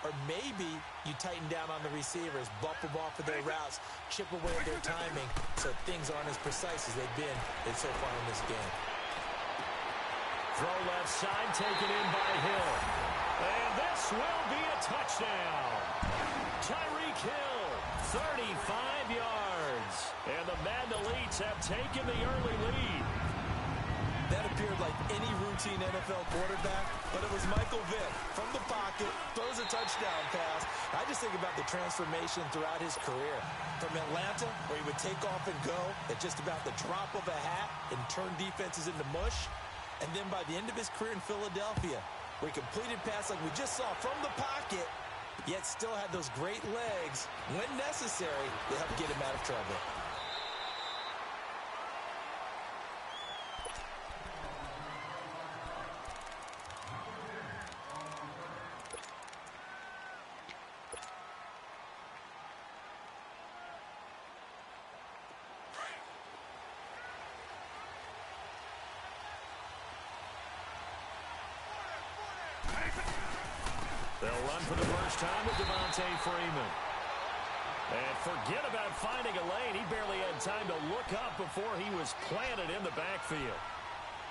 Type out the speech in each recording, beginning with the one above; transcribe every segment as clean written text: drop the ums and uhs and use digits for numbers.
Or maybe you tighten down on the receivers, bump them off of their routes, chip away at their timing so things aren't as precise as they've been so far in this game. Throw left side, taken in by Hill. And this will be a touchdown. Tyreek Hill, 35 yards. And the Madden Elites have taken the early lead. That appeared like any routine NFL quarterback, but it was Michael Vick from the pocket, throws a touchdown pass. I just think about the transformation throughout his career. From Atlanta, where he would take off and go at just about the drop of a hat and turn defenses into mush. And then by the end of his career in Philadelphia, where he completed pass like we just saw from the pocket, yet still had those great legs, when necessary, to help get him out of trouble. They'll run for the first time with Devontae Freeman. And forget about finding a lane. He barely had time to look up before he was planted in the backfield.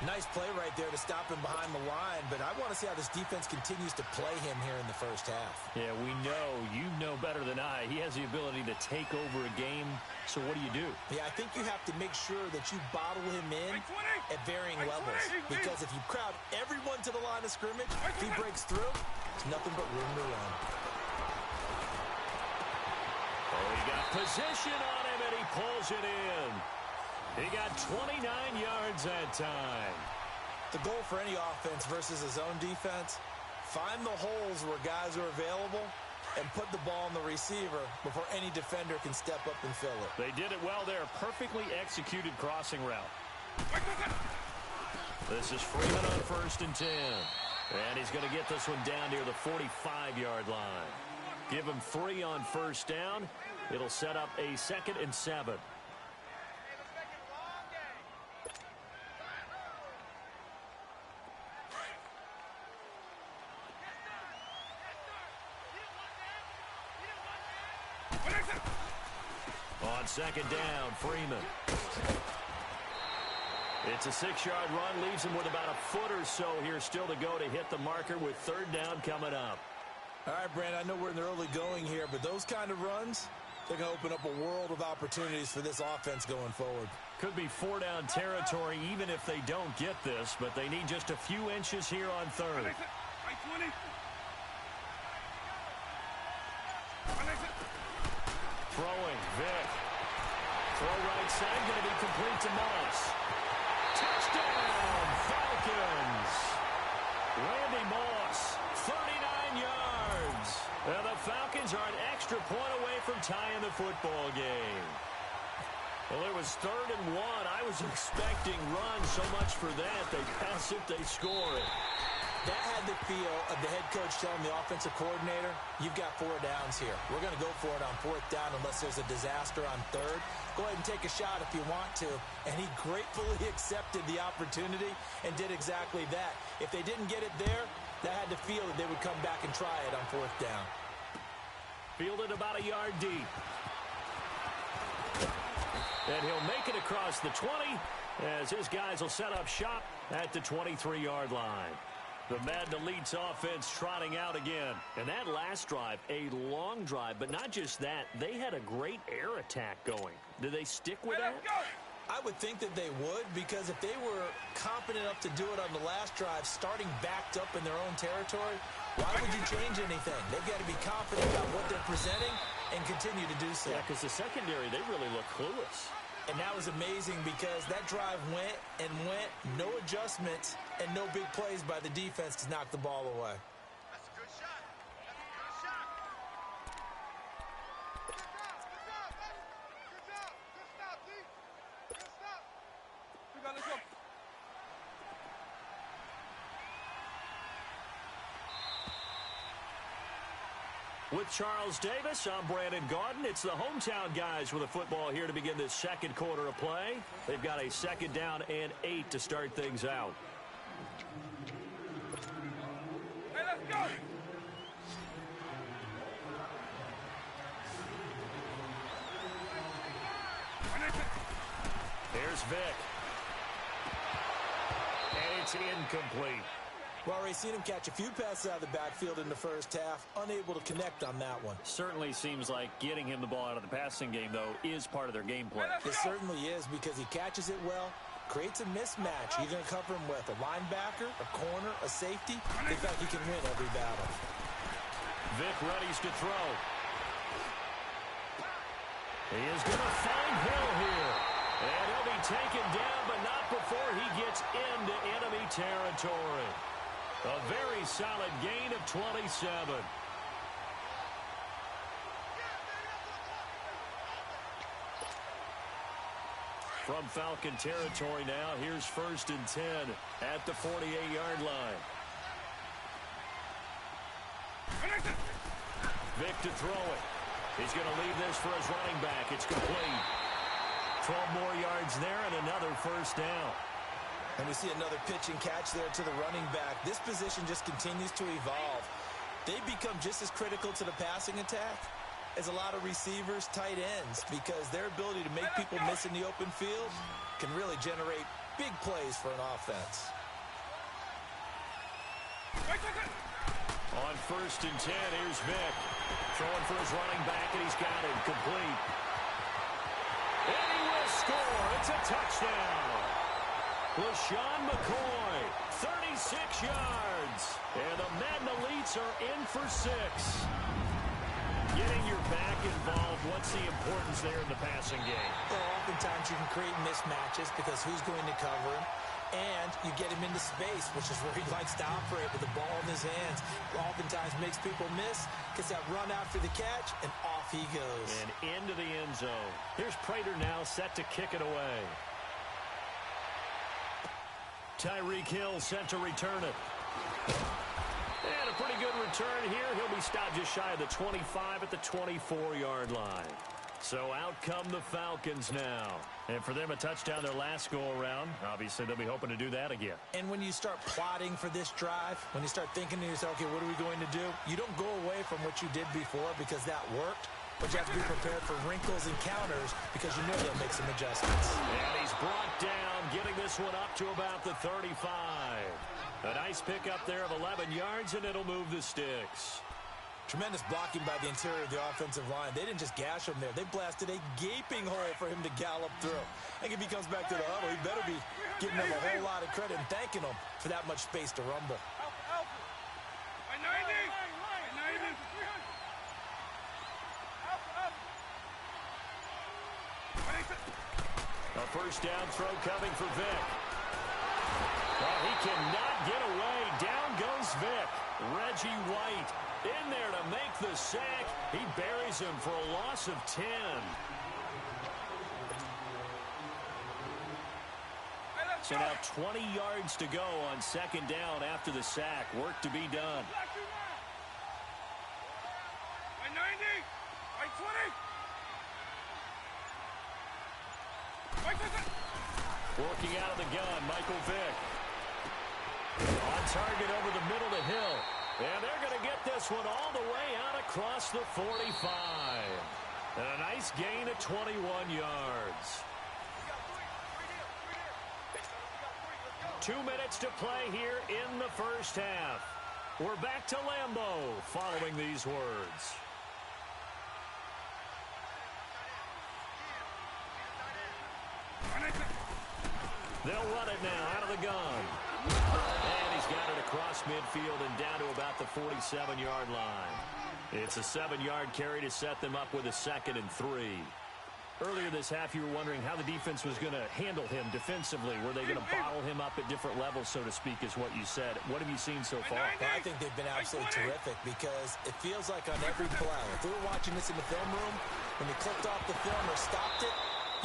Nice play right there to stop him behind the line, but I want to see how this defense continues to play him here in the first half. Yeah, we know. You know better than I. He has the ability to take over a game, so what do? Yeah, I think you have to make sure that you bottle him in at varying levels, because if you crowd everyone to the line of scrimmage, if he breaks through, there's nothing but room to run. Oh, he got position on him, and he pulls it in. He got 29 yards that time. The goal for any offense versus his own defense, find the holes where guys are available and put the ball on the receiver before any defender can step up and fill it. They did it well there. Perfectly executed crossing route. This is Freeman on 1st and 10. And he's going to get this one down near the 45-yard line. Give him 3 on 1st down. It'll set up a 2nd and 7. On 2nd down, Freeman. It's a 6-yard run, leaves him with about a foot or so here still to go to hit the marker with 3rd down coming up. All right, Brandon, I know we're in the early going here, but those kind of runs, they're going to open up a world of opportunities for this offense going forward. Could be 4-down territory even if they don't get this, but they need just a few inches here on 3rd. Throwing, Vick. Throw right side, going to be complete to Moss. Touchdown, Falcons. Randy Moss, 39 yards. And the Falcons are an extra point away from tying the football game. Well, it was 3rd and 1. I was expecting runs, so much for that. They pass it, they score it. That had the feel of the head coach telling the offensive coordinator, you've got 4 downs here. We're going to go for it on 4th down unless there's a disaster on 3rd. Go ahead and take a shot if you want to. And he gratefully accepted the opportunity and did exactly that. If they didn't get it there, that had the feel that they would come back and try it on 4th down. Fielded about a yard deep. And he'll make it across the 20 as his guys will set up shop at the 23-yard line. The Madden Elites offense trotting out again. And that last drive, a long drive, but not just that, they had a great air attack going. Did they stick with that? I would think that they would, because if they were confident enough to do it on the last drive, starting backed up in their own territory, why would you change anything? They've got to be confident about what they're presenting and continue to do so. Yeah, because the secondary, they really look clueless. And that was amazing because that drive went and went, no adjustments, and no big plays by the defense to knock the ball away. That's a good shot. That's a good shot. Good job. Good job. Good stop, D. Good stop. Let's go. With Charles Davis, I'm Brandon Gaudin. It's the hometown guys with the football here to begin this 2nd quarter of play. They've got a 2nd down and 8 to start things out. Hey, let's go. Here's Vic. And it's incomplete. Well, we've seen him catch a few passes out of the backfield in the first half, unable to connect on that one. Certainly seems like getting him the ball out of the passing game, though, is part of their game plan. It certainly is, because he catches it well, creates a mismatch. You're going to cover him with a linebacker, a corner, a safety. In fact, he can win every battle. Vic readies to throw. He is going to find Hill here. And he'll be taken down, but not before he gets into enemy territory. A very solid gain of 27. From Falcon territory now, here's 1st and 10 at the 48-yard line. Vic to throw it. He's going to leave this for his running back. It's complete. 12 more yards there and another 1st down. And we see another pitch and catch there to the running back. This position just continues to evolve. They become just as critical to the passing attack as a lot of receivers, tight ends, because their ability to make people miss in the open field can really generate big plays for an offense. On 1st and 10, here's Vic. Throwing for his running back, and he's got it complete. And he will score. It's a touchdown. LaShawn McCoy, 36 yards. And the Madden Elites are in for 6. Getting your back involved, what's the importance there in the passing game? Well, oftentimes you can create mismatches because who's going to cover him? And you get him into space, which is where he likes to operate with the ball in his hands. Oftentimes makes people miss, gets that run after the catch, and off he goes. And into the end zone. Here's Prater now set to kick it away. Tyreek Hill set to return it. And a pretty good return here. He'll be stopped just shy of the 25 at the 24-yard line. So out come the Falcons now. And for them, a touchdown their last go-around. Obviously, they'll be hoping to do that again. And when you start plotting for this drive, when you start thinking to yourself, okay, what are we going to do? You don't go away from what you did before because that worked. But you have to be prepared for wrinkles and counters because you know they'll make some adjustments. And he's brought down, getting this one up to about the 35. A nice pickup there of 11 yards, and it'll move the sticks. Tremendous blocking by the interior of the offensive line. They didn't just gash him there. They blasted a gaping hole for him to gallop through. I think if he comes back to the huddle, he better be giving them a whole lot of credit and thanking them for that much space to rumble. A 1st down throw coming for Vic. Well, he cannot get away. Down goes Vic. Reggie White in there to make the sack. He buries him for a loss of 10. So now 20 yards to go on 2nd down after the sack. Work to be done. Working out of the gun, Michael Vick. On target over the middle to Hill. And they're going to get this one all the way out across the 45. And a nice gain of 21 yards. 2 minutes to play here in the 1st half. We're back to Lambeau following these words. They'll run it now out of the gun. And he's got it across midfield and down to about the 47-yard line. It's a 7-yard carry to set them up with a 2nd and 3. Earlier this half, you were wondering how the defense was going to handle him defensively. Were they going to bottle him up at different levels, so to speak, is what you said. What have you seen so far? Well, I think they've been absolutely terrific because it feels like on every play, if we were watching this in the film room, when they clicked off the film or stopped it,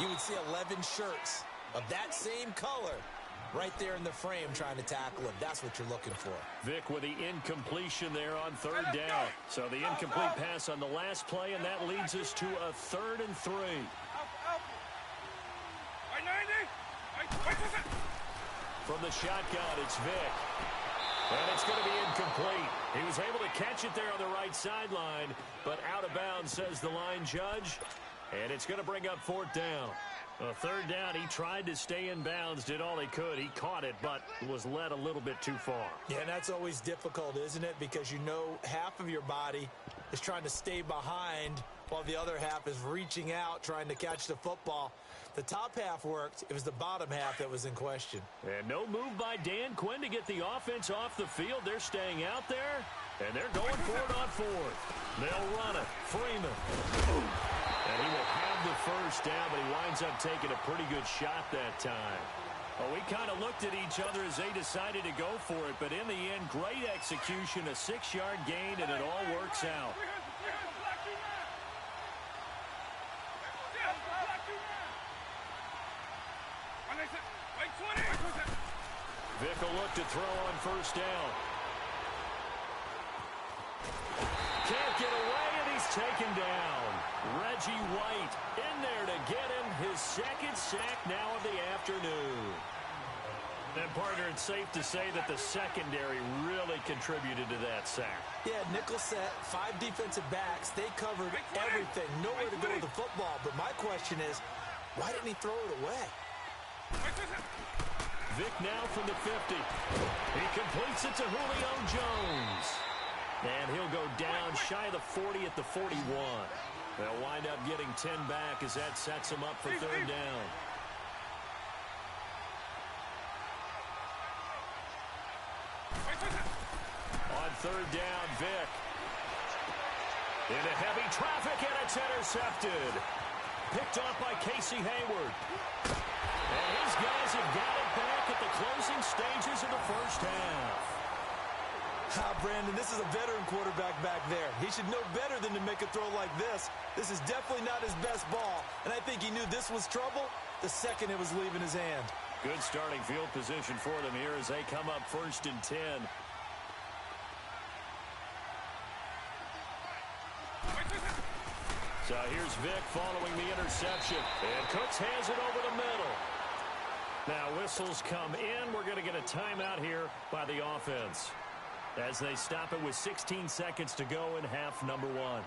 you would see 11 shirts of that same color right there in the frame trying to tackle him. That's what you're looking for. Vic with the incompletion there on 3rd down. So the incomplete pass on the last play, and that leads us to a 3rd and 3. From the shotgun, it's Vic. And it's going to be incomplete. He was able to catch it there on the right sideline, but out of bounds, says the line judge. And it's going to bring up 4th down. A third down, he tried to stay in bounds, did all he could. He caught it, but was led a little bit too far. Yeah, and that's always difficult, isn't it? Because you know half of your body is trying to stay behind while the other half is reaching out, trying to catch the football. The top half worked. It was the bottom half that was in question. And no move by Dan Quinn to get the offense off the field. They're staying out there, and they're going for it on fourth. They'll run it. Freeman. And he will have the first down, but he winds up taking a pretty good shot that time. Well, we kind of looked at each other as they decided to go for it, but in the end, great execution, a 6-yard gain, and it all works out. Vick will look to throw on first down. Can't get away, and he's taken down. Reggie White in there to get him his second sack now of the afternoon. And, partner, it's safe to say that the secondary really contributed to that sack. Yeah, nickel set, 5 defensive backs. They covered everything. Nowhere to go with the football. But my question is, why didn't he throw it away? Vick now from the 50. He completes it to Julio Jones. And he'll go down shy of the 40 at the 41. They'll wind up getting 10 back as that sets him up for third down. On third down, Vick. Into heavy traffic, and it's intercepted. Picked off by Casey Hayward. And his guys have got it back at the closing stages of the first half. Brandon, this is a veteran quarterback back there. He should know better than to make a throw like this. This is definitely not his best ball, and I think he knew this was trouble the second it was leaving his hand. Good starting field position for them here as they come up first and 10. So here's Vick following the interception, and Cooks hands it over the middle. Now whistles come in. We're going to get a timeout here by the offense as they stop it with 16 seconds to go in half number 1.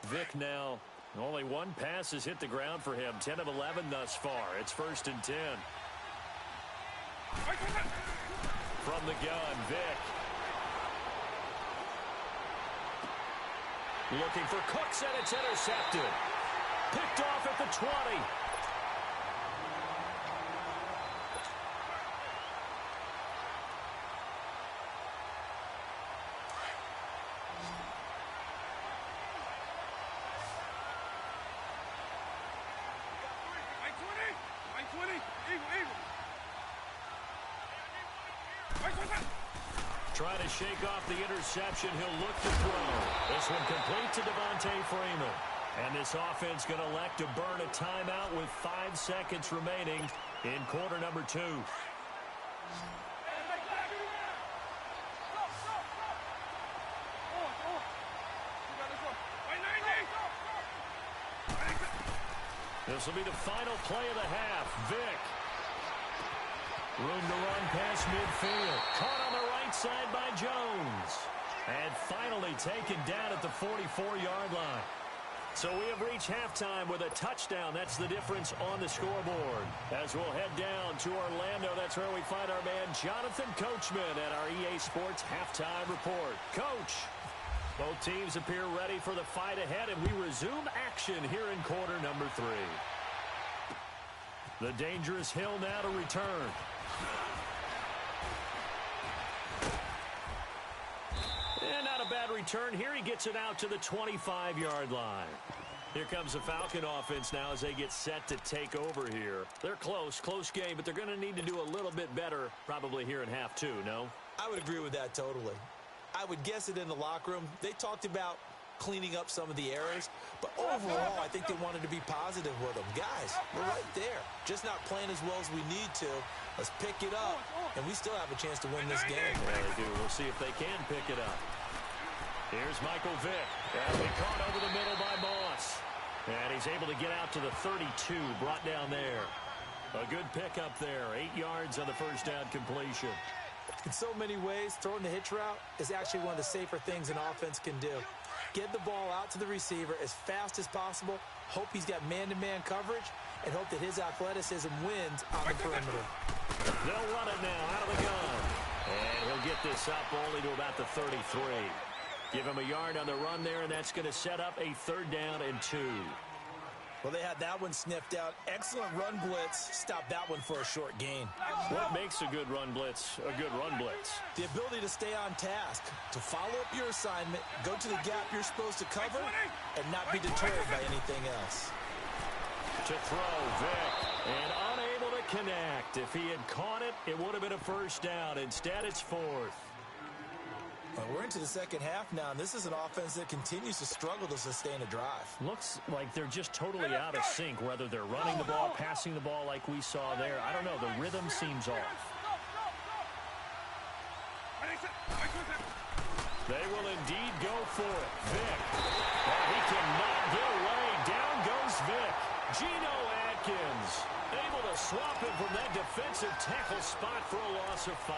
Vick now, only one pass has hit the ground for him. 10 of 11 thus far. It's first and 10. From the gun, Vick. Looking for Cooks, and it's intercepted. Picked off at the 20. Trying to shake off the interception. He'll look to throw. This one complete to Devontae Freeman. And this offense going to elect to burn a timeout with 5 seconds remaining in quarter number 2. This will be the final play of the half. Vick. Room to run past midfield. Caught on the right side by Jones. And finally taken down at the 44-yard line. So we have reached halftime with a touchdown. That's the difference on the scoreboard. As we'll head down to Orlando, that's where we find our man Jonathan Coachman at our EA Sports Halftime Report. Coach, both teams appear ready for the fight ahead, and we resume action here in quarter number 3. The dangerous Hill now to return. And not a bad return here. He gets it out to the 25-yard line. Here comes the Falcon offense now as they get set to take over here. They're close game, but they're going to need to do a little bit better probably here in half 2, no? I would agree with that totally. I would guess it in the locker room. They talked about cleaning up some of the errors, but overall, I think they wanted to be positive with them. Guys, we're right there. Just not playing as well as we need to. Let's pick it up, and we still have a chance to win this game. Yeah, they do. We'll see if they can pick it up. Here's Michael Vick. That'll be caught over the middle by Moss. And he's able to get out to the 32, brought down there. A good pickup there. 8 yards on the first down completion. In so many ways, throwing the hitch route is actually one of the safer things an offense can do. Get the ball out to the receiver as fast as possible, hope he's got man-to-man coverage, and hope that his athleticism wins on the perimeter. They'll run it now out of the gun. And he'll get this up only to about the 33. Give him a yard on the run there, and that's going to set up a 3rd down and 2. Well, they had that one sniffed out. Excellent run blitz. Stop that one for a short gain. What makes a good run blitz a good run blitz? The ability to stay on task, to follow up your assignment, go to the gap you're supposed to cover, and not be deterred by anything else. To throw, Vic, and unable to connect. If he had caught it, it would have been a 1st down. Instead, it's 4th. Well, we're into the second half now, and this is an offense that continues to struggle to sustain a drive. Looks like they're just totally out of sync, whether they're running the ball, passing the ball like we saw there. I don't know. The rhythm seems off. They will indeed go for it. Vic. Oh, he cannot get away. Down goes Vic. Geno Atkins able to swap him from that defensive tackle spot for a loss of 5.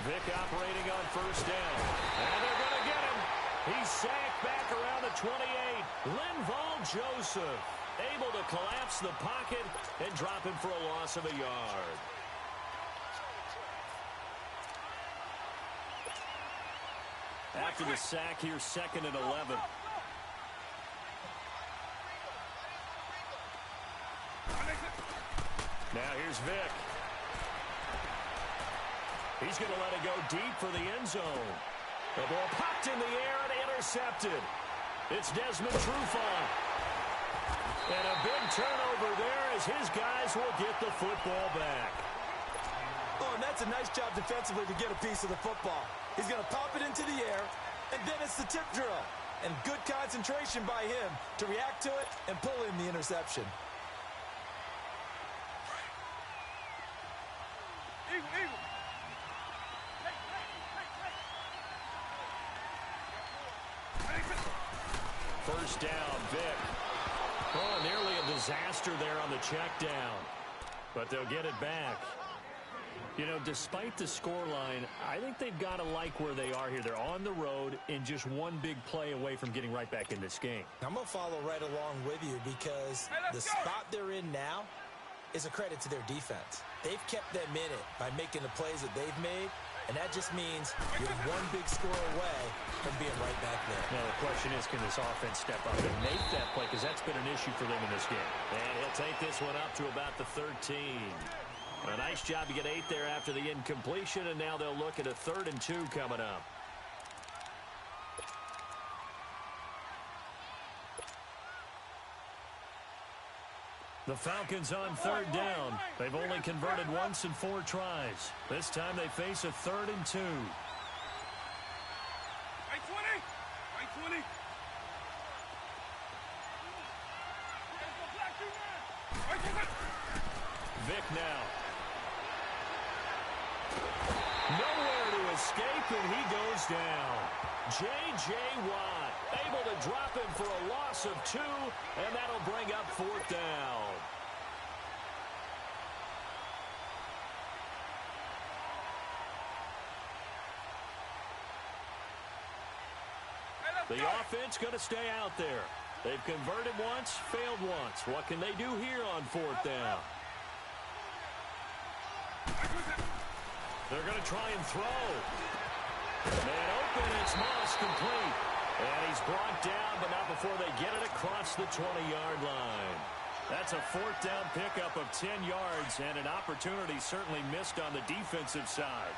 Vic operating on 1st down. And they're going to get him. He's sacked back around the 28. Linval Joseph able to collapse the pocket and drop him for a loss of a yard. After the sack, here's 2nd and 11. Now here's Vic. He's going to let it go deep for the end zone. The ball popped in the air and intercepted. It's Desmond Trufant. And a big turnover there as his guys will get the football back. Oh, and that's a nice job defensively to get a piece of the football. He's going to pop it into the air, and then it's the tip drill. And good concentration by him to react to it and pull in the interception. Eagle. 1st down, Vic. Oh, nearly a disaster there on the check down. But they'll get it back. You know, despite the scoreline, I think they've got to like where they are here. They're on the road and just one big play away from getting right back in this game. I'm going to follow right along with you because the spot they're in now is a credit to their defense. They've kept them in it by making the plays that they've made, and that just means you're one big score away from being right back there. Now, the question is, can this offense step up and make that play? Because that's been an issue for them in this game. And he'll take this one up to about the 13. A nice job to get 8 there after the incompletion, and now they'll look at a 3rd and 2 coming up. The Falcons on 3rd down. They've only converted once in 4 tries. This time they face a 3rd and 2. Vic now. Nowhere to escape, and he goes down. J.J. Watt able to drop him for a loss of 2, and that'll bring up 4th down. The offense going to stay out there. They've converted once, failed once. What can they do here on 4th down? They're going to try and throw. Man open, it's Moss complete. And he's brought down, but not before they get it across the 20-yard line. That's a 4th down pickup of 10 yards, and an opportunity certainly missed on the defensive side.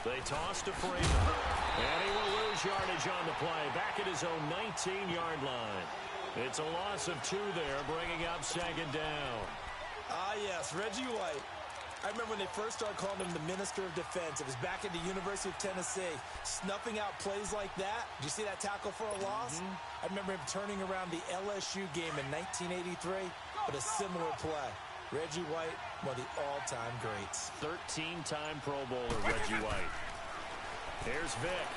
They toss to Freeman. And he will lose yardage on the play. Back at his own 19-yard line. It's a loss of 2 there, bringing up 2nd down. Ah, yes, Reggie White. I remember when they first started calling him the Minister of Defense. It was back at the University of Tennessee. Snuffing out plays like that. Did you see that tackle for a loss? I remember him turning around the LSU game in 1983 with a similar play. Reggie White, one of the all-time greats. 13-time Pro Bowler Reggie White. Here's Vic.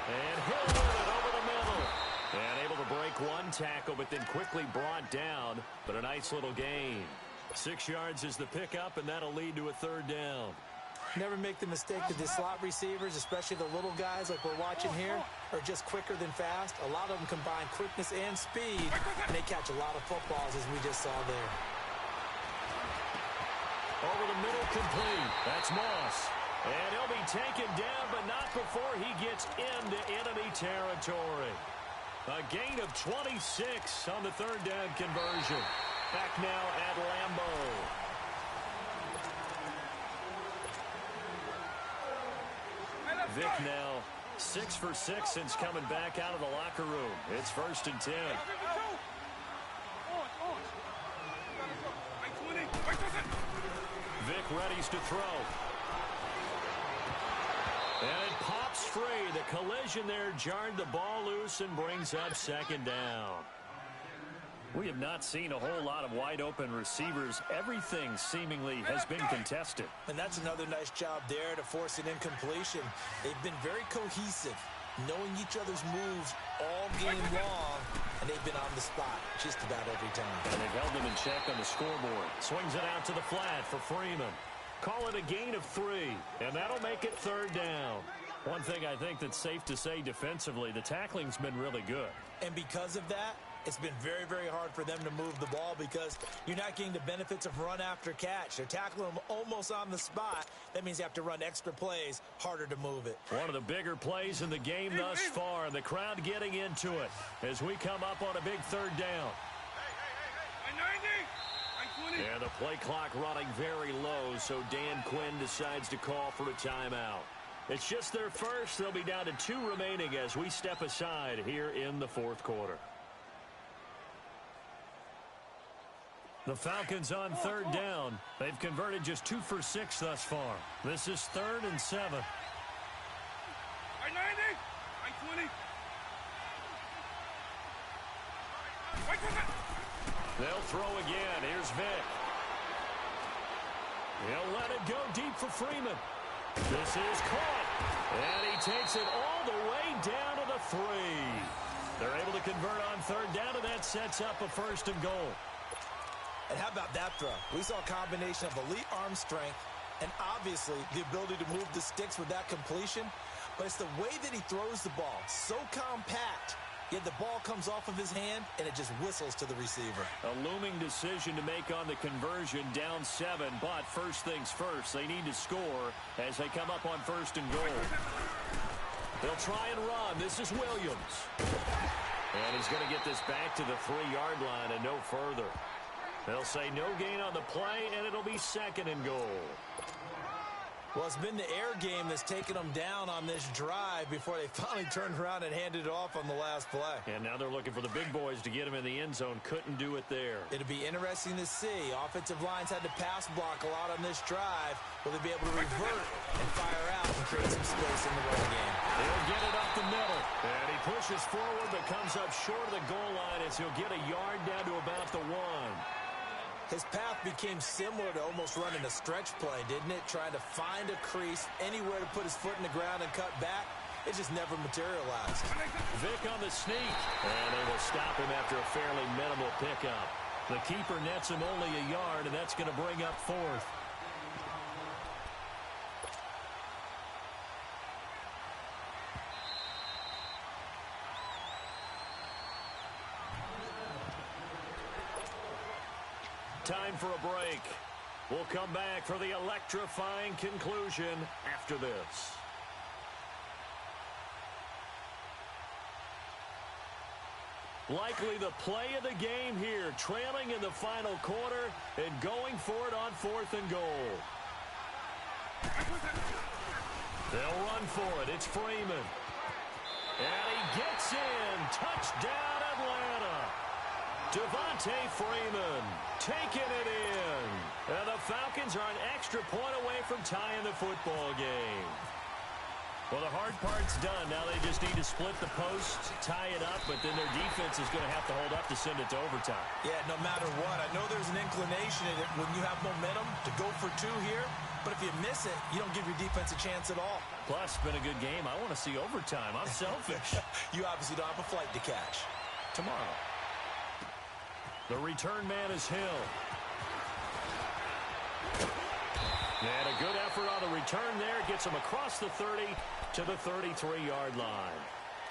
And he'll win it over the middle. And able to break one tackle, but then quickly brought down. But a nice little gain. 6 yards is the pickup, and that'll lead to a third down. Never make the mistake that the slot receivers, especially the little guys like we're watching here, are just quicker than fast. A lot of them combine quickness and speed, and they catch a lot of footballs, as we just saw there. Over the middle, complete. That's Moss. And he'll be taken down, but not before he gets into enemy territory. A gain of 26 on the third down conversion. Back now at Lambeau. Vic now 6 for 6 since coming back out of the locker room. It's 1st and 10. Vic readies to throw. And it pops free. The collision there jarred the ball loose and brings up 2nd down. We have not seen a whole lot of wide-open receivers. Everything seemingly has been contested. And that's another nice job there to force an incompletion. They've been very cohesive, knowing each other's moves all game long, and they've been on the spot just about every time. And they've held them in check on the scoreboard. Swings it out to the flat for Freeman. Call it a gain of 3, and that'll make it 3rd down. One thing I think that's safe to say defensively, the tackling's been really good. And because of that, it's been very, very hard for them to move the ball because you're not getting the benefits of run after catch. They're tackling them almost on the spot. That means you have to run extra plays, harder to move it. One of the bigger plays in the game thus far, and the crowd getting into it as we come up on a big 3rd down. And the play clock running very low, so Dan Quinn decides to call for a timeout. It's just their first. They'll be down to 2 remaining as we step aside here in the 4th quarter. The Falcons on 3rd down. They've converted just 2 for 6 thus far. This is 3rd and 7. They'll throw again. Here's Vic. He'll let it go deep for Freeman. This is caught. And he takes it all the way down to the 3. They're able to convert on 3rd down, and that sets up a 1st and goal. And how about that throw? We saw a combination of elite arm strength and obviously the ability to move the sticks with that completion. But it's the way that he throws the ball. So compact. Yet the ball comes off of his hand and it just whistles to the receiver. A looming decision to make on the conversion, down 7. But first things first, they need to score as they come up on 1st and goal. They'll try and run. This is Williams. And he's going to get this back to the 3-yard line and no further. They'll say no gain on the play, and it'll be 2nd and goal. Well, it's been the air game that's taken them down on this drive before they finally turned around and handed it off on the last play. And now they're looking for the big boys to get him in the end zone. Couldn't do it there. It'll be interesting to see. Offensive lines had to pass block a lot on this drive. Will they be able to revert and fire out and create some space in the run game? He'll get it up the middle. And he pushes forward but comes up short of the goal line as he'll get a yard down to about the 1. His path became similar to almost running a stretch play, didn't it? Trying to find a crease, anywhere to put his foot in the ground and cut back. It just never materialized. Vic on the sneak. And they will stop him after a fairly minimal pickup. The keeper nets him only a yard, and that's going to bring up 4th. Time for a break. We'll come back for the electrifying conclusion after this. Likely the play of the game here, trailing in the final quarter and going for it on 4th and goal. They'll run for it. It's Freeman. And he gets in. Touchdown, Atlanta. Devontae Freeman taking it in. And the Falcons are an extra point away from tying the football game. Well, the hard part's done. Now they just need to split the post, tie it up, but then their defense is going to have to hold up to send it to overtime. Yeah, no matter what. I know there's an inclination in it when you have momentum to go for two here, but if you miss it, you don't give your defense a chance at all. Plus, it's been a good game. I want to see overtime. I'm selfish. You obviously don't have a flight to catch. Tomorrow. The return man is Hill. And a good effort on the return there. Gets him across the 30 to the 33-yard line.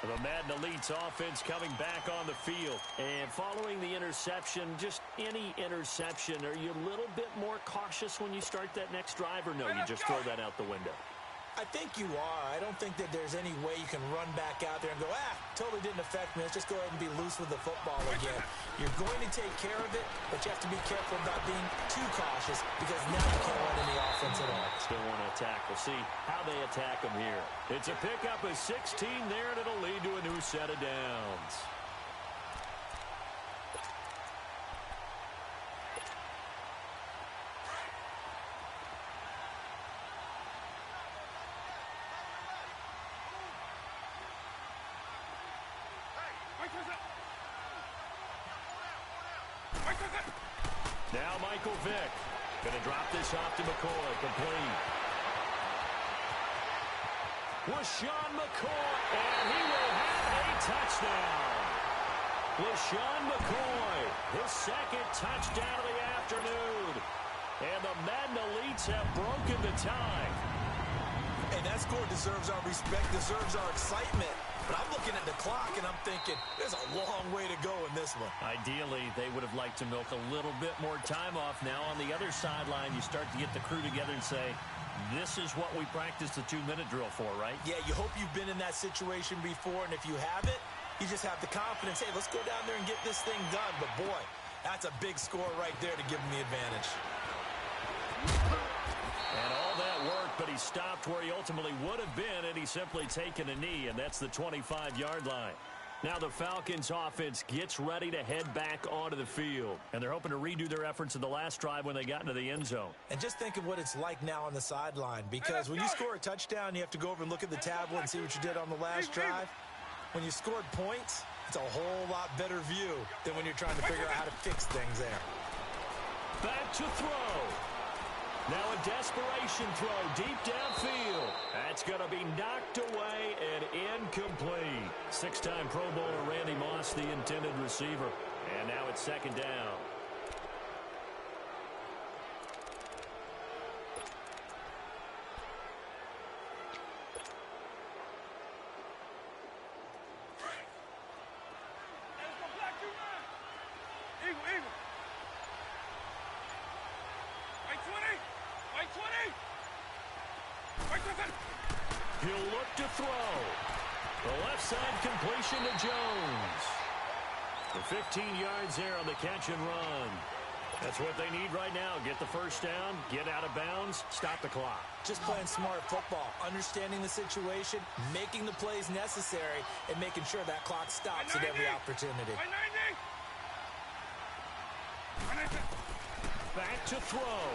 The Madden Elites offense coming back on the field. And following the interception, just any interception, are you a little bit more cautious when you start that next drive, or no, you just throw that out the window? I think you are. I don't think that there's any way you can run back out there and go, totally didn't affect me. Let's just go ahead and be loose with the football again. You're going to take care of it, but you have to be careful about being too cautious because now you can't run any offense at all. Still want to attack. We'll see how they attack them here. It's a pickup of 16 there, and it'll lead to a new set of downs. Now Michael Vick. Going to drop this off to McCoy. Complete. LaShawn McCoy. And he will have a touchdown. LaShawn McCoy. His second touchdown of the afternoon. And the Madden Elites have broken the tie. Hey, that score deserves our respect, deserves our excitement. But I'm looking at the clock, and I'm thinking there's a long way to go in this one. Ideally, they would have liked to milk a little bit more time off. Now, on the other sideline, you start to get the crew together and say, this is what we practiced the 2-minute drill for, right? Yeah, you hope you've been in that situation before, and if you haven't, you just have the confidence, hey, let's go down there and get this thing done. But, boy, that's a big score right there to give them the advantage. And all that work, but he stopped where he ultimately would have been, and he's simply taken a knee, and that's the 25-yard line. Now the Falcons offense gets ready to head back onto the field, and they're hoping to redo their efforts in the last drive when they got into the end zone. And just think of what it's like now on the sideline, because when you score a touchdown, you have to go over and look at the tablet and see what you did on the last drive. When you scored points, it's a whole lot better view than when you're trying to figure out how to fix things there. Back to throw. Now a desperation throw deep downfield. That's going to be knocked away and incomplete. Six-time Pro Bowler Randy Moss, the intended receiver. And now it's second down. He'll look to throw. The left side completion to Jones. The 15 yards there on the catch and run. That's what they need right now. Get the first down, get out of bounds, stop the clock. Just playing smart football, understanding the situation, making the plays necessary, and making sure that clock stops at every opportunity. Back to throw.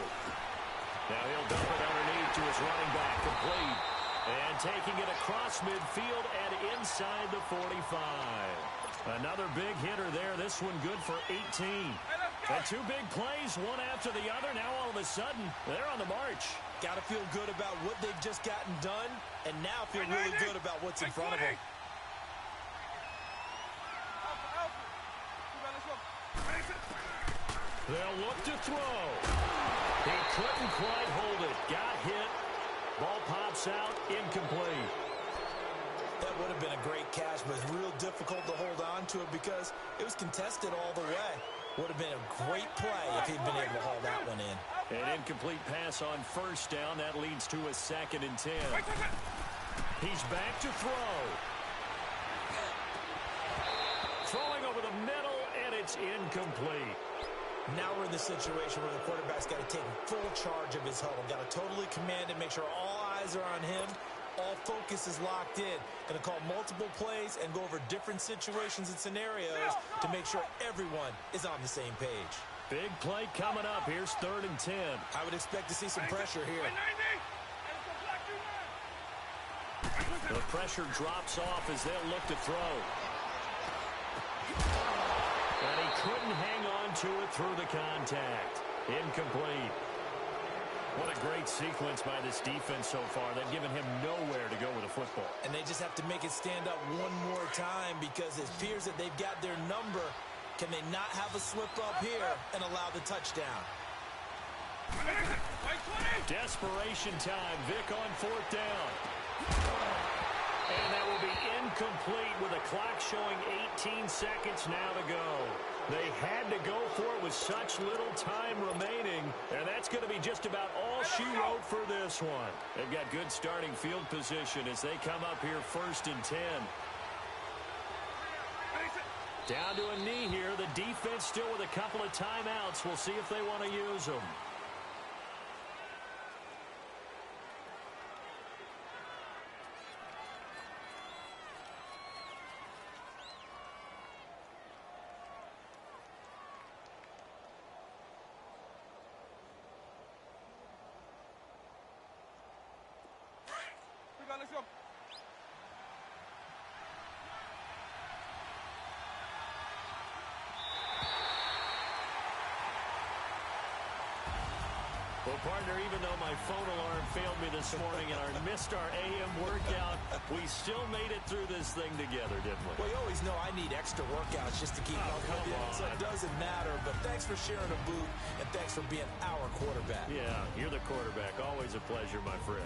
Now he'll dump it underneath to his running back, complete. And taking it across midfield and inside the 45. Another big hitter there. This one good for 18. And two big plays, one after the other. Now all of a sudden, they're on the march. Got to feel good about what they've just gotten done, and now feel really good about what's in front of them. They'll look to throw. He couldn't quite hold it. Got hit. Ball pops out, incomplete. That would have been a great catch, but it's real difficult to hold on to it because it was contested all the way. Would have been a great play if he'd been able to haul that one in. An incomplete pass on first down. That leads to a 2nd and 10. He's back to throw. Throwing over the middle, and it's incomplete. Now we're in the situation where the quarterback's got to take full charge of his huddle. Got to totally command it, make sure all eyes are on him, All focus is locked in. Going to call multiple plays and go over different situations and scenarios to make sure everyone is on the same page. Big play coming up. Here's 3rd and 10. I would expect to see some pressure here. The pressure drops off as they'll look to throw. And he couldn't hang on to it through the contact. Incomplete. What a great sequence by this defense so far. They've given him nowhere to go with the football. And they just have to make it stand up one more time because it appears that they've got their number. Can they not have a slip up here and allow the touchdown? Desperation time. Vic on 4th down. And that will be incomplete with a clock showing 18 seconds now to go. They had to go for it with such little time remaining, and that's going to be just about all she wrote for this one. They've got good starting field position as they come up here 1st and 10. Down to a knee here. The defense still with a couple of timeouts. We'll see if they want to use them. Let's go. Well, partner, even though my phone alarm failed me this morning and I missed our AM workout, we still made it through this thing together, didn't we? Well, you always know I need extra workouts just to keep up with you, so it doesn't matter. But thanks for sharing a boot, and thanks for being our quarterback. Yeah, you're the quarterback. Always a pleasure, my friend.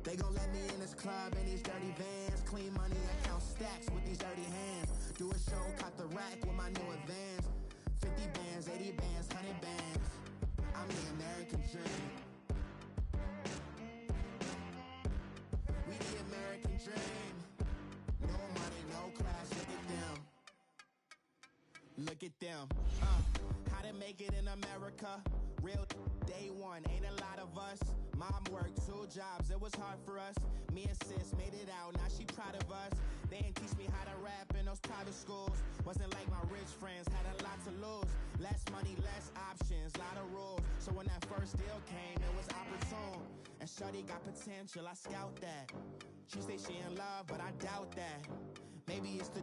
They gon' let me in this club in these dirty vans. Clean money, I count stacks with these dirty hands. Do a show, caught the rack with my new advance. 50 bands, 80 bands, 100 bands. I'm the American dream. We the American dream. No money, no class, look at them. Look at them. How to make it in America. Real day one, ain't a lot of us. Mom worked 2 jobs, it was hard for us. Me and sis made it out, now she proud of us. They didn't teach me how to rap in those private schools. Wasn't like my rich friends, had a lot to lose. Less money, less options, lot of rules. So when that first deal came, it was opportune. And shorty got potential, I scout that. She say she in love, but I doubt that. Maybe it's the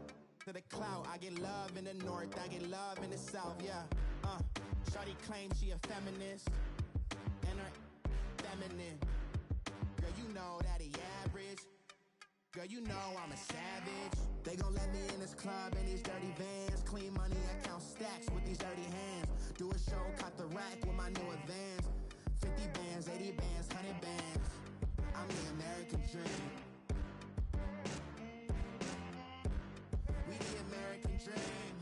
clout. I get love in the north, I get love in the south, yeah. Shorty claims she a feminist, and her feminine. Girl, you know that he average. Girl, you know I'm a savage. They gon' let me in this club in these dirty vans. Clean money, I count stacks with these dirty hands. Do a show, caught the rack with my new advance. 50 bands, 80 bands, 100 bands. I'm the American dream. We the American dream.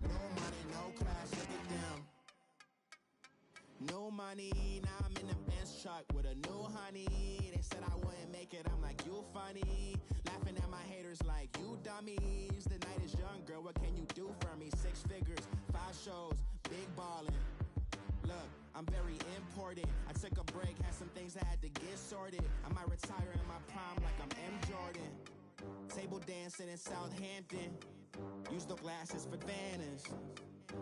No money, no class, look at them. No money, now I'm in the Benz truck with a new honey. They said I wouldn't make it, I'm like, you funny. Laughing at my haters like, you dummies. The night is young, girl, what can you do for me? 6 figures, 5 shows, big ballin'. Look, I'm very important. I took a break, had some things I had to get sorted. I might retire in my prime like I'm M. Jordan. Table dancing in Southampton. Use the glasses for Vannas.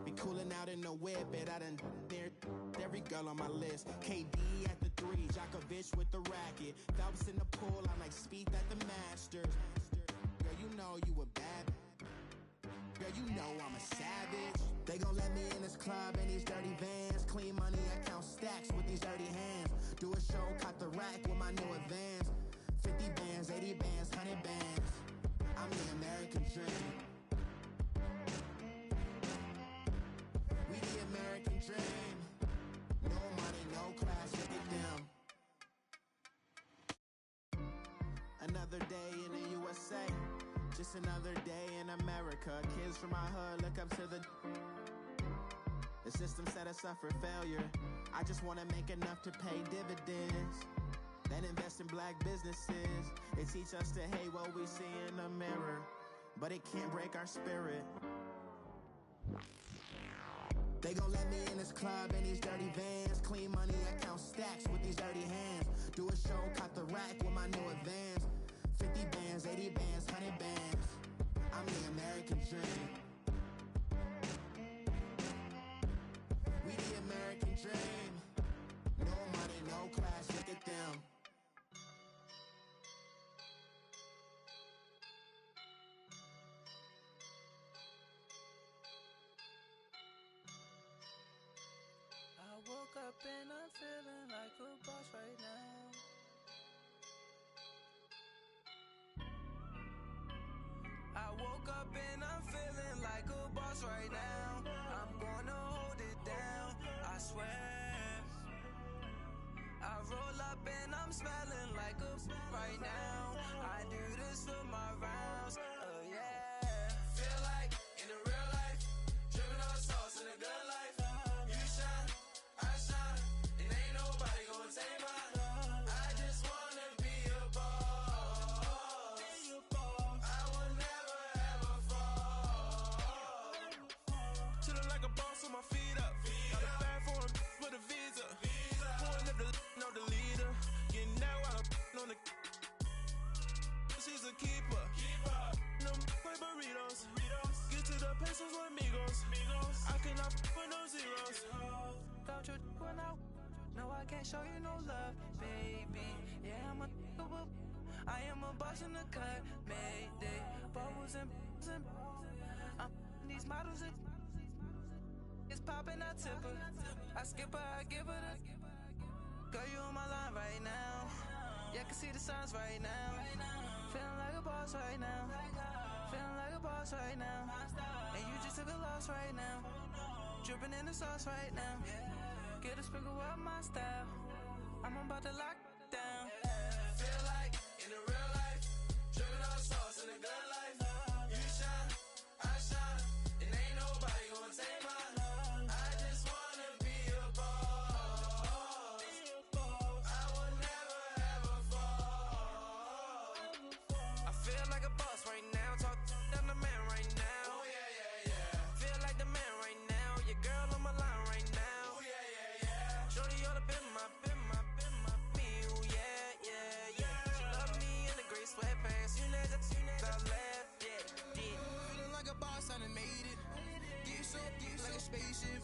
Be coolin' out in the whip, and I done dared every girl on my list. KD at the 3, Djokovic with the racket. Phelps in the pool, I'm like Speed at the Masters. Girl, you know you a bad. Girl, you know I'm a savage. They gon' let me in this club in these dirty vans. Clean money, I count stacks with these dirty hands. Do a show, caught the rack with my new advance. 50 bands, 80 bands, 100 bands. I'm the American dream. We the American dream. No money, no class, look at them. Another day in the USA. Just another day in America. Kids from my hood look up to the system set us up for failure. I just wanna make enough to pay dividends. then invest in black businesses. They teach us to hate what we see in the mirror, but it can't break our spirit. They gon' let me in this club in these dirty vans. Clean money, I count stacks with these dirty hands. Do a show, cut the rack with my new advance. 50 bands, 80 bands, 100 bands. I'm the American dream. We the American dream. No money, no class, look at them. I woke up and I'm feeling like a boss right now. I woke up and I'm feeling like a boss right now. I'm gonna hold it down, I swear. I roll up and I'm smelling like a right now. I do this for my rounds, oh yeah. Feel like in the real life, dripping on sauce in the good life. You shine, I shine, and ain't nobody gonna take mine. I just wanna be a boss. I will never ever fall. Chillin' like a boss with my feet up. Got a bag for him with a visa. Pulling up the know the leader. Getting that while I'm on the. She's a keeper. No play burritos. Get to the pesos with amigos. I cannot with no zeros. Don't you when no, I can't show you no love, baby. Yeah, I am a boss in the cut, Mayday. Bubbles and I'm these models. It's popping, I tip her. I skip her, I give her the. Girl, you on my line right now. Yeah, I can see the signs right now. Feeling like a boss right now. Feeling like a boss right now. And you just took a loss right now. Dripping in the sauce right now. Get a sprinkle of my style. I'm about to lock down. Feel like in the real life, dripping on sauce in the good life. You shine, I shine, and ain't nobody gonna take mine. I just wanna be a boss. I will never ever fall. I feel like a boss right now. Talk to the man right now. Oh yeah, yeah, yeah. Feel like the man right now. Your girl on my line right now. Oh yeah, yeah, yeah. Shorty oughta been my me. Oh yeah, yeah, yeah. She love me in the gray sweatpants. You never left, yeah, did. Feeling like a boss, I done made it. Get so like a spaceship.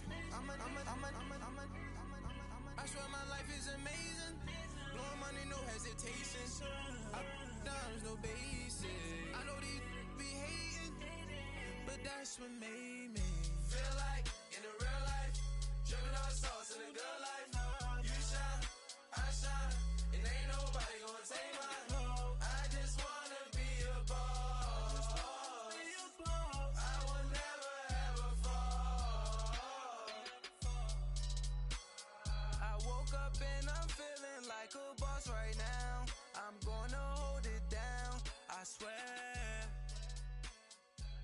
I swear my life is amazing. Blowing money, no hesitation. Up, downs, no basic. I know these be hating, but that's what made me. Feel like in the real life, dripping on sauce in the good life. You shine, I shine, and ain't nobody gonna take mine. I just wanna be a boss. I will never ever fall. I woke up and I'm feeling like a boss right now. I'm gonna hold it down, I swear.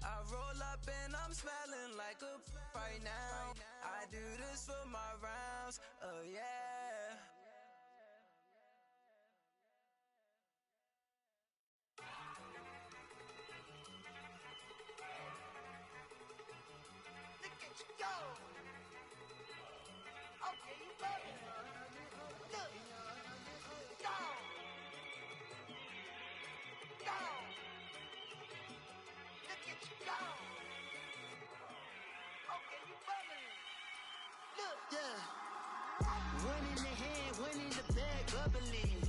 I roll up and I'm smelling like a right now. I do this for my rounds, oh yeah. Look at you go! Okay, you bugging. Look! Go! Go! Look at you go! Okay, you bugging. Look! Yeah. One in the hand, one in the bag, bubbling.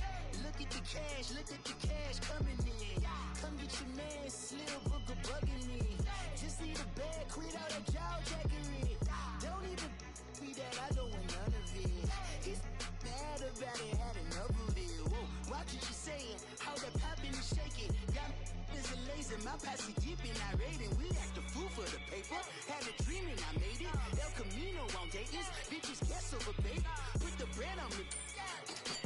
Look at the cash coming in. Come get your man, Slim Booker bugging me. Just need a bag, quit all that jaw jackery. Don't even be that, I don't want none of it. He's mad about it, had enough of it. Whoa, watch what you saying, how that poppin' and shaking. Got is a lazy, my posse deep and I raiding. We act the fool for the paper, had a dream and I made it. El Camino on Dayton's, bitches guess over bait. Put the bread on me,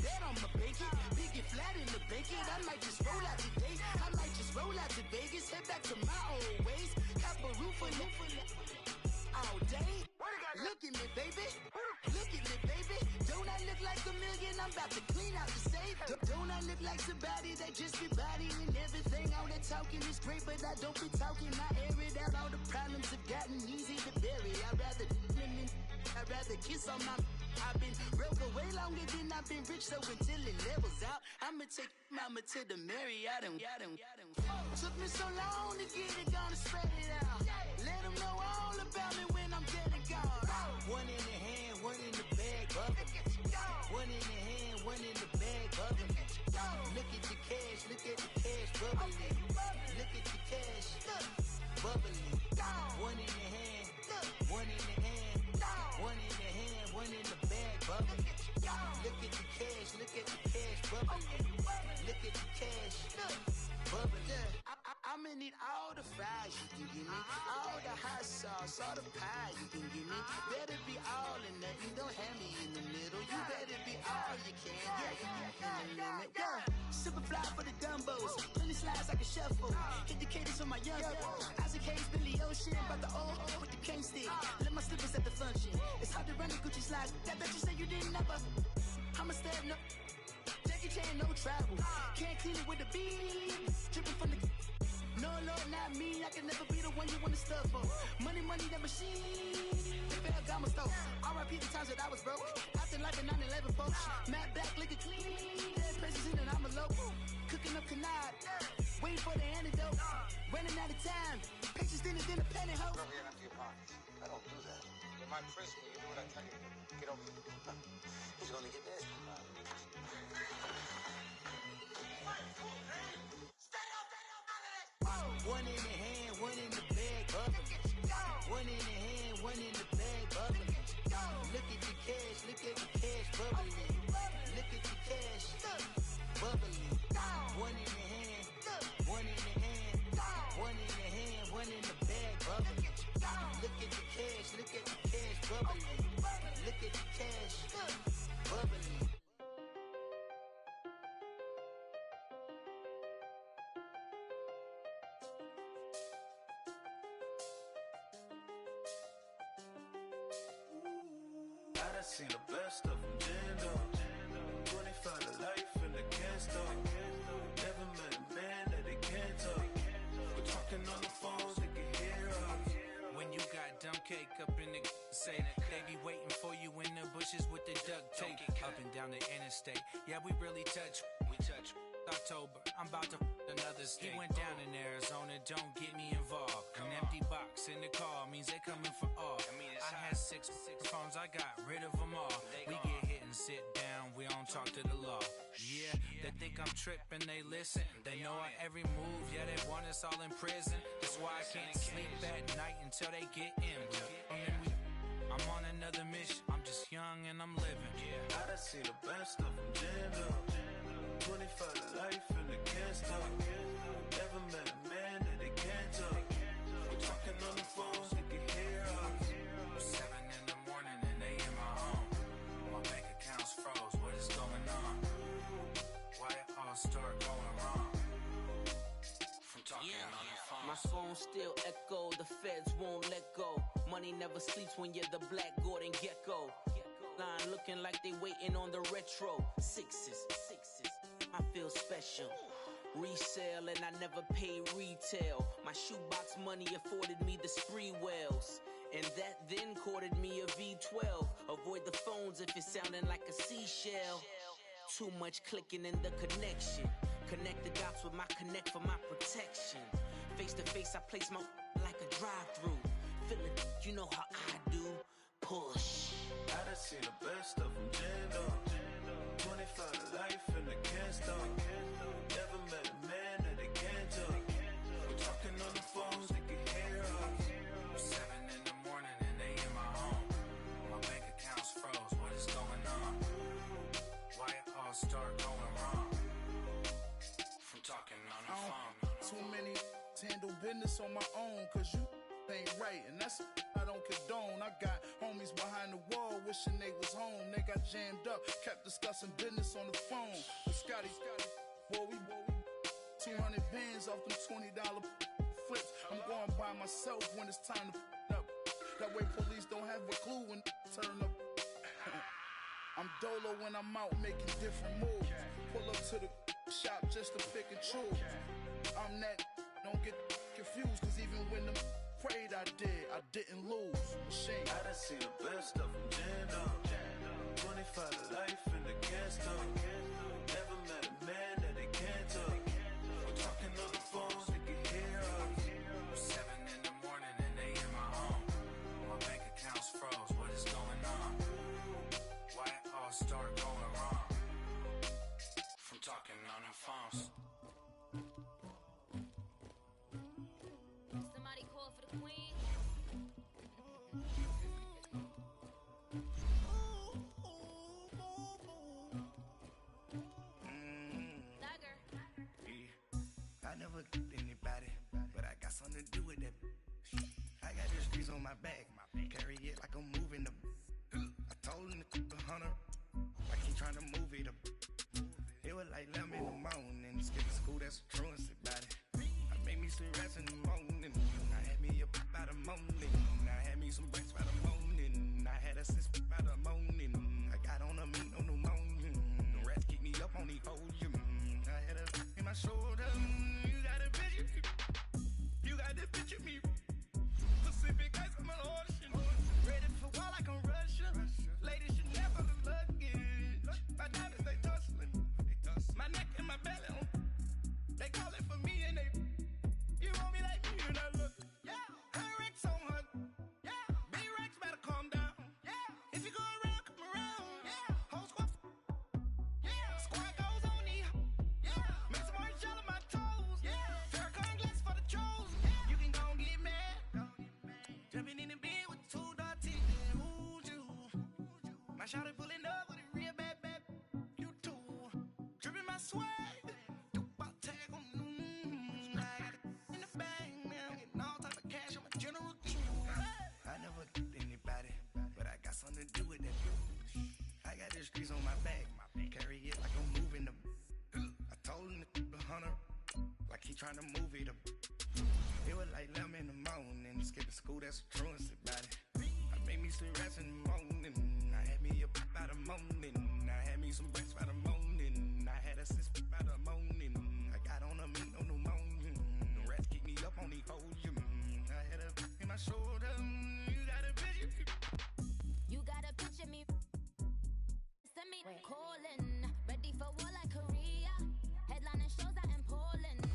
that on my bacon. Big and flat in the bacon, I might just roll out today. I might just roll out to Vegas, head back to my old ways. Cop a roof for all day. Look at me, baby. Look at me, baby. Don't I I look like a million? I'm about to clean out the safe. Don't I look like somebody that just be bodying everything? All that talking is great, but I don't be talking. I air it out. All the problems have gotten easy to bury. I'd rather kiss on my. I've been broke way longer than I've been rich, so until it levels out, I'ma take mama to the Marriott and took me so long to get it, gonna spread it out. Let them know all about me when I'm dead and gone. One in the hand, one in the bag, bubbling. One in the hand, one in the bag, bubbling. Look at the cash, bubbling. Look at the cash, bubbling. One in the hand, one in the hand, one in the hand, one in the bag, bubbling. Look at the cash, bubbling. Look at the cash, bubbling. I'ma need all the fries you can give me, all the hot sauce, all the pie you can give me. Better be all or nothing, don't have me in the middle. You better be all you can, yeah. Super fly for the dumbos, plenty slides I can shuffle. Hit the cadence on my young Isaac Hayes, Billy Ocean, but the old with the cane stick. Let my slippers at the function. It's hard to run the Gucci slides. That bet you say you didn't never. I'ma step no. Jackie Chan, no travel. Can't clean it with the beat. Dripping from the. No, Lord, not me. I can never be the one you want to stuff for. Money, that machine. They fell down my stove. R.I.P. the times that I was broke. Acting like a 9/11 folks. Matte black, liquor clean. Dead president and I'm a local. Cooking up canard. Waiting for the antidote. Running out of time. Pictures thinner than a pantyhose. Over here and empty your pockets. I don't do that. You might frisk me. You do what I tell you to do. Get over here. He's gonna get this. One in the hand, one in the bag, bubbling. One in the hand, one in the bag, bubbling. Look at the cash, bubbling. Look at the cash, bubbling. One in the hand, one in the hand, one in the hand, one in the bag, bubbling. Look at the cash, bubbling. Look at the cash, bubbling. I seen the best of them, Jando. 25 to life and they can't stop. Never met a man that they can't talk. We're talking on the phones, they can hear us. When you got dumb cake up in the say, they be waiting for you in the bushes with the duct tape. Up and down the interstate, yeah, we really touch. We touch. October, I'm about to another state. He went down in Arizona, don't get me involved. An empty box in the car means they coming for all. I had six phones, I got rid of them all. We get hit and sit down, we don't talk to the law. Yeah, they think I'm tripping, they listen. They know our every move, yeah, they want us all in prison. That's why I can't sleep at night until they get in. I'm on another mission, I'm just young and I'm living. I done seen the best of them, Jando. 25 to life and they can't stop. Never met a man that they can't talk. We're talking on the phones, they can hear us. 7 in the morning and they in my home. My bank account's froze, what is going on? Why it all start going wrong? From talking on the phone. My phone still echo, the feds won't let go. Money never sleeps when you're the Black Gordon Gecko. Line looking like they waiting on the retro. Sixes, I feel special. Resale and I never pay retail. My shoebox money afforded me the spree wells. And that then courted me a V12. Avoid the phones if it's sounding like a seashell. Too much clicking in the connection. Connect the dots with my connect for my protection. Face to face I place my like a drive-through. Feel it, you know how I do. Push. I done seen the best of them, Jando. 25 to life and they can't stop. Never met a man that they can't talk. We're talking on the phones, they can hear us. 7 in the morning and they in my home. My bank account's froze, what is going on? Why it all start going wrong? From talking on the phone. Too many handle business on my own, cause you ain't right, and that's I don't condone. I got homies behind the wall wishing they was home. They got jammed up, kept discussing business on the phone. But Scotty, boy, we 200 bands off them $20 flips. I'm going by myself when it's time to up. That way police don't have a clue when turn up. I'm dolo when I'm out making different moves. Pull up to the shop just to pick and choose. I'm that, don't get confused, cause even when the prayed I didn't lose. Machine. I done seen the best of them jammed up. 25 to life in the gas tank. Never met a man that they can't talk. We're talking on the phones, they can hear us. 7 in the morning and they in my home. My bank account's froze, what is going on? Why it all start going wrong? From talking on the phones. Somebody call for the queen. I never killed anybody, but I got something to do with that. I got the streets on my back, carry it like I'm moving the. I told him to cook 100, like he trying to move it up. It was like 11 in the morning, skip to school, that's the truancy about it. I made me some rats in the morning, I had me a pop out of morning, I had me some breaks by the morning, I had a sis by the morning, I got on a meat on the morning, the rats keep me up on the podium, I had a in my shoulder. You got this bitch of me. Pacific ice, I'm an ocean. Ready for war like I'm Russian. Ladies should never the luggage. My diamonds, they tussling. My neck and my belly on. They call it for me and they. You want me like me and I look. Yeah. Her Rex on her. Yeah. B-Rex better calm down. Yeah. If you go around, come around. Yeah. Whole squad. Yeah. Squad goes on me. Yeah. Make some orange gel on my toes. Yeah. You can go and get mad. Jumping in the bed with 2 dark teeth. Ooh, you. My shawty pulling up with a real bad. You too. Dripping my swag. Do about tag on. I got it in the bag now. Getting all type of cash. I'm a general too. I never killed anybody, but I got something to do with that. I got the streets on my back. Carry it like I'm moving the. I told him to cook 100, like he trying to move it up. It was like 11 in the morning, skipping school, that's the truancy about it. I made me some rats in the morning, I had me a pop by the morning, I had me some breaks by the morning, I had a sis by the morning, I got on a meat on the morning, the rats keep me up on the podium, I had a in my shoulder, you got a picture. You got a picture me. Send me calling, ready for war like Korea. Headlining shows out in Poland.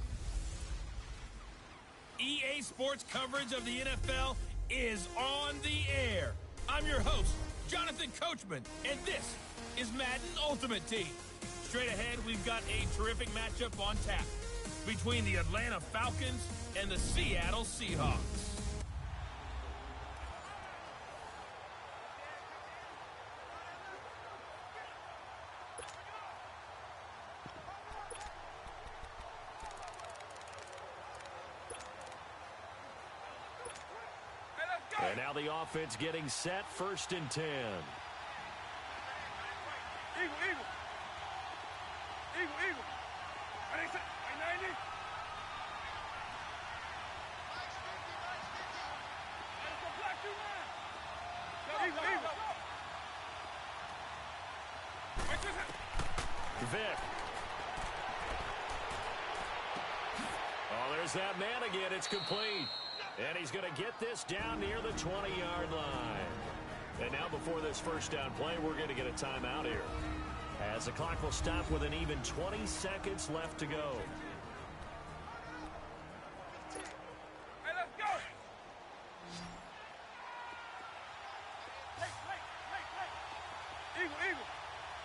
EA Sports coverage of the NFL is on the air. I'm your host, Jonathan Coachman, and this is Madden Ultimate Team. Straight ahead, we've got a terrific matchup on tap between the Atlanta Falcons and the Seattle Seahawks. And now the offense getting set, 1st and 10. Eagle. I 90. Vic. Oh, there's that man again. It's complete. And he's going to get this down near the 20-yard line. And now before this first down play, we're going to get a timeout here, as the clock will stop with an even 20 seconds left to go. Hey, let's go. Eagle.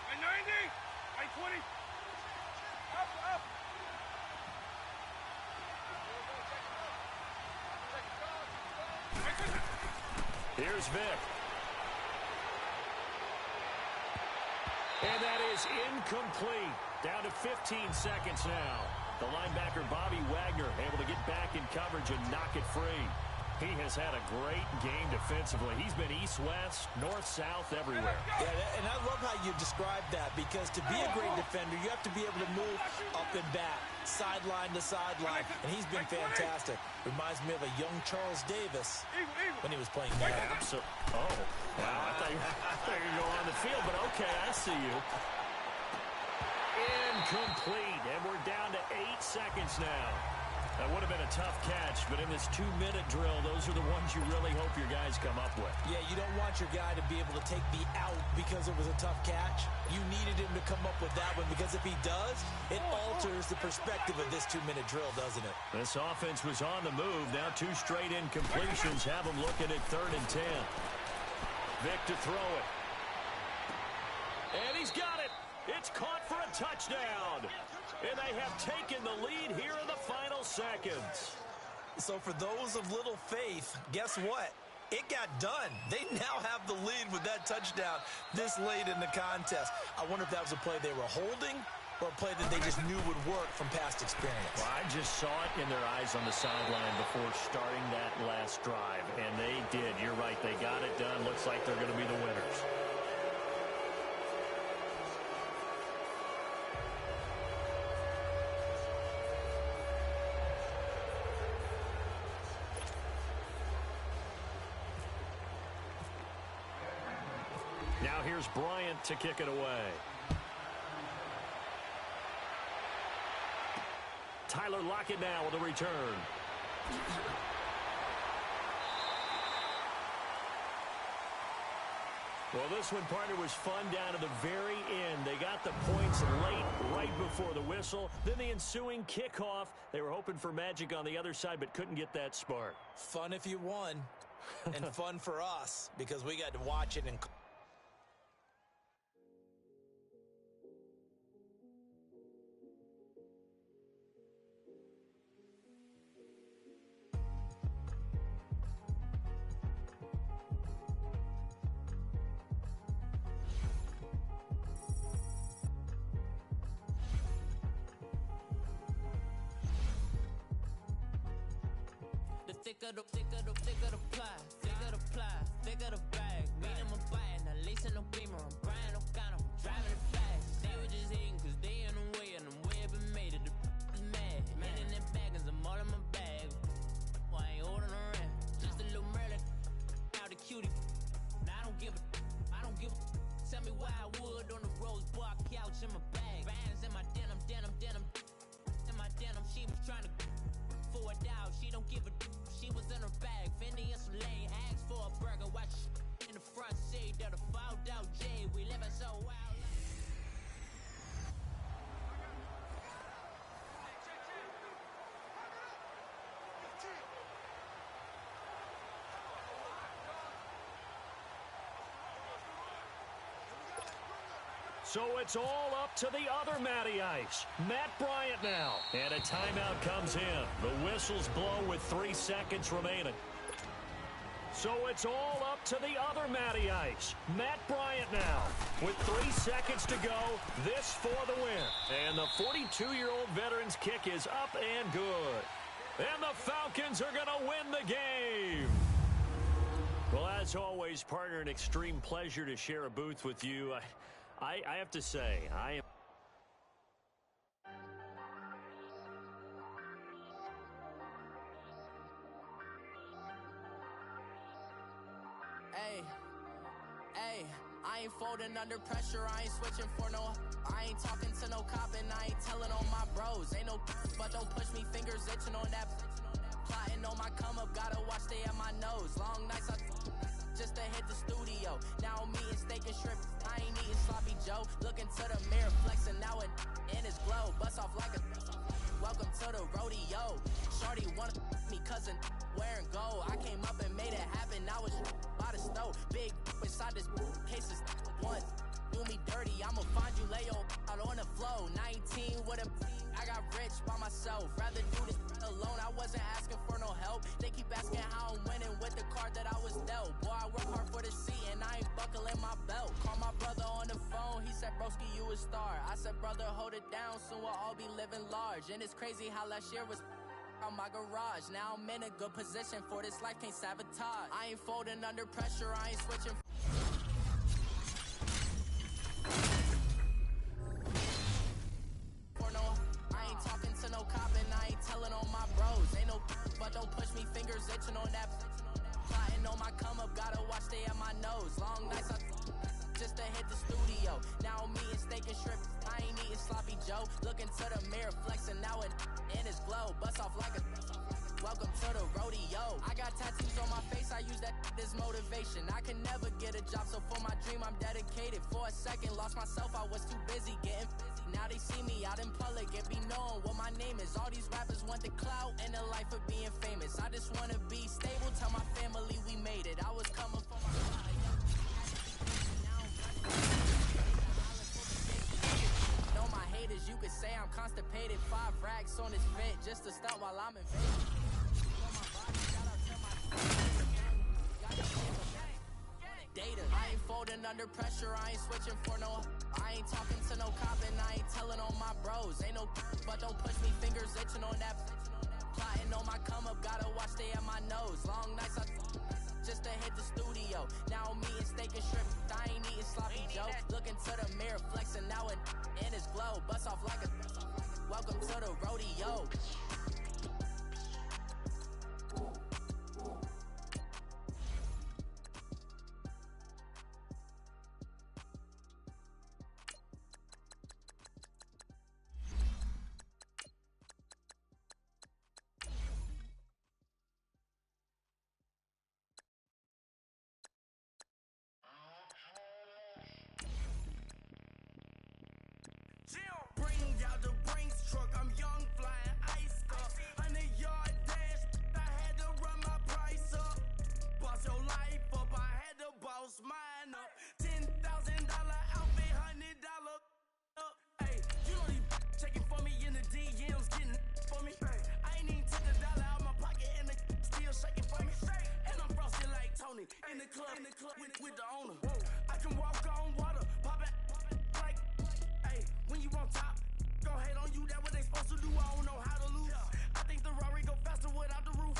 By 90. By 20. Up. Here's Vic. And that is incomplete. Down to 15 seconds now. The linebacker, Bobby Wagner, able to get back in coverage and knock it free. He has had a great game defensively. He's been east-west, north-south, everywhere. Yeah, and I love how you described that, because to be a great defender, you have to be able to move up and back, sideline to sideline, and he's been fantastic. Reminds me of a young Charles Davis when he was playing there. Absolutely. Oh, wow. I thought you were going on the field, but okay, I see you. Incomplete, and we're down to 8 seconds now. That would have been a tough catch, but in this 2-minute drill, those are the ones you really hope your guys come up with. Yeah, you don't want your guy to be able to take the out because it was a tough catch. You needed him to come up with that one, because if he does, it alters the perspective of this 2-minute drill, doesn't it? This offense was on the move. Now 2 straight incompletions have them looking at 3rd and 10. Vic to throw it. And he's got it. It's caught for a touchdown. And they have taken the lead here in the final seconds. So for those of little faith, guess what? It got done. They now have the lead with that touchdown this late in the contest. I wonder if that was a play they were holding or a play that they just knew would work from past experience. Well, I just saw it in their eyes on the sideline before starting that last drive, and they did. You're right. They got it done. Looks like they're going to be the winners. Now here's Bryant to kick it away. Tyler Lockett now with a return. Well, this one, partner, was fun down to the very end. They got the points late, right before the whistle. Then the ensuing kickoff. They were hoping for magic on the other side, but couldn't get that spark. Fun if you won, and fun for us, because we got to watch it and... Thicker the ply, thicker the bag. Mean I'm a buyer, now lacing no beamer. I'm Brian O'Connor, I'm driving it fast. They were just hating cause they in the way, and the way I've been made it. The is mad. Man in that bag, cause I'm all in my bag. Why I ain't holding around? Just a little Merlin, out the cutie. Now I don't give a. Tell me why I would on the rose bar couch in my bag. Bands in my denim. In my denim, she was trying to for a doubt. She don't give a. She was in her bag, Fendi and some lane. Asked for a burger, watch in the front seat of the fouled out J. We living so wild. So it's all up to the other Matty Ice. Matt Bryant now. And a timeout comes in. The whistles blow with 3 seconds remaining. So it's all up to the other Matty Ice. Matt Bryant now. With 3 seconds to go, this for the win. And the 42-year-old veteran's kick is up and good. And the Falcons are going to win the game. Well, as always, partner, an extreme pleasure to share a booth with you. I have to say, I am... Hey, I ain't folding under pressure, I ain't switching for no... I ain't talking to no cop and I ain't telling on my bros. Ain't no but don't push me, fingers itching on that... Plotting on my come up, gotta watch stay at my nose. Long nights I... just to hit the studio. Now I'm eating steak and shrimp. I ain't eating sloppy Joe. Looking to the mirror, flexing now it in his glow. Bust off like a welcome to the rodeo. Shorty wanna me cousin wearing gold. I came up and made it happen. Now it's by the stove. Big inside this cases once. Do me dirty, I'ma find you lay out on the floor. 19 with a I got rich by myself. Rather do this alone. I wasn't asking for no help. They keep asking how I'm winning with the card that I was dealt. Boy, I work hard for the seat and I ain't buckling my belt. Call my brother on the phone. He said, broski, you a star. I said, brother, hold it down. Soon we'll all be living large. And it's crazy how last year was out my garage. Now I'm in a good position for this life, can't sabotage. I ain't folding under pressure, I ain't switching. For no, I ain't talking to no cop and I ain't telling on my bros. Ain't no, but don't push me, fingers itching on that. Plotting on my come up, gotta watch they at my nose. Long nights I just to hit the studio. Now I'm eating steak and shrimp. I ain't eating sloppy Joe. Looking to the mirror, flexing now it in his glow. Bust off like a welcome to the rodeo. I got tattoos on my face, I use that as motivation. I can never get a job, so for my dream I'm dedicated. For a second, lost myself, I was too busy getting busy. Now they see me out in public and be knowing what my name is. All these rappers want the clout and the life of being famous. I just wanna be stable, tell my family we made it. I was coming for my know my haters, you could say I'm constipated. 5 racks on his fit just to stunt while I'm in Vegas. Data, I ain't folding under pressure, I ain't switching for no. I ain't talking to no cop and I ain't telling on my bros. Ain't no, but don't push me, fingers itching on that. Plotting on my come up, gotta watch they at my nose. Long nights I just to hit the studio. Now I'm eating steak and shrimp. I ain't eating sloppy Joe. Looking to the mirror, flexing now it in his glow. Bust off like a welcome to the rodeo. Bring out the Brinks truck, I'm young, flying iced up. 100-yard dash, I had to run my price up. Boss your life up, I had to boss mine up. $10,000 outfit, $100 up. Hey, you know these checking for me in the DMs, getting for me. I ain't even took $1 out my pocket and the still shaking for me. And I'm frosted like Tony in the club with the owner. I can walk on water, pop it like. When you on top, go hate on you, that what they supposed to do, I don't know how to lose. I think the Rari go faster without the roof.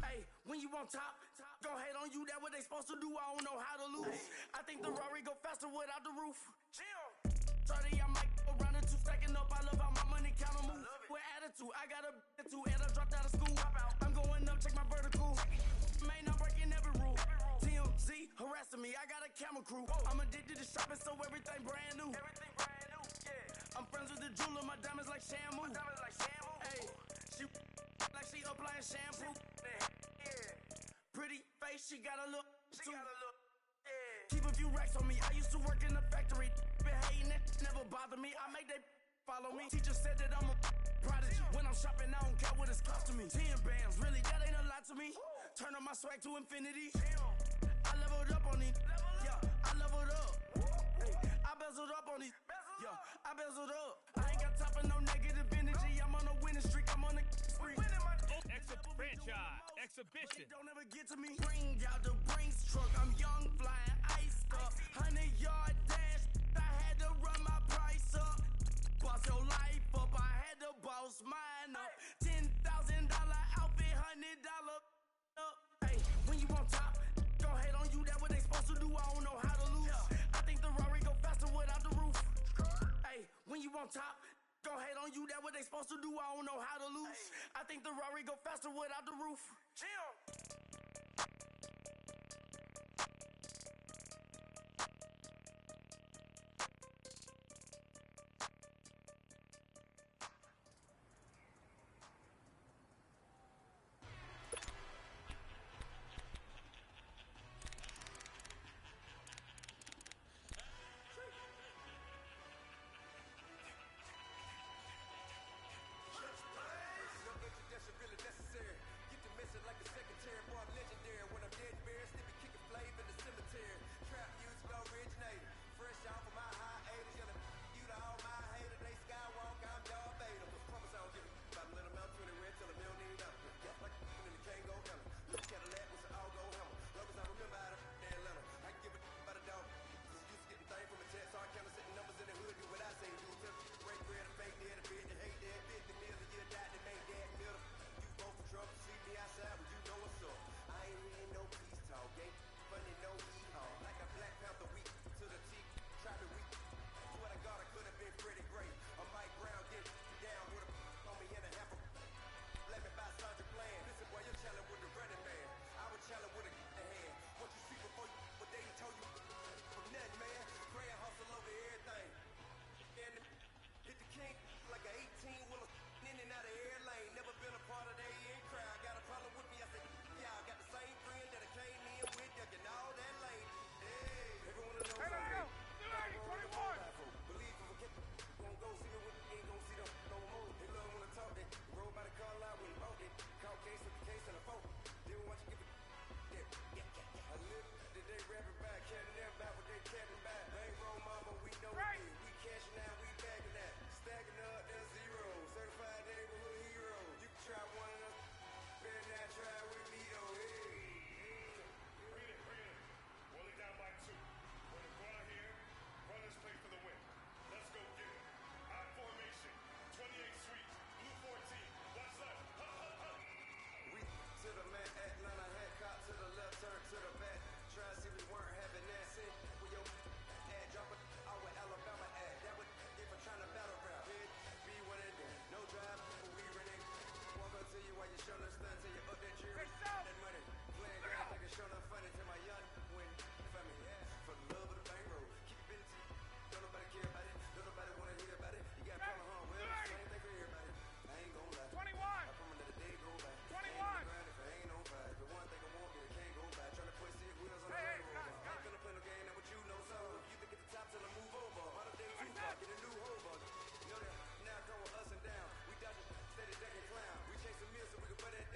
Hey, when you on top, go hate on you, that what they supposed to do, I don't know how to lose. I think the Rari go faster without the roof. 30, I might go around the 2 stacking up, I love how my money count on move. With attitude, I got a two, and I dropped out of school. I'm going up, check my vertical. Man, I'm breaking every rule. TMZ harassing me, I got a camera crew. I'm addicted to shopping, so everything brand new. I'm friends with the jeweler, my diamonds like shampoo. Hey, she like she applying shampoo. Pretty face, she got a look. Keep a few racks on me. I used to work in the factory. Been hating it, never bother me. I make they follow me. Teacher said that I'm a prodigy. When I'm shopping, I don't care what it's costing me. 10 bands, really, that ain't a lot to me. Turn up my swag to infinity. I leveled up on these. Yeah, I leveled up. Hey, I bezeled up on these. Yeah, I bezeled up. I ain't got time for no negative energy. I'm on a winning streak. I'm on a spree. Franchise exhibition. Don't ever get to me. Bring out the Brinks truck. I'm young, flying iced up. 100-yard dash. I had to run my price up. Boss your life up. I had to boss mine up. $10,000 outfit, $100 up. Hey, when you on top, go hate on you. That what they supposed to do. I don't know how to lose. I think the Rari go faster without the roof. Hey, when you on top, go hate on you. That what they supposed to do. I don't know how to lose. I think the Rari go faster without the roof. That's really necessary. Get to messing like a second you show enough stun till you up that jury. That money, playing games like it's show enough funny till my young win. For me, for the love of the bankroll. Keep it, don't nobody care about it. Don't nobody wanna hear about it. You got problem, huh? Well, same thing for everybody. I ain't gon' lie. 21. I promise that the day go by. 21. If I ain't on fire, the one thing I want, it can't go by. Tryna put six wheels on the railroad. I ain't gonna play no game, that what you know, so you think at the top till I move over. Modern day too far, get a new hover. You know that now come with us and down. We dodge steady decking clown. We chase a meal so we can put that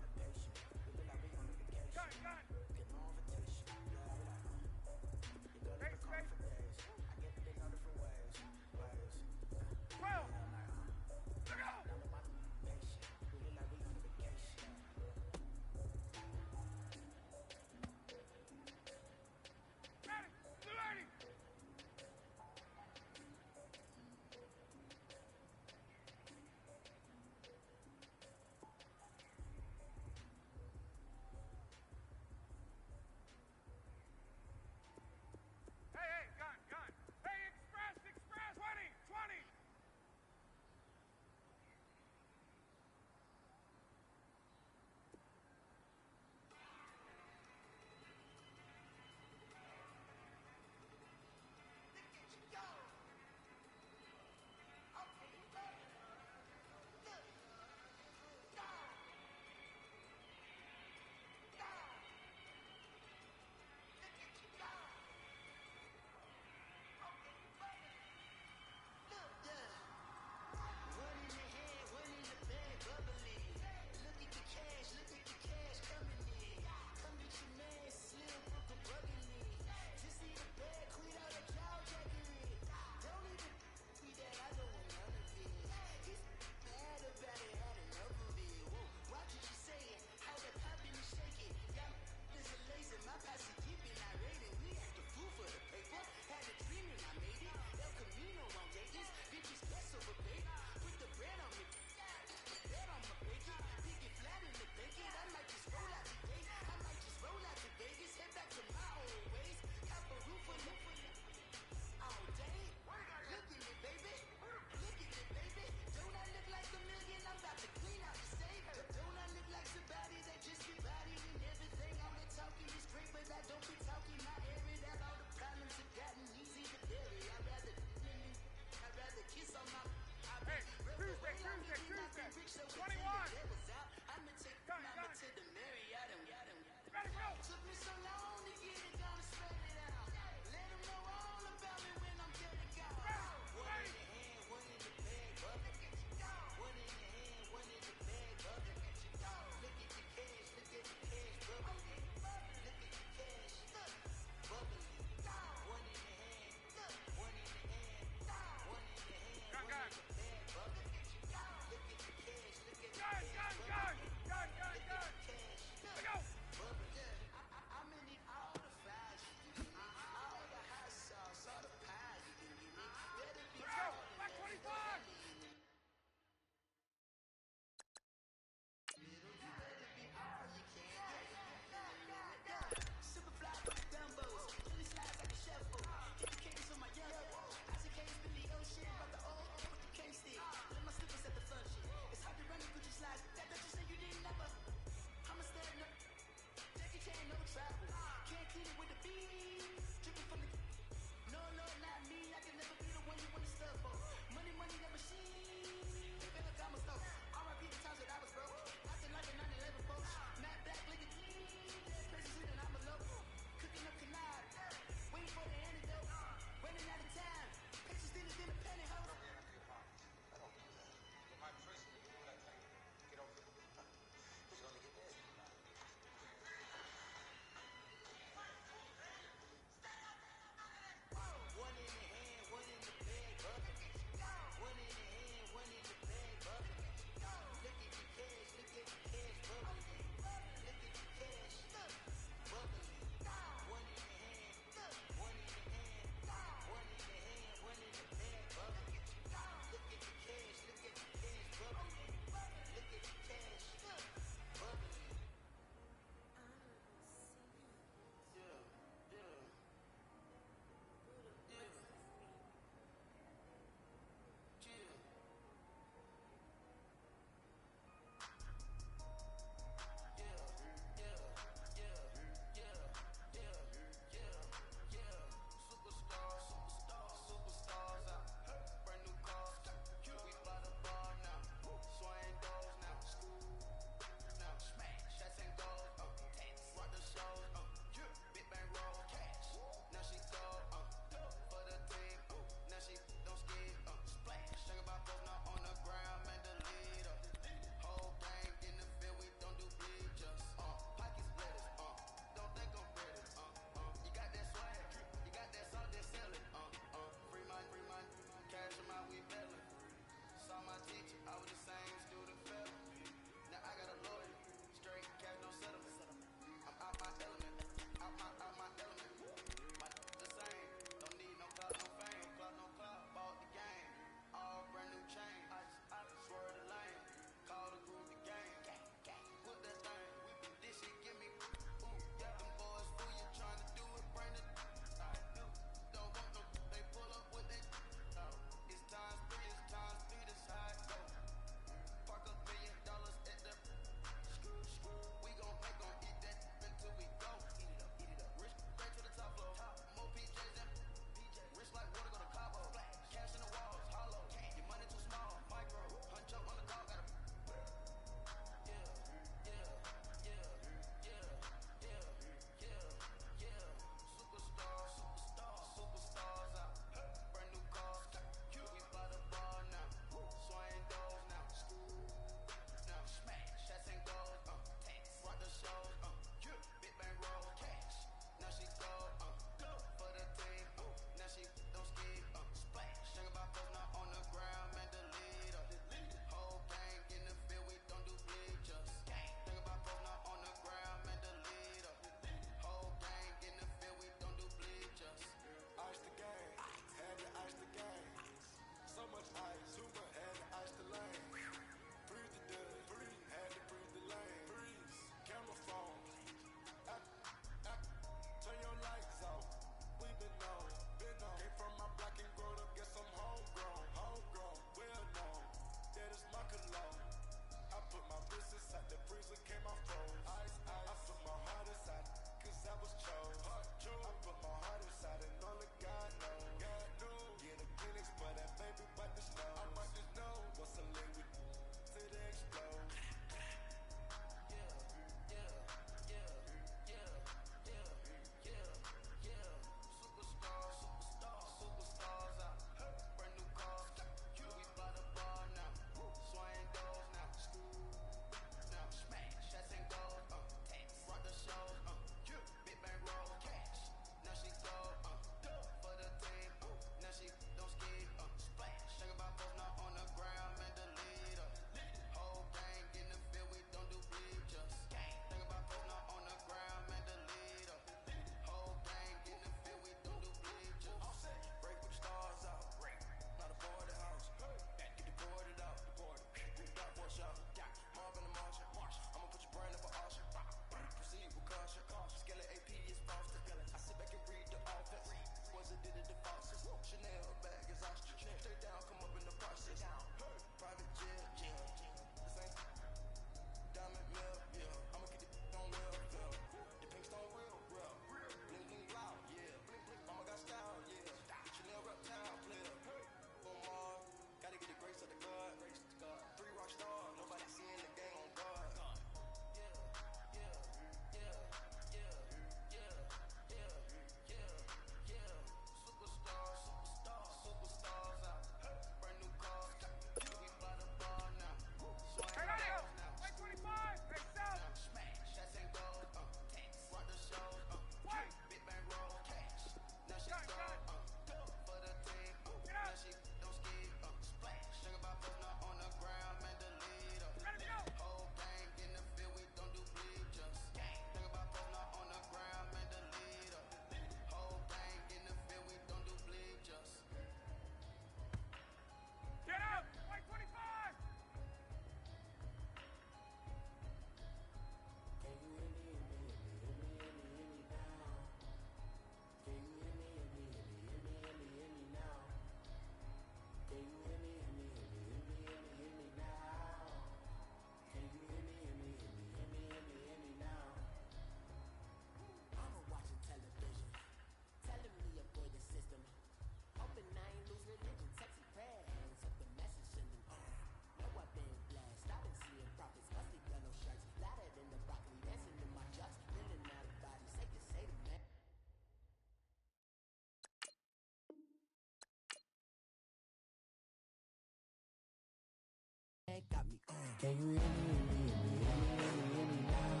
Can you hear me, hear me, hear me, hear me, hear me now?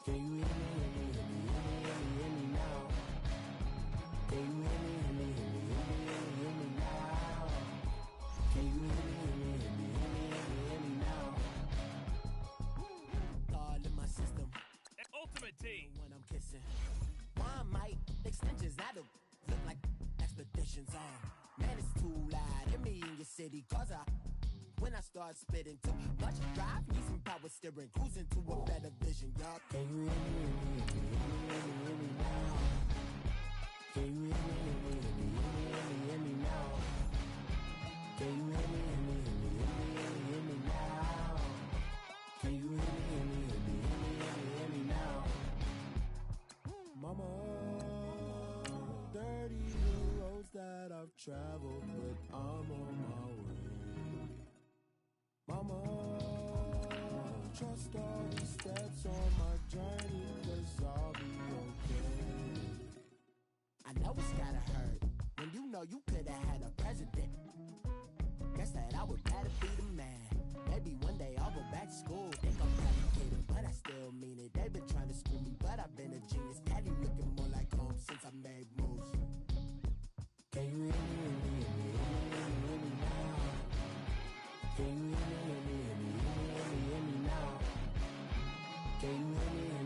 Can you hear me, hear me, hear me, hear me, hear me now? Can you hear me, hear me, hear me, hear me, hear me now? Can you hear me, hear me, hear me, hear me, hear me now? All in my system. Ultimate Team. When I'm kissing. Why might extensions that'll look like expeditions on? Man, it's too loud. Hear me in your city, cause when I start spitting too much drive, need some power steering, cruising to a better vision, y'all. Can you hear me, hear me, hear me, hear me now? Can you hear me, hear me, hear me, hear me now? Can you hear me, hear me, hear me, hear me now? Can you hear me, hear me, hear me, hear me now? Mama, 30 roads that I've traveled, but I'm on my way. Mama, trust all the steps on my journey, 'cause I'll be okay. I know it's gotta hurt when you know you could've had a president. Guess that I would rather be the man. Maybe one day I'll go back to school. Think I'm probably kidding, but I still mean it. They've been trying to screw me, but I've been a genius. Daddy looking more like home since I made moves. Can you hear me, hear me, hear me, hear me, hear me now? Can you hear me, hear me,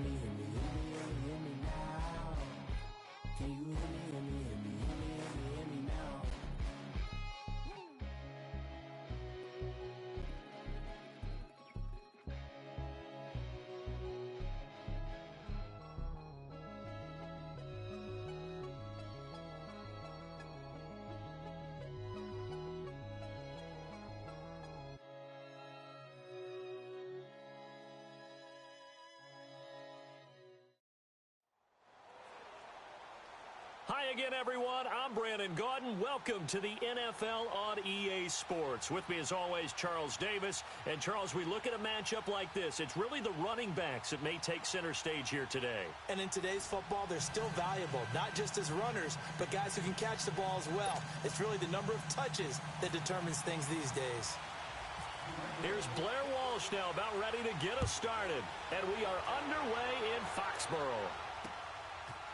hear me, hear me, hear me now? Can you hear me, hear me, hear me, hear me, hear me now? Can you hear me, hear me, hear me, hear me, hear me now? Hi again, everyone. I'm Brandon Gaudin. Welcome to the NFL on EA Sports. With me, as always, Charles Davis. And, Charles, we look at a matchup like this. It's really the running backs that may take center stage here today. And in today's football, they're still valuable, not just as runners, but guys who can catch the ball as well. It's really the number of touches that determines things these days. Here's Blair Walsh now, about ready to get us started. And we are underway in Foxborough.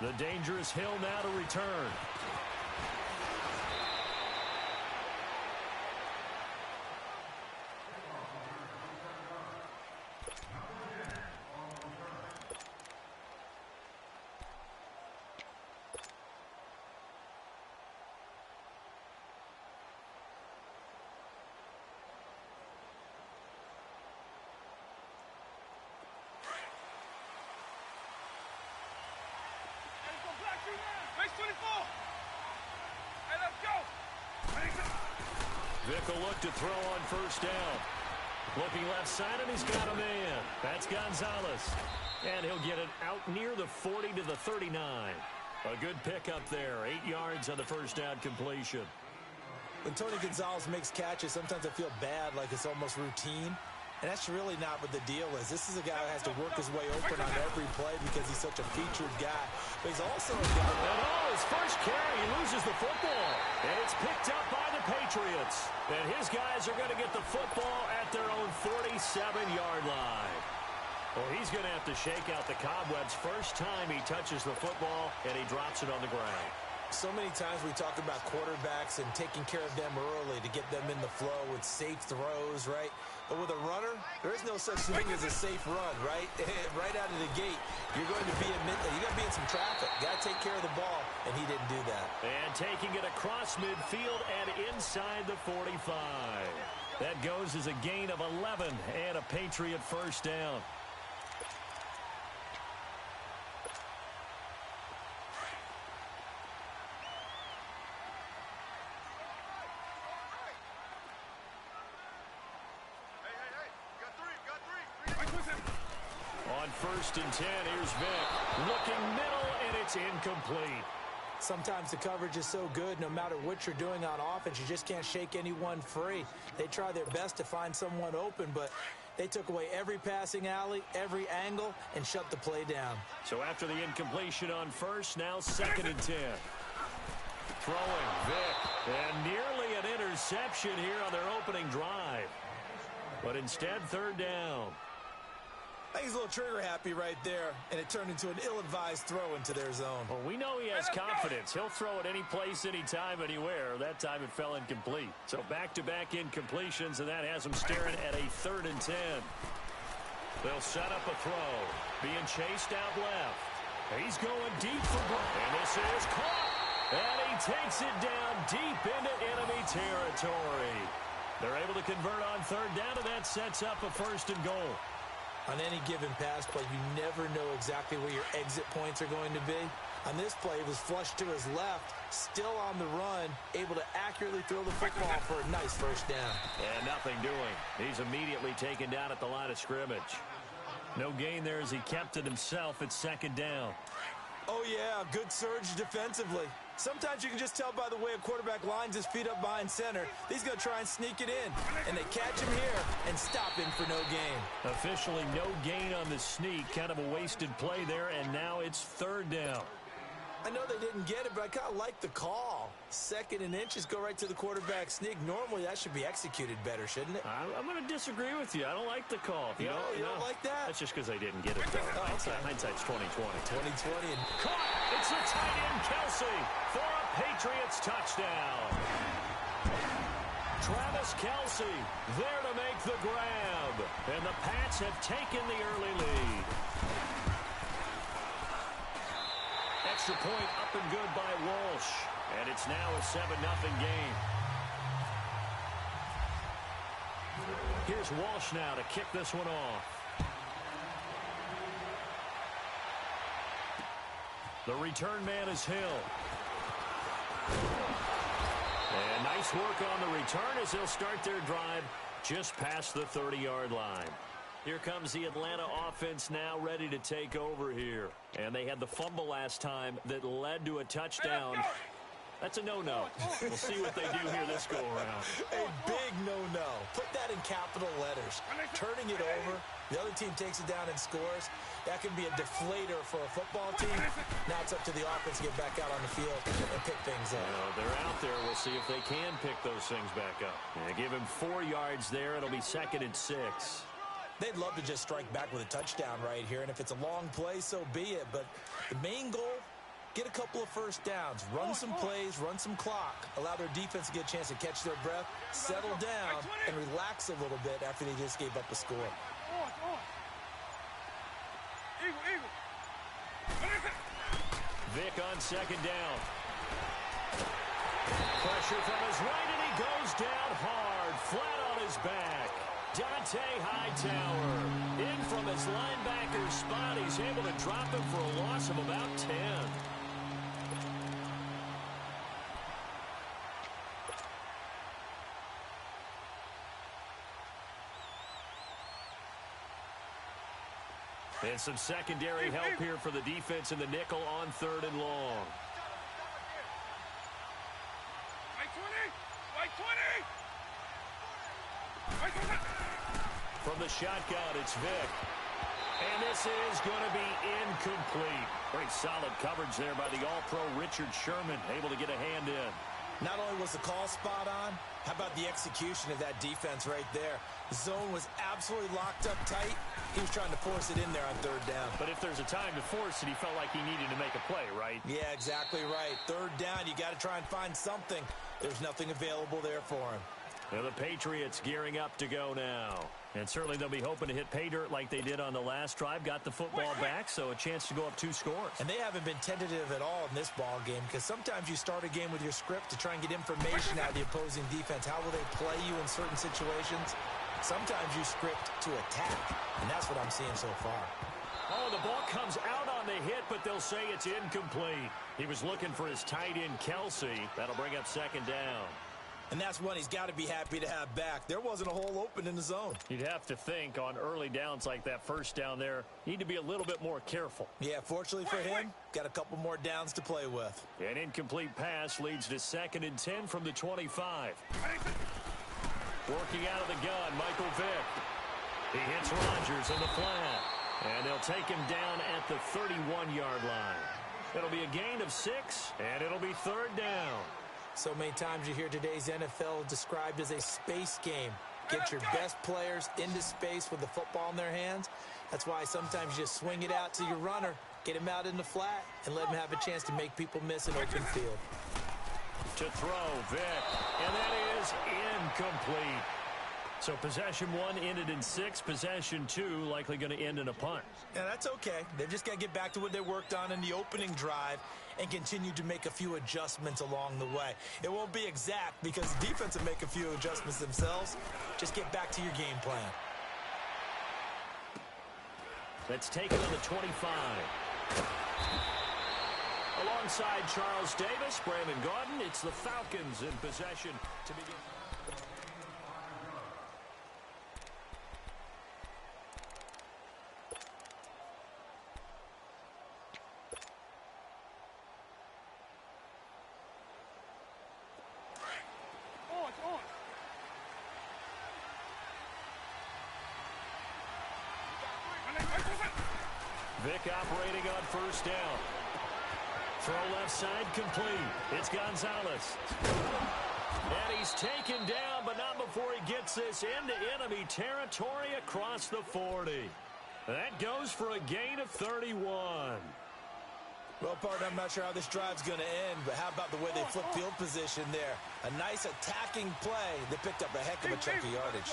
The dangerous Hill now to return. Race 24. Hey, let's go. Vick will look to throw on first down. Looking left side, and he's got a man. That's Gonzalez. And he'll get it out near the 40 to the 39. A good pickup there. 8 yards on the first down completion. When Tony Gonzalez makes catches, sometimes I feel bad, like it's almost routine. And that's really not what the deal is. This is a guy who has to work his way open on every play because he's such a featured guy. But he's also a guy that, his first carry, he loses the football. And it's picked up by the Patriots. And his guys are going to get the football at their own 47-yard line. Well, he's going to have to shake out the cobwebs first time he touches the football, and he drops it on the ground. So many times we talk about quarterbacks and taking care of them early to get them in the flow with safe throws, right? But with a runner, there is no such thing as a safe run, right? Right out of the gate, you're going to be in some traffic. Got to take care of the ball, and he didn't do that. And taking it across midfield and inside the 45. That goes as a gain of 11 and a Patriot first down. On 1st and 10, here's Vick. Looking middle, and it's incomplete. Sometimes the coverage is so good, no matter what you're doing on offense, you just can't shake anyone free. They try their best to find someone open, but they took away every passing alley, every angle, and shut the play down. So after the incompletion on 1st, now 2nd and 10. Throwing, Vick. And nearly an interception here on their opening drive. But instead, third down. I think he's a little trigger happy right there, and it turned into an ill-advised throw into their zone. Well, we know he has confidence. He'll throw it any place, anytime, anywhere. That time it fell incomplete. So back-to-back incompletions, and that has him staring at a 3rd and 10. They'll set up a throw. Being chased out left. He's going deep for Brown. And this is caught. And he takes it down deep into enemy territory. They're able to convert on 3rd down, and that sets up a 1st and goal. On any given pass play, you never know exactly where your exit points are going to be. On this play, it was flushed to his left, still on the run, able to accurately throw the football for a nice 1st down. And nothing doing. He's immediately taken down at the line of scrimmage. No gain there as he kept it himself at 2nd down. Oh, yeah, good surge defensively. Sometimes you can just tell by the way a quarterback lines his feet up behind center. He's going to try and sneak it in. And they catch him here and stop him for no gain. Officially no gain on the sneak. Kind of a wasted play there, and now it's 3rd down. I know they didn't get it, but I kind of like the call. 2nd and inches go right to the quarterback sneak. Normally, that should be executed better, shouldn't it? I'm going to disagree with you. I don't like the call. You don't like that? That's just because they didn't get it, though. Oh, okay. Hindsight's 20/20. 20/20. And caught! It's the tight end, Kelsey, for a Patriots touchdown. Travis Kelsey there to make the grab. And the Pats have taken the early lead. Extra point up and good by Walsh. And it's now a 7-0 game. Here's Walsh now to kick this one off. The return man is Hill. And nice work on the return as they'll start their drive just past the 30-yard line. Here comes the Atlanta offense now ready to take over here. And they had the fumble last time that led to a touchdown. That's a no-no. We'll see what they do here this go-around. A big no-no. Put that in capital letters. Turning it over, the other team takes it down and scores. That can be a deflator for a football team. Now it's up to the offense to get back out on the field and pick things up. They're out there. We'll see if they can pick those things back up. And give him 4 yards there. It'll be 2nd and 6. They'd love to just strike back with a touchdown right here, and if it's a long play, so be it. But the main goal, get a couple of 1st downs, run some plays, run some clock, allow their defense to get a chance to catch their breath, settle down, and relax a little bit after they just gave up a score. Vic on 2nd down. Pressure from his right, and he goes down hard, flat on his back. Dante Hightower in from his linebacker spot. He's able to drop him for a loss of about 10. And some secondary help here for the defense in the nickel on 3rd and long. From the shotgun, it's Vic. And this is going to be incomplete. Very solid coverage there by the All-Pro Richard Sherman, able to get a hand in. Not only was the call spot on, how about the execution of that defense right there? The zone was absolutely locked up tight. He was trying to force it in there on 3rd down. But if there's a time to force it, he felt like he needed to make a play, right? Yeah, exactly right. 3rd down, you got to try and find something. There's nothing available there for him. Now the Patriots gearing up to go now. And certainly they'll be hoping to hit pay dirt like they did on the last drive. Got the football back, so a chance to go up 2 scores. And they haven't been tentative at all in this ball game, because sometimes you start a game with your script to try and get information out of the opposing defense. How will they play you in certain situations? Sometimes you script to attack, and that's what I'm seeing so far. Oh, the ball comes out on the hit, but they'll say it's incomplete. He was looking for his tight end, Kelsey. That'll bring up 2nd down. And that's one he's got to be happy to have back. There wasn't a hole open in the zone. You'd have to think on early downs like that 1st down there, need to be a little bit more careful. Yeah, fortunately for him, got a couple more downs to play with. An incomplete pass leads to 2nd and 10 from the 25. Working out of the gun, Michael Vick. He hits Rodgers in the flat. And they'll take him down at the 31-yard line. It'll be a gain of 6, and it'll be 3rd down. So many times you hear today's NFL described as a space game. Get your best players into space with the football in their hands. That's why sometimes you just swing it out to your runner, get him out in the flat, and let him have a chance to make people miss an open field. To throw, Vic, and that is incomplete. So possession 1 ended in 6. Possession 2 likely going to end in a punt. Yeah, that's okay. They've just got to get back to what they worked on in the opening drive and continue to make a few adjustments along the way. It won't be exact because the defense will make a few adjustments themselves. Just get back to your game plan. Let's take it on the 25. Alongside Charles Davis, Brandon Gaudin, it's the Falcons in possession to begin. Vic operating on first down. Throw left side complete. It's Gonzalez. And he's taken down, but not before he gets this into enemy territory across the 40. That goes for a gain of 31. Well, partner, I'm not sure how this drive's going to end, but how about the way they flip field position there? A nice attacking play. They picked up a heck of a chunk of yardage.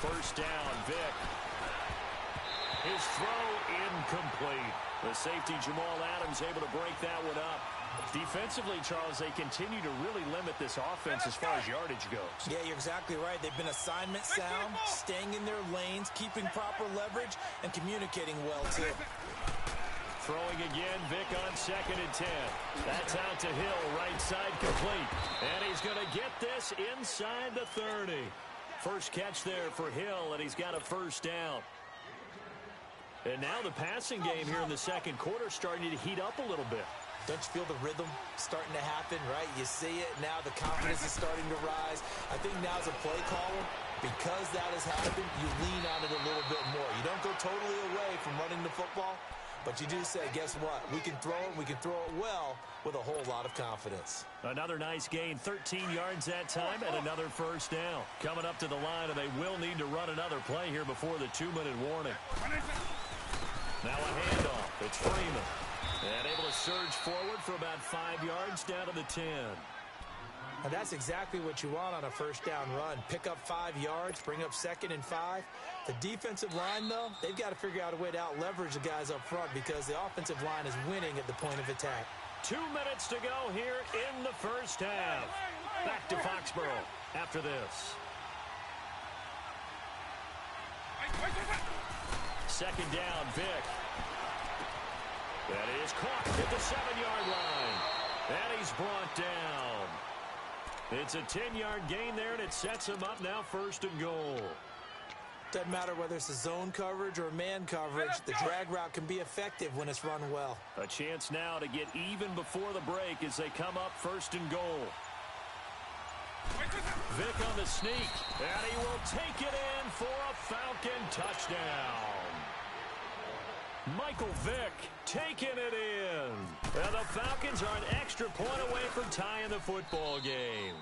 First down, Vic. His throw incomplete. The safety, Jamal Adams, able to break that one up. Defensively, Charles, they continue to really limit this offense as far as yardage goes. Yeah, you're exactly right. They've been assignment sound, staying in their lanes, keeping proper leverage, and communicating well, too. Throwing again, Vic on 2nd and 10. That's out to Hill, right side complete. And he's going to get this inside the 30. First catch there for Hill, and he's got a first down. And now the passing game here in the second quarter starting to heat up a little bit. Don't you feel the rhythm starting to happen, right? You see it. Now the confidence is starting to rise. I think now as a play caller, because that has happened, you lean on it a little bit more. You don't go totally away from running the football, but you do say, guess what? We can throw it. We can throw it well with a whole lot of confidence. Another nice gain, 13 yards that time, and another first down. Coming up to the line, and they will need to run another play here before the 2-minute warning. Now a handoff. It's Freeman. And able to surge forward for about 5 yards down to the 10. And that's exactly what you want on a first down run. Pick up 5 yards, bring up 2nd and 5. The defensive line, though, they've got to figure out a way to out-leverage the guys up front because the offensive line is winning at the point of attack. 2 minutes to go here in the first half. Back to Foxborough after this. Second down, Vic. That is caught at the 7-yard line. And he's brought down. It's a 10-yard gain there, and it sets him up now 1st and goal. Doesn't matter whether it's a zone coverage or man coverage, the drag route can be effective when it's run well. A chance now to get even before the break as they come up 1st and goal. Vic on the sneak, and he will take it in for a Falcon touchdown. Michael Vick taking it in. And the Falcons are an extra point away from tying the football game.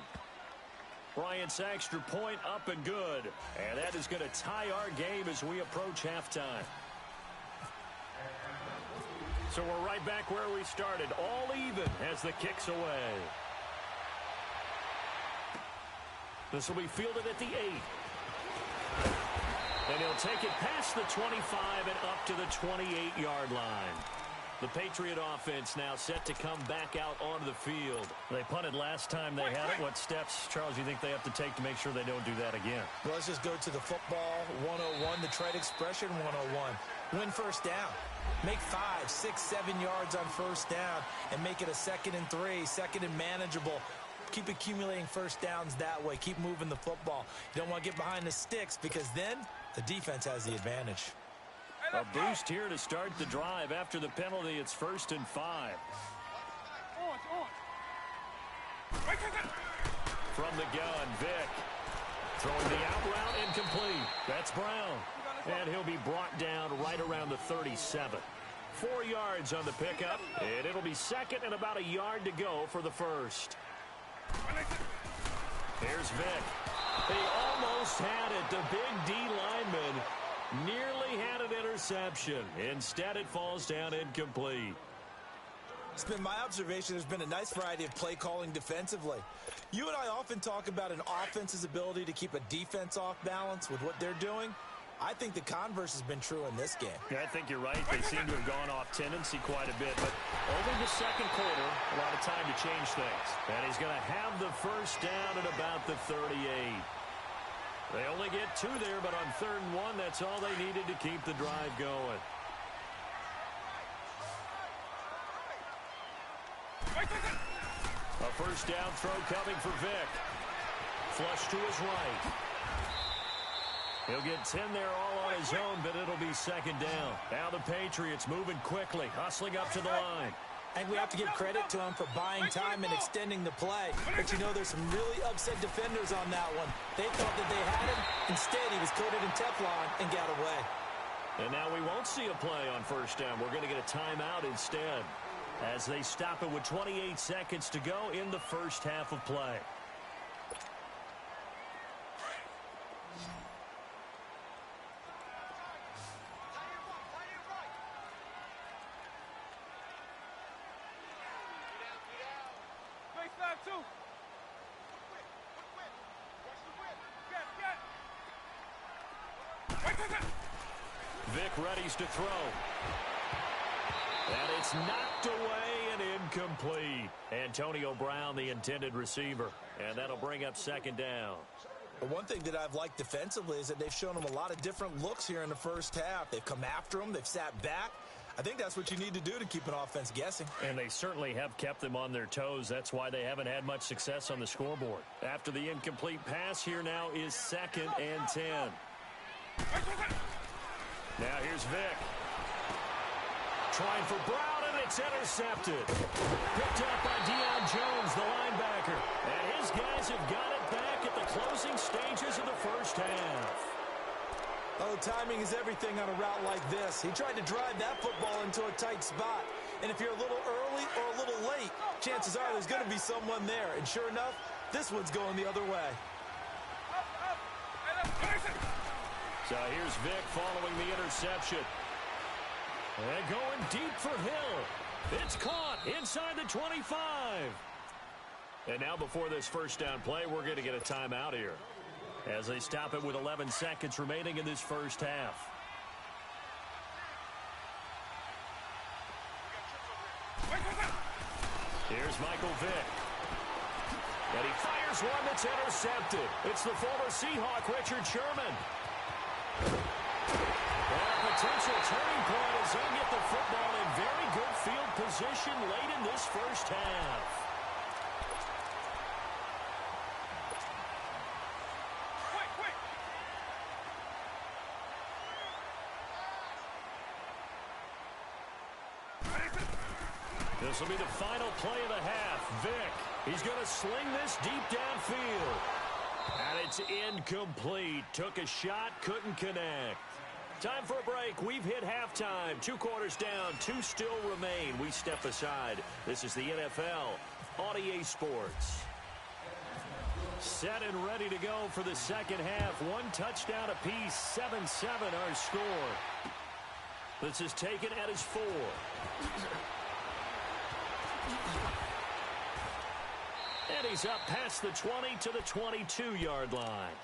Bryant's extra point up and good. And that is going to tie our game as we approach halftime. So we're right back where we started. All even as the kick's away. This will be fielded at the 8. And he'll take it past the 25 and up to the 28-yard line. The Patriot offense now set to come back out onto the field. They punted last time they had it. What steps, Charles, do you think they have to take to make sure they don't do that again? Well, let's just go to the football 101, the trade expression 101. Win first down. Make 5, 6, 7 yards on first down and make it a 2nd and 3, 2nd and manageable. Keep accumulating first downs that way. Keep moving the football. You don't want to get behind the sticks because then the defense has the advantage. A boost here to start the drive. After the penalty, it's 1st and 5. From the gun, Vic. Throwing the out route incomplete. That's Brown. And he'll be brought down right around the 37. 4 yards on the pickup. And it'll be 2nd and about a yard to go for the first. Here's Vic. He almost had it. The big D lineman nearly had an interception. Instead, it falls down incomplete. It's been my observation there's been a nice variety of play calling defensively. You and I often talk about an offense's ability to keep a defense off balance with what they're doing. I think the converse has been true in this game. Yeah, I think you're right. They seem to have gone off tendency quite a bit, but over the second quarter, a lot of time to change things. And he's going to have the first down at about the 38. They only get 2 there, but on 3rd and 1, that's all they needed to keep the drive going. A first down throw coming for Vic. Flush to his right. He'll get 10 there all on his own, but it'll be 2nd down. Now the Patriots moving quickly, hustling up to the line. I think we have to give credit to him for buying time and extending the play. But you know, there's some really upset defenders on that one. They thought that they had him. Instead, he was coated in Teflon and got away. And now we won't see a play on first down. We're going to get a timeout instead, as they stop it with 28 seconds to go in the first half of play. Vic readies to throw. And it's knocked away and incomplete. Antonio Brown, the intended receiver. And that'll bring up 2nd down. But one thing that I've liked defensively is that they've shown him a lot of different looks here in the first half. They've come after him. They've sat back. I think that's what you need to do to keep an offense guessing. And they certainly have kept them on their toes. That's why they haven't had much success on the scoreboard. After the incomplete pass, here now is 2nd and 10. Now here's Vic. Trying for Brown, and it's intercepted. Picked up by Deion Jones, the linebacker. And his guys have got it back at the closing stages of the first half. Oh, timing is everything on a route like this. He tried to drive that football into a tight spot. And if you're a little early or a little late, chances are there's going to be someone there. And sure enough, this one's going the other way. So here's Vic following the interception. And going deep for Hill. It's caught inside the 25. And now before this first down play, we're going to get a timeout here, as they stop it with 11 seconds remaining in this first half. Here's Michael Vick. And he fires one that's intercepted. It's the former Seahawk, Richard Sherman. And a potential turning point as they get the football in very good field position late in this first half. This will be the final play of the half. Vic, he's going to sling this deep downfield. And it's incomplete. Took a shot, couldn't connect. Time for a break. We've hit halftime. 2 quarters down, 2 still remain. We step aside. This is the NFL on EA Sports. Set and ready to go for the second half. 1 touchdown apiece, 7-7 our score. This is taken at his 4. And he's up past the 20 to the 22-yard line.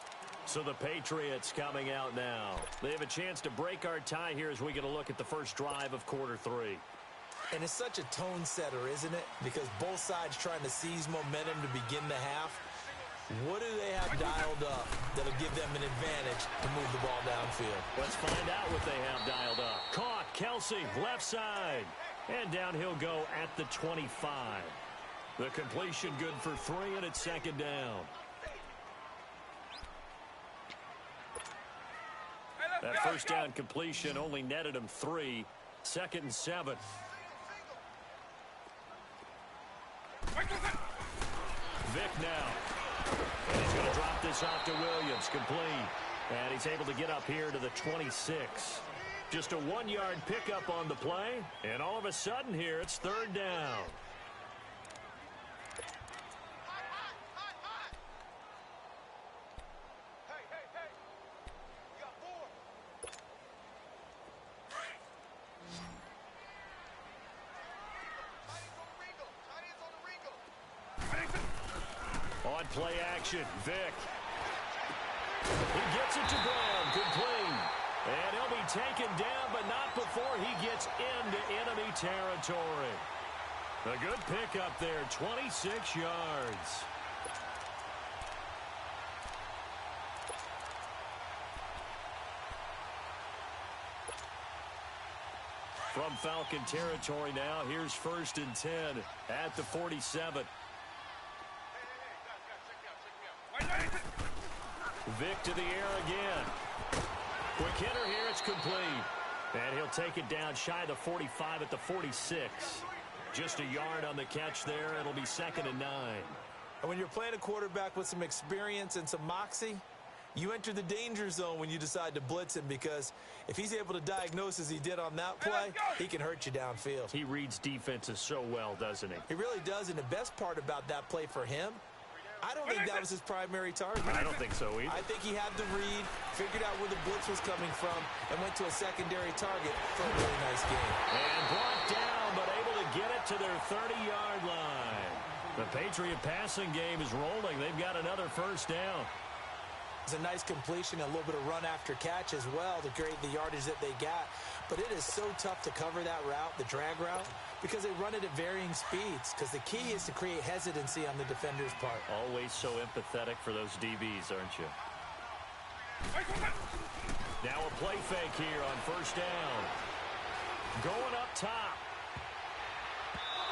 So the Patriots coming out now. They have a chance to break our tie here as we get a look at the first drive of quarter 3. And it's such a tone setter, isn't it? Because both sides trying to seize momentum to begin the half. What do they have dialed up that'll give them an advantage to move the ball downfield? Let's find out what they have dialed up. Caught, Kelsey, left side. And down he'll go at the 25. The completion good for 3, and it's 2nd down. That first down completion only netted him 3. 2nd and 7. Vic now. And he's going to drop this off to Williams. Complete. And he's able to get up here to the 26. Just a 1-yard pickup on the play. And all of a sudden here, it's 3rd down. On play action, Vic. He gets it to Brown, complete. And he'll be taken down, but not before he gets into enemy territory. A good pickup there, 26 yards. From Falcon territory now, here's 1st and 10 at the 47. Vic to the air again. Quick hitter here, it's complete. And he'll take it down shy of the 45 at the 46. Just a yard on the catch there. It'll be 2nd and 9. And when you're playing a quarterback with some experience and some moxie, you enter the danger zone when you decide to blitz him, because if he's able to diagnose as he did on that play, he can hurt you downfield. He reads defenses so well, doesn't he? He really does, and the best part about that play for him, I don't think that was his primary target. I don't think so either. I think he had the read, figured out where the blitz was coming from, and went to a secondary target for a really nice game. And brought down, but able to get it to their 30-yard line. The Patriot passing game is rolling. They've got another 1st down. It's a nice completion, a little bit of run after catch as well to create the yardage that they got. But it is so tough to cover that route, the drag route, because they run it at varying speeds. Because the key is to create hesitancy on the defender's part. Always so empathetic for those DBs, aren't you? Now a play fake here on 1st down. Going up top.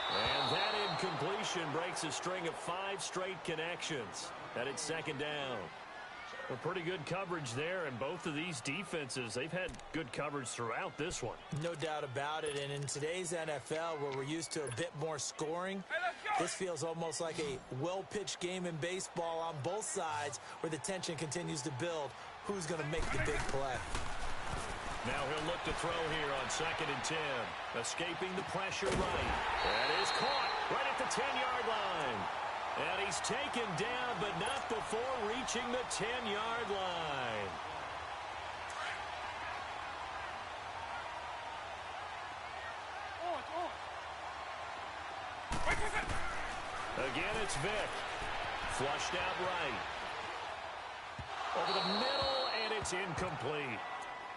And that incompletion breaks a string of 5 straight connections. And it's 2nd down. Well, pretty good coverage there, and both of these defenses, they've had good coverage throughout this one. No doubt about it, and in today's NFL, where we're used to a bit more scoring, this feels almost like a well-pitched game in baseball on both sides, where the tension continues to build. Who's going to make the big play? Now he'll look to throw here on 2nd and 10. Escaping the pressure right. That is caught right at the 10-yard line. And he's taken down, but not before reaching the 10-yard line. Again, it's Vic. Flushed out right. Over the middle, and it's incomplete.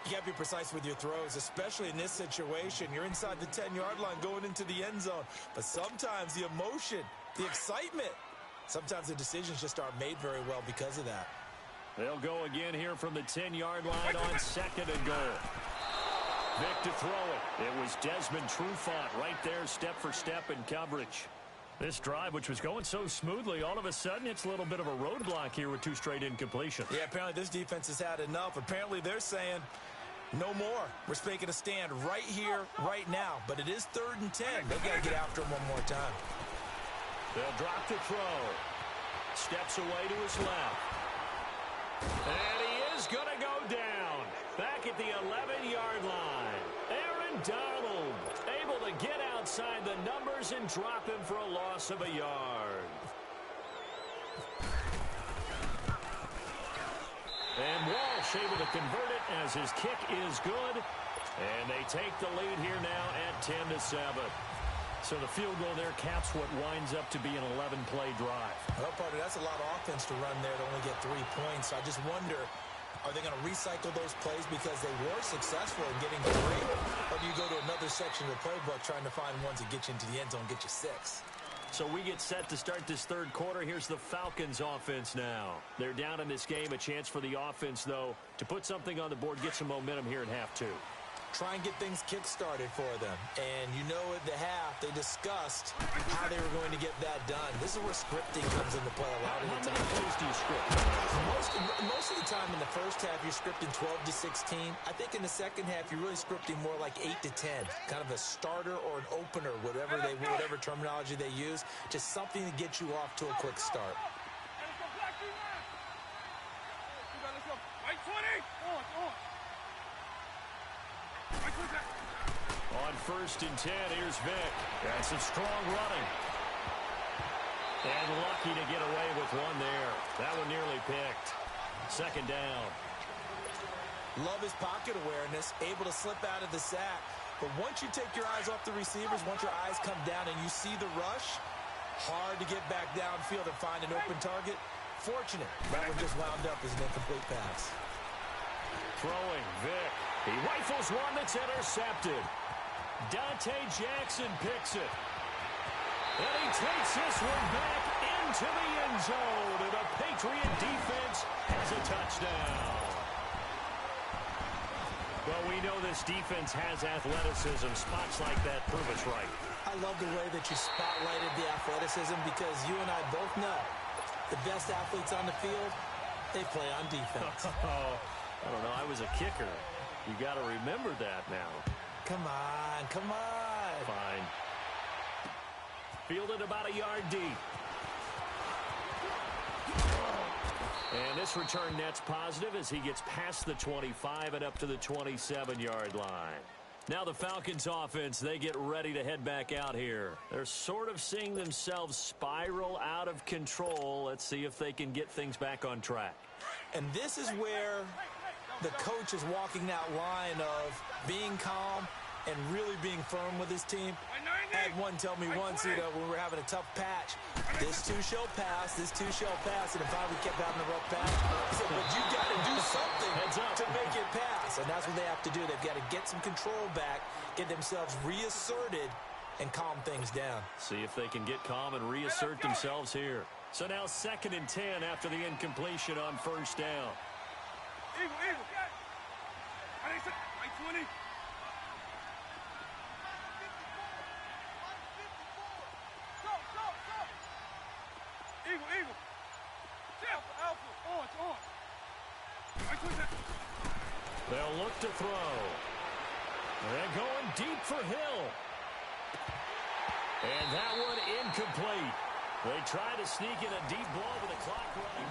You got to be precise with your throws, especially in this situation. You're inside the 10-yard line going into the end zone. But sometimes the emotion, the excitement, sometimes the decisions just aren't made very well because of that. They'll go again here from the 10-yard line on 2nd and goal. Vic to throw it. It was Desmond Trufant right there, step for step in coverage. This drive, which was going so smoothly, all of a sudden it's a little bit of a roadblock here with 2 straight incompletions. Yeah, apparently this defense has had enough. Apparently they're saying, no more. We're making a stand right here, right now. But it is 3rd and 10. They've got to get after him one more time. They'll drop the throw. Steps away to his left. And he is going to go down. Back at the 11-yard line. Aaron Donald able to get outside the numbers and drop him for a loss of a yard. And Walsh able to convert it as his kick is good. And they take the lead here now at 10-7. So the field goal there caps what winds up to be an 11-play drive. Well, partner, that's a lot of offense to run there to only get 3 points. So I just wonder, are they going to recycle those plays because they were successful in getting 3? Or do you go to another section of the playbook trying to find ones that get you into the end zone and get you 6? So we get set to start this 3rd quarter. Here's the Falcons offense now. They're down in this game. A chance for the offense, though, to put something on the board, get some momentum here in half 2. Try and get things kick-started for them. And you know at the half, they discussed how they were going to get that done. This is where scripting comes into play a lot of the time. How many plays do you script? Most of the time in the first half, you're scripting 12 to 16. I think in the second half, you're really scripting more like 8 to 10. Kind of a starter or an opener, whatever terminology they use. Just something to get you off to a quick start. On 1st and 10, here's Vic. That's some strong running. And lucky to get away with one there. That one nearly picked. 2nd down. Love his pocket awareness, able to slip out of the sack. But once you take your eyes off the receivers, once your eyes come down and you see the rush, Hard to get back downfield and find an open target. Fortunate that one just wound up as an incomplete pass. Throwing, Vic. He rifles one that's intercepted. Dante Jackson picks it. And he takes this one back into the end zone. And the Patriot defense has a touchdown. Well, we know this defense has athleticism. Spots like that prove us right. I love the way that you spotlighted the athleticism because you and I both know the best athletes on the field, they play on defense. I don't know. I was a kicker. You got to remember that now. Come on, come on. Fine. Fielded about a yard deep. And this return net's positive as he gets past the 25 and up to the 27-yard line. Now the Falcons offense, they get ready to head back out here. They're sort of seeing themselves spiral out of control. Let's see if they can get things back on track. And this is where the coach is walking that line of being calm and really being firm with his team. I had one tell me once, when we were having a tough patch, this too shall pass, this too shall pass, and if I would kept having a rough patch, he said, but you got to do something to make it pass, and that's what they have to do. They've got to get some control back, get themselves reasserted, and calm things down. See if they can get calm and reassert themselves here. So now 2nd and 10 after the incompletion on first down. Eagle. 20. Eagle. Alpha. Orange. They'll look to throw. They're going deep for Hill. And that one incomplete. They try to sneak in a deep ball with the clock running.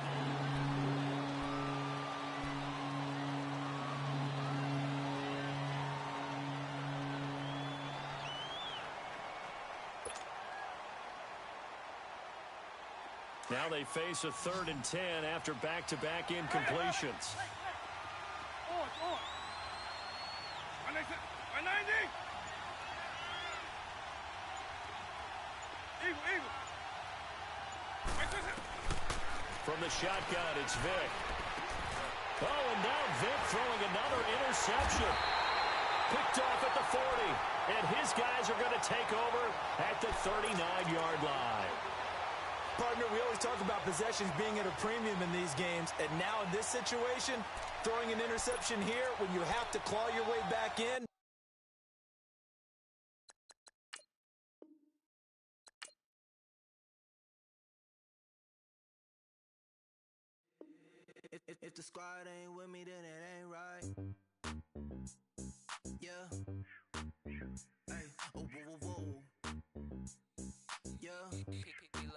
Now they face a 3rd and 10 after back-to-back incompletions. Orange. 190. Eagle. From the shotgun, it's Vic. Oh, and now Vic throwing another interception. Picked off at the 40. And his guys are going to take over at the 39-yard line. Partner, we always talk about possessions being at a premium in these games, and now in this situation, throwing an interception here when you have to claw your way back in. If the squad ain't with me, then it ain't right. Yeah. Hey, oh, whoa. Yeah.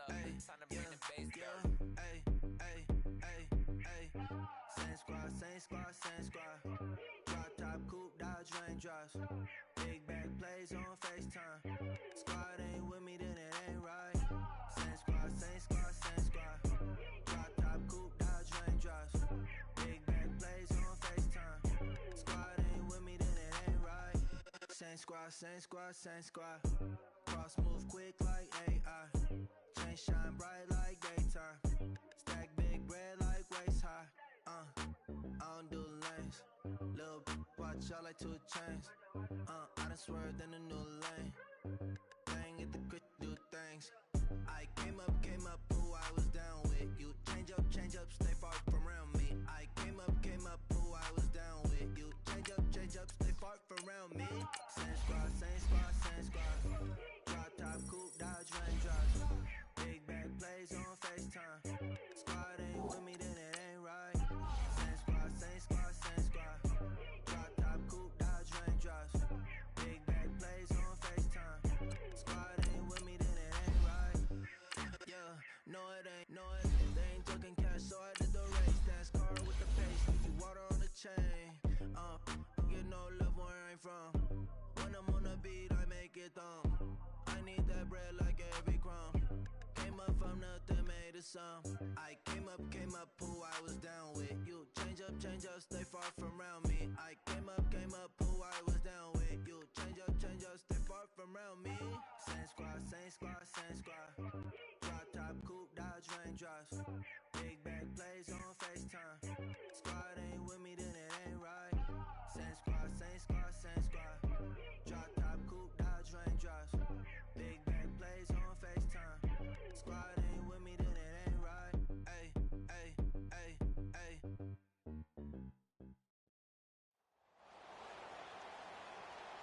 Hey, Same squad. Drop top, coupe, Dodge raindrops. Big back plays on FaceTime. Squad ain't with me, then it ain't right. Same squad. Drop top, coupe, Dodge raindrops. Big back plays on FaceTime. Squad ain't with me, then it ain't right. Same squad. Cross move quick like AI. Chain shine bright like daytime. Stack big bread like waist high. I don't do lanes. Little watch out like 2 chains. I done swerved in a new lane. Bang at the crit, do things. I came up, who I was down with. You change up, stay far from around me. I came up, who I was down with. You change up, stay far from around me. Same squad. Drop top, coupe, Dodge raindrops. Big back plays on FaceTime. Squad ain't with me, then it ain't right. Same squad. Drop top, coupe, Dodge raindrops. Big back plays on FaceTime. Squad ain't with me, then it ain't right. Yeah, no it ain't. They ain't talking cash, so I did the race. Dance car with the pace. If you water on the chain. Get no love where I'm from. When I'm on the beat, I make it thumb. I need that bread like every crumb. Came up from nothing, made a sum. I came up, who I was down with. You change up, stay far from around me. I came up, who I was down with. You change up, stay far from around me. Same squad. raindrops. Big back plays on FaceTime. Squad ain't with me, then it ain't right. Same squad, same squad, same squad. Drop top, coupe, dodge raindrops. Big back plays on FaceTime. Squad ain't with me, then it ain't right. Ay, ay, ay, ay.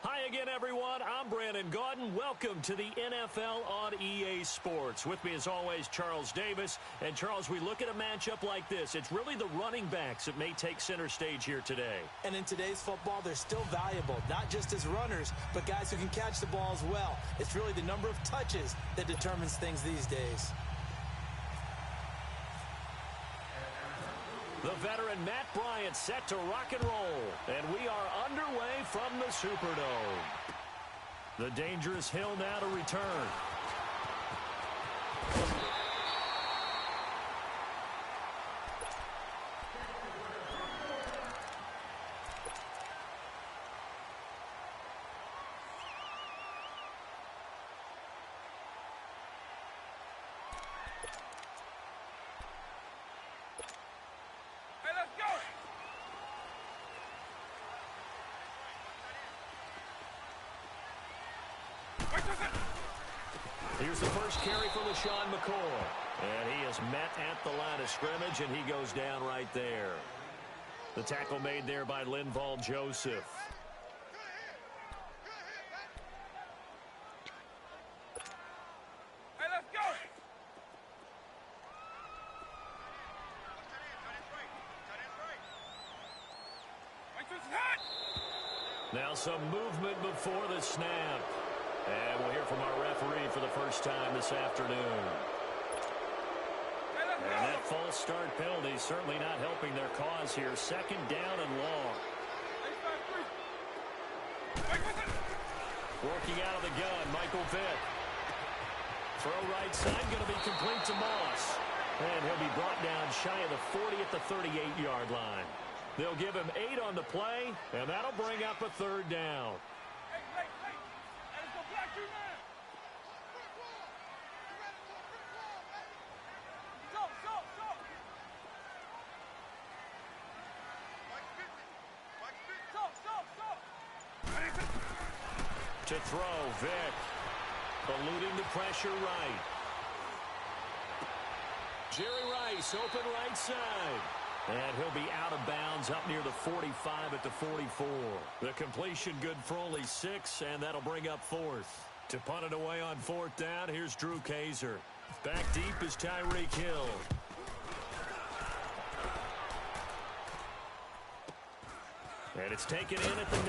Hi again, everyone. I'm Brandon Gaudin. Welcome to the NFL on EA Sports. With me, as always, Charles Davis. And, Charles, we look at a matchup like this. It's really the running backs that may take center stage here today. And in today's football, they're still valuable, not just as runners, but guys who can catch the ball as well. It's really the number of touches that determines things these days. The veteran Matt Bryant set to rock and roll. And we are underway from the Superdome. The dangerous hill now to return. Here's the first carry for LaShawn McCoy. And he is met at the line of scrimmage, and he goes down right there. The tackle made there by Linval Joseph. Hey, let's go! Now some movement before the snap. And we'll hear from our referee for the first time this afternoon. And that false start penalty certainly not helping their cause here. Second down and long. Working out of the gun, Michael Vick. Throw right side, going to be complete to Moss. And he'll be brought down shy of the 40 at the 38-yard line. They'll give him 8 on the play, and that'll bring up a third down. To throw, Vick. Eluding the pressure right. Jerry Rice, open right side. And he'll be out of bounds up near the 45 at the 44. The completion good for only 6, and that'll bring up fourth. To punt it away on fourth down, here's Drew Kaiser. Back deep is Tyreek Hill. And it's taken in at the 9.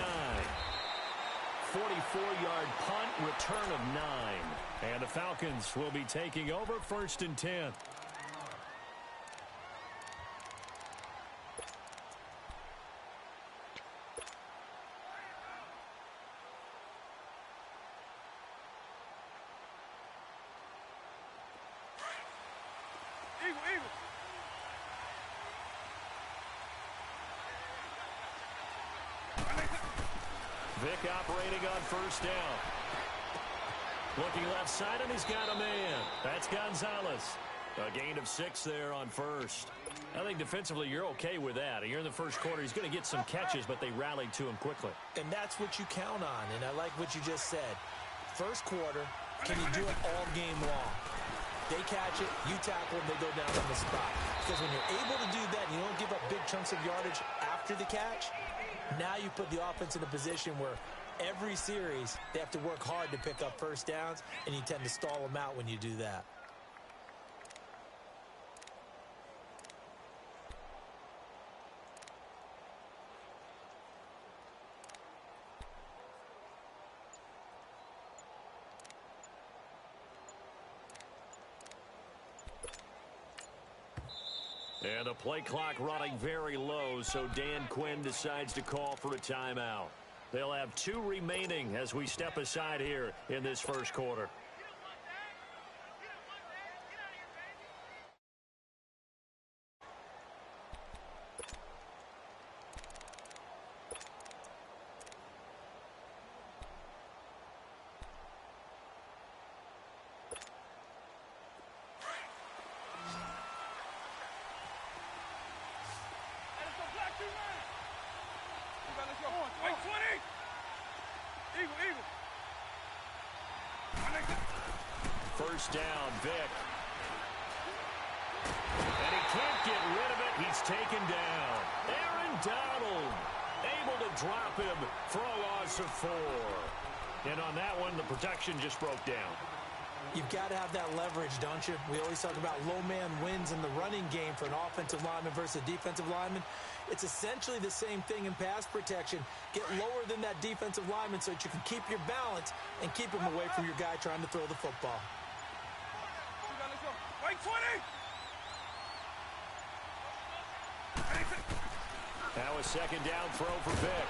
44-yard punt, return of 9. And the Falcons will be taking over first and 10. Vick operating on first down. Looking left side, and he's got a man. That's Gonzalez. A gain of 6 there on first. I think defensively you're okay with that. You're in the first quarter. He's going to get some catches, but they rallied to him quickly. And that's what you count on, and I like what you just said. First quarter, can you do it all game long? They catch it, you tackle them, they go down on the spot. Because when you're able to do that and you don't give up big chunks of yardage after the catch, now you put the offense in a position where every series they have to work hard to pick up first downs, and you tend to stall them out when you do that. And the play clock running very low, so Dan Quinn decides to call for a timeout. They'll have 2 remaining as we step aside here in this first quarter. first down. Vick. And he can't get rid of it. He's taken down. Aaron Donald able to drop him for a loss of 4. And on that one, the protection just broke down. You've got to have that leverage, don't you? We always talk about low man wins in the running game for an offensive lineman versus a defensive lineman. It's essentially the same thing in pass protection. Get lower than that defensive lineman so that you can keep your balance and keep him away from your guy trying to throw the football. Wait, 20! Now a second down throw for Vick.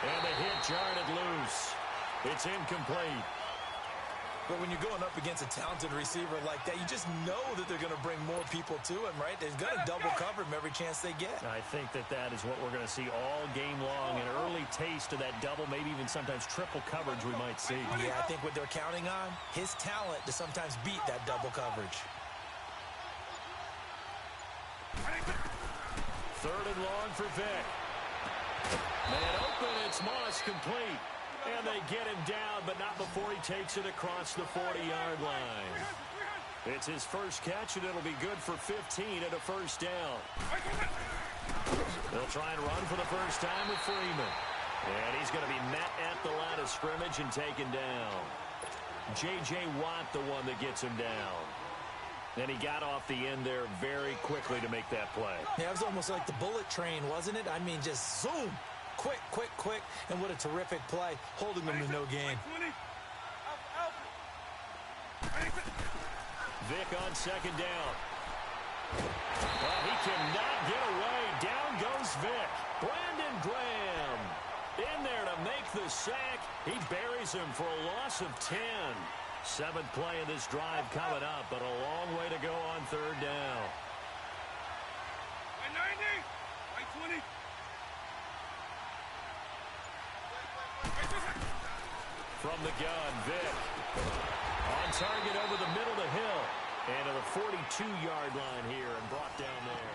And the hit jarred it loose. It's incomplete. But when you're going up against a talented receiver like that, you just know that they're going to bring more people to him, right? They're going to double cover him every chance they get. I think that is what we're going to see all game long. An early taste of that double, maybe even sometimes triple coverage we might see. Yeah, I think what they're counting on, his talent to sometimes beat that double coverage. Third and long for Vick. Man open, it's Moss complete. And they get him down, but not before he takes it across the 40-yard line. It's his first catch, and it'll be good for 15 and a first down. They'll try and run for the first time with Freeman. And he's going to be met at the line of scrimmage and taken down. J.J. Watt, the one that gets him down. And he got off the end there very quickly to make that play. Yeah, it was almost like the bullet train, wasn't it? I mean, just zoom. Quick, quick, quick. And what a terrific play, holding them to no gain. Vick on second down. Well, he cannot get away. Down goes Vick. Brandon Graham in there to make the sack. He buries him for a loss of 10. 7th play of this drive coming up, but a long way to go on third down. 90, 20. From the gun, Vick. On target over the middle to Hill. And to the 42-yard line here and brought down there.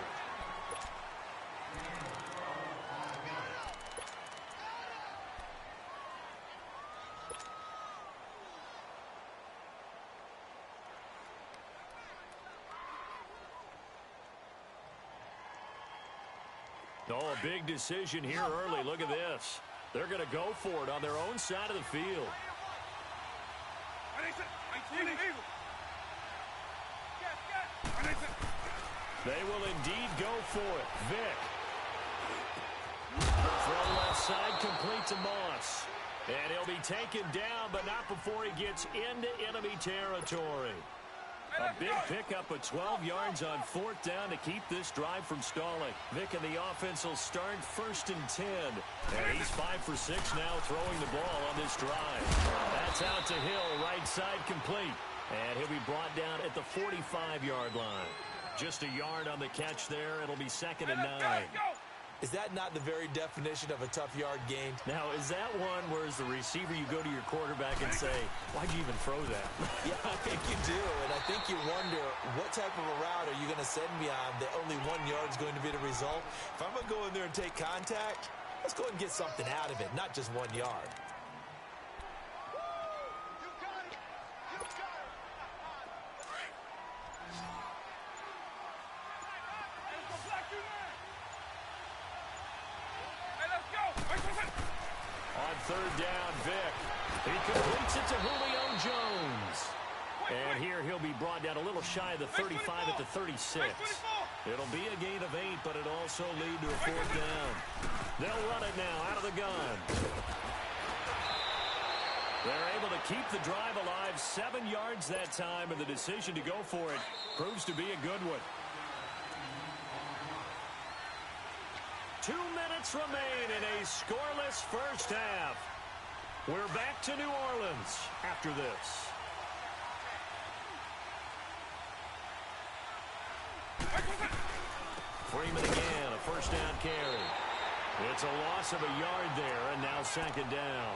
Oh, a big decision here early. Look at this. They're going to go for it on their own side of the field. They will indeed go for it. Vick. From left side, complete to Moss. And he'll be taken down, but not before he gets into enemy territory. A big pickup of 12 yards on 4th down to keep this drive from stalling. Vick and the offense will start 1st and 10. And he's 5 for 6 now throwing the ball on this drive. That's out to Hill, right side complete. And he'll be brought down at the 45-yard line. Just a yard on the catch there. It'll be 2nd and 9. Is that not the very definition of a tough yard gain? Now, is that one where as the receiver you go to your quarterback and say, why'd you even throw that? Yeah, I think you do, and I think you wonder what type of a route are you going to send me on that only 1 yard is going to be the result? If I'm going to go in there and take contact, let's go and get something out of it, not just 1 yard. Third down, Vick. He completes it to Julio Jones. And here he'll be brought down a little shy of the 35 at the 36. It'll be a gain of 8, but it'll also lead to a 4th down. They'll run it now out of the gun. They're able to keep the drive alive, 7 yards that time, and the decision to go for it proves to be a good one. 2 minutes remain in a scoreless first half. We're back to New Orleans after this. Freeman again, a first down carry. It's a loss of a yard there, and now 2nd down.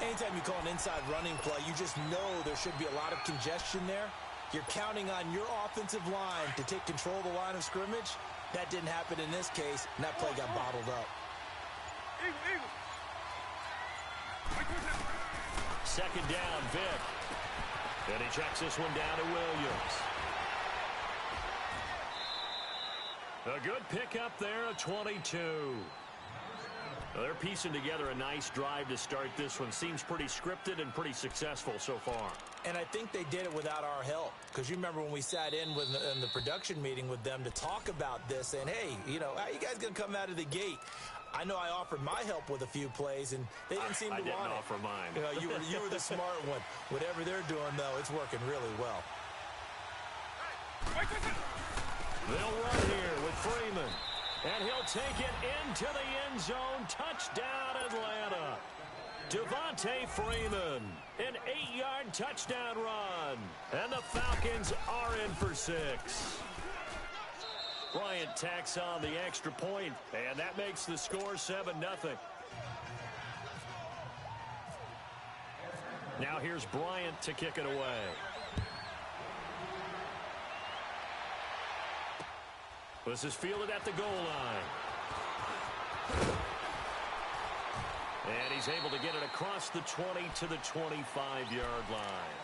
Anytime you call an inside running play, you just know there should be a lot of congestion there. You're counting on your offensive line to take control of the line of scrimmage. That didn't happen in this case, and that play got bottled up. 2nd down, Vick. And he checks this one down to Williams. A good pickup there, a 22. Well, they're piecing together a nice drive to start this one. Seems pretty scripted and pretty successful so far. And I think they did it without our help. Because you remember when we sat in the production meeting with them to talk about this, saying, hey, you know, how are you guys going to come out of the gate? I know I offered my help with a few plays, and they didn't seem to want it. I didn't offer mine. You know, you were the smart one. Whatever they're doing, though, it's working really well. They'll run here with Freeman. And he'll take it into the end zone. Touchdown, Atlanta. Devontae Freeman, an 8-yard touchdown run. And the Falcons are in for 6. Bryant tacks on the extra point, and that makes the score 7-0. Now here's Bryant to kick it away. This is fielded at the goal line. And he's able to get it across the 20 to the 25-yard line.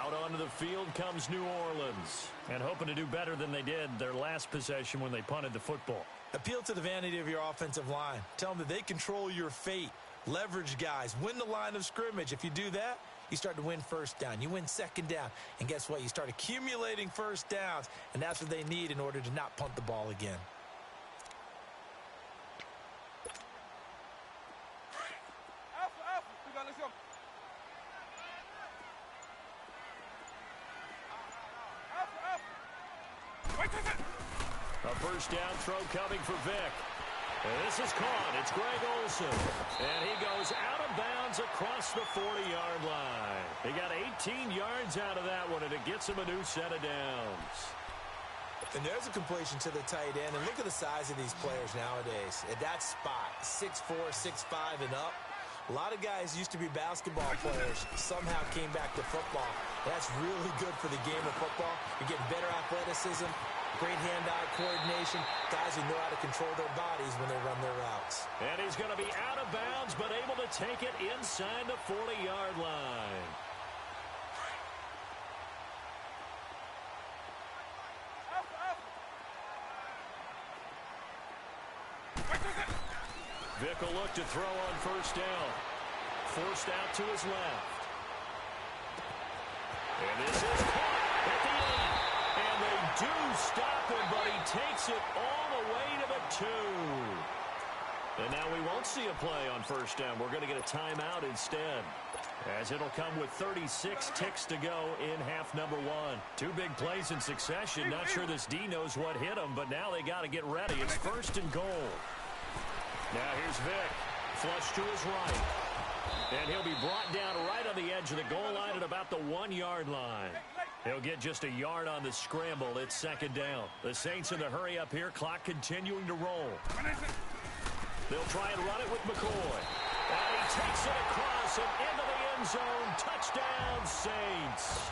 Out onto the field comes New Orleans. And hoping to do better than they did their last possession when they punted the football. Appeal to the vanity of your offensive line. Tell them that they control your fate. Leverage guys. Win the line of scrimmage. If you do that, you start to win first down. You win second down. And guess what? You start accumulating first downs. And that's what they need in order to not punt the ball again. A first down throw coming for Vic. And this is caught. It's Greg Olsen. And he goes out of bounds across the 40-yard line. He got 18 yards out of that one, and it gets him a new set of downs. And there's a completion to the tight end. And look at the size of these players nowadays. At that spot, 6'4", 6'5", and up. A lot of guys used to be basketball players, somehow came back to football. That's really good for the game of football. You're getting better athleticism, great hand-eye coordination, guys who know how to control their bodies when they run their routes. And he's going to be out of bounds, but able to take it inside the 40-yard line. Vic will look to throw on first down. Forced out to his left. And this is caught at the 8. And they do stop him, but he takes it all the way to the 2. And now we won't see a play on first down. We're going to get a timeout instead, as it'll come with 36 ticks to go in half number 1. 2 big plays in succession. Not sure this D knows what hit him, but now they got to get ready. It's first and goal. Now here's Vic. Flush to his right. And he'll be brought down right on the edge of the goal line at about the 1-yard line. He'll get just a yard on the scramble. It's second down. The Saints in the hurry up here. Clock continuing to roll. They'll try and run it with McCoy. And he takes it across and into the end zone. Touchdown, Saints.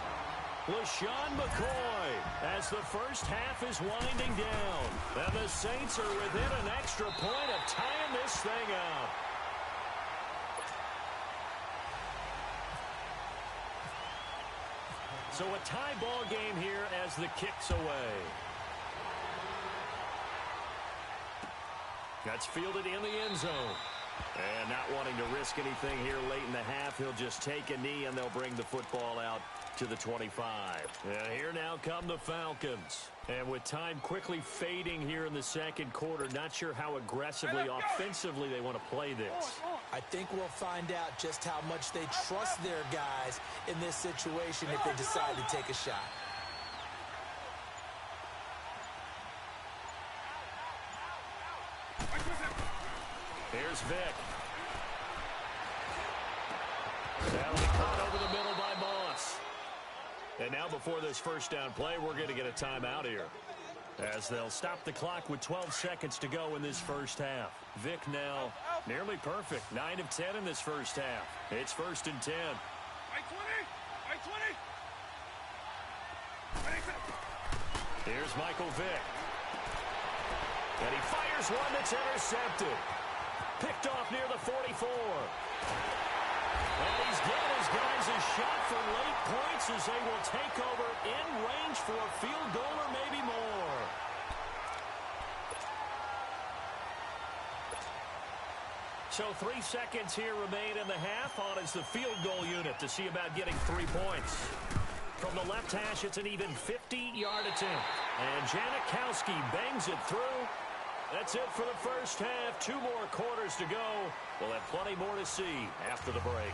LaShawn McCoy as the first half is winding down. And the Saints are within an extra point of tying this thing up. So a tie ball game here as the kick's away. That's fielded in the end zone. And not wanting to risk anything here late in the half, he'll just take a knee and they'll bring the football out to the 25. And here now come the Falcons. And with time quickly fading here in the second quarter, not sure how aggressively, offensively they want to play this. I think we'll find out just how much they trust their guys in this situation if they decide to take a shot. Here's Vic. That'll be caught over the middle by Moss. And now before this first down play, we're going to get a timeout here, as they'll stop the clock with 12 seconds to go in this first half. Vic now nearly perfect. 9 of 10 in this first half. It's first and 10. Here's Michael Vick. And he fires one that's intercepted. Picked off near the 44. And he's given his guys a shot for late points as they will take over in range for a field goal or maybe more. So 3 seconds here remain in the half. On is the field goal unit to see about getting 3 points. From the left hash, it's an even 50-yard attempt. And Janikowski bangs it through. That's it for the first half. 2 more quarters to go. We'll have plenty more to see after the break.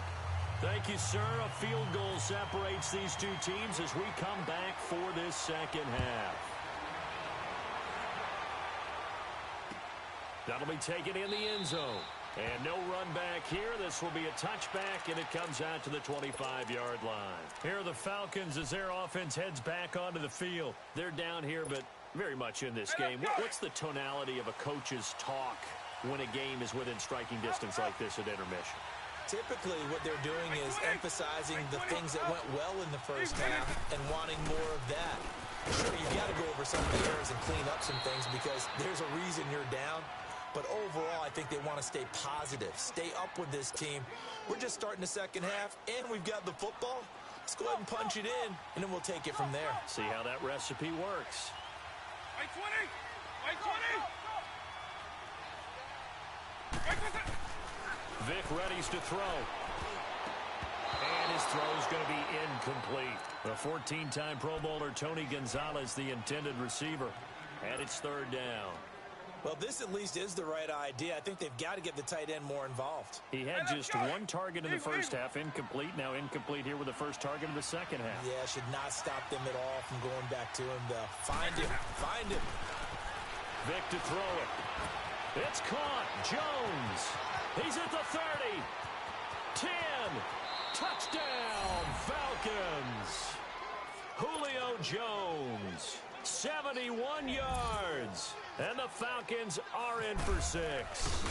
Thank you, sir. A field goal separates these two teams as we come back for this second half. That'll be taken in the end zone. And no run back here. This will be a touchback, and it comes out to the 25-yard line. Here are the Falcons as their offense heads back onto the field. They're down here, but very much in this game. What's the tonality of a coach's talk when a game is within striking distance like this at intermission? Typically, what they're doing is emphasizing the things that went well in the first half and wanting more of that. Sure, you've got to go over some of the errors and clean up some things because there's a reason you're down. But overall, I think they want to stay positive, stay up with this team. We're just starting the second half, and we've got the football. Let's go ahead and punch it in, and then we'll take it from there. See how that recipe works. Right 20! Right 20! Vic readies to throw. And his throw is going to be incomplete. The 14-time Pro Bowler Tony Gonzalez, the intended receiver, and it's third down. Well, this at least is the right idea. I think they've got to get the tight end more involved. He had just 1 target in the first half, incomplete. Now incomplete here with the first target in the second half. Yeah, should not stop them at all from going back to him, though. Find him. Vic to throw it. It's caught. Jones. He's at the 30. 10. Touchdown, Falcons. Julio Jones. 71 yards. And the Falcons are in for 6.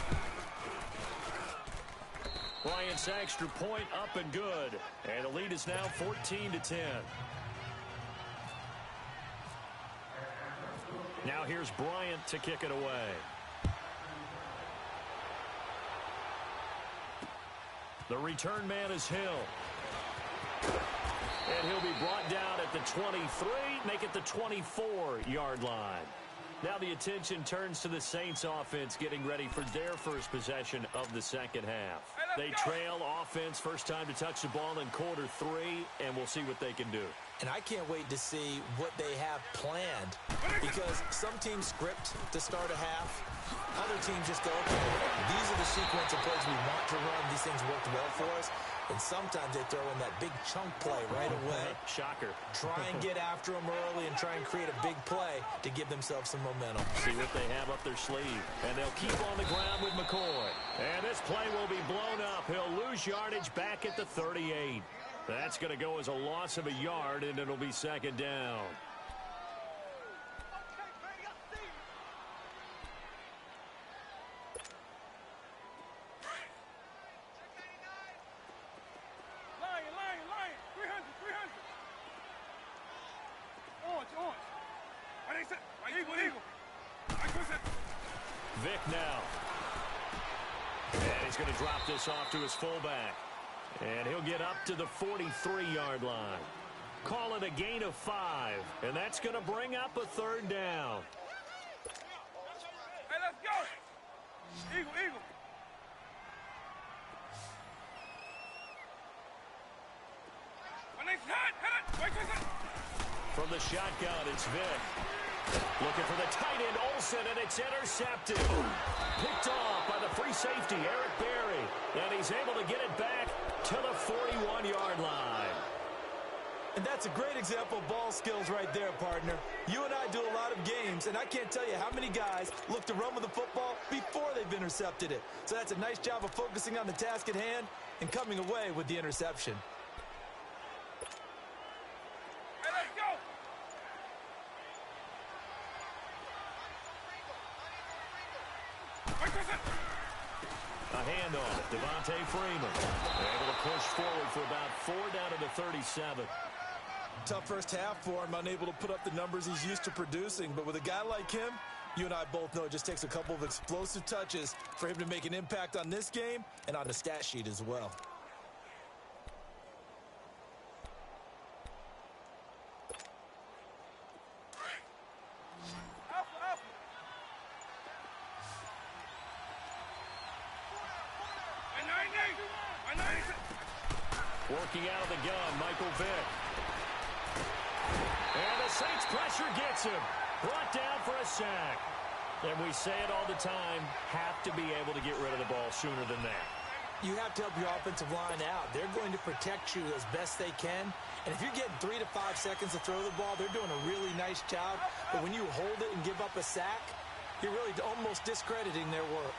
Bryant's extra point up and good. And the lead is now 14-10. Now here's Bryant to kick it away. The return man is Hill. And he'll be brought down at the 23, make it the 24-yard line. Now the attention turns to the Saints offense getting ready for their first possession of the second half. They trail offense, first time to touch the ball in quarter 3, and we'll see what they can do. And I can't wait to see what they have planned because some teams script to start a half. Other teams just go, okay, these are the sequence of plays we want to run. These things worked well for us. And sometimes they throw in that big chunk play right away. Shocker. Try and get after them early and try and create a big play to give themselves some momentum. See what they have up their sleeve. And they'll keep on the ground with McCoy. And this play will be blown up. He'll lose yardage back at the 38. That's going to go as a loss of a yard, and it'll be second down. Vic now. And he's going to drop this off to his fullback. And he'll get up to the 43-yard line. Call it a gain of 5. And that's going to bring up a third down. Hey, let's go! Eagle. When they hit it! From the shotgun, it's Vic. Looking for the tight end, Olsen, and it's intercepted. Picked off by the free safety, Eric Berry. And he's able to get it back to the 41-yard line. And that's a great example of ball skills right there, partner. You and I do a lot of games, and I can't tell you how many guys look to run with the football before they've intercepted it. So that's a nice job of focusing on the task at hand and coming away with the interception. A handoff, Devontae Freeman. Able to push forward for about 4 down to the 37. Tough first half for him, unable to put up the numbers he's used to producing. But with a guy like him, you and I both know it just takes a couple of explosive touches for him to make an impact on this game and on the stat sheet as well. Working out of the gun, Michael Vick. And the Saints pressure gets him. Brought down for a sack. And we say it all the time, have to be able to get rid of the ball sooner than that. You have to help your offensive line out. They're going to protect you as best they can. And if you're getting 3 to 5 seconds to throw the ball, they're doing a really nice job. But when you hold it and give up a sack, you're really almost discrediting their work.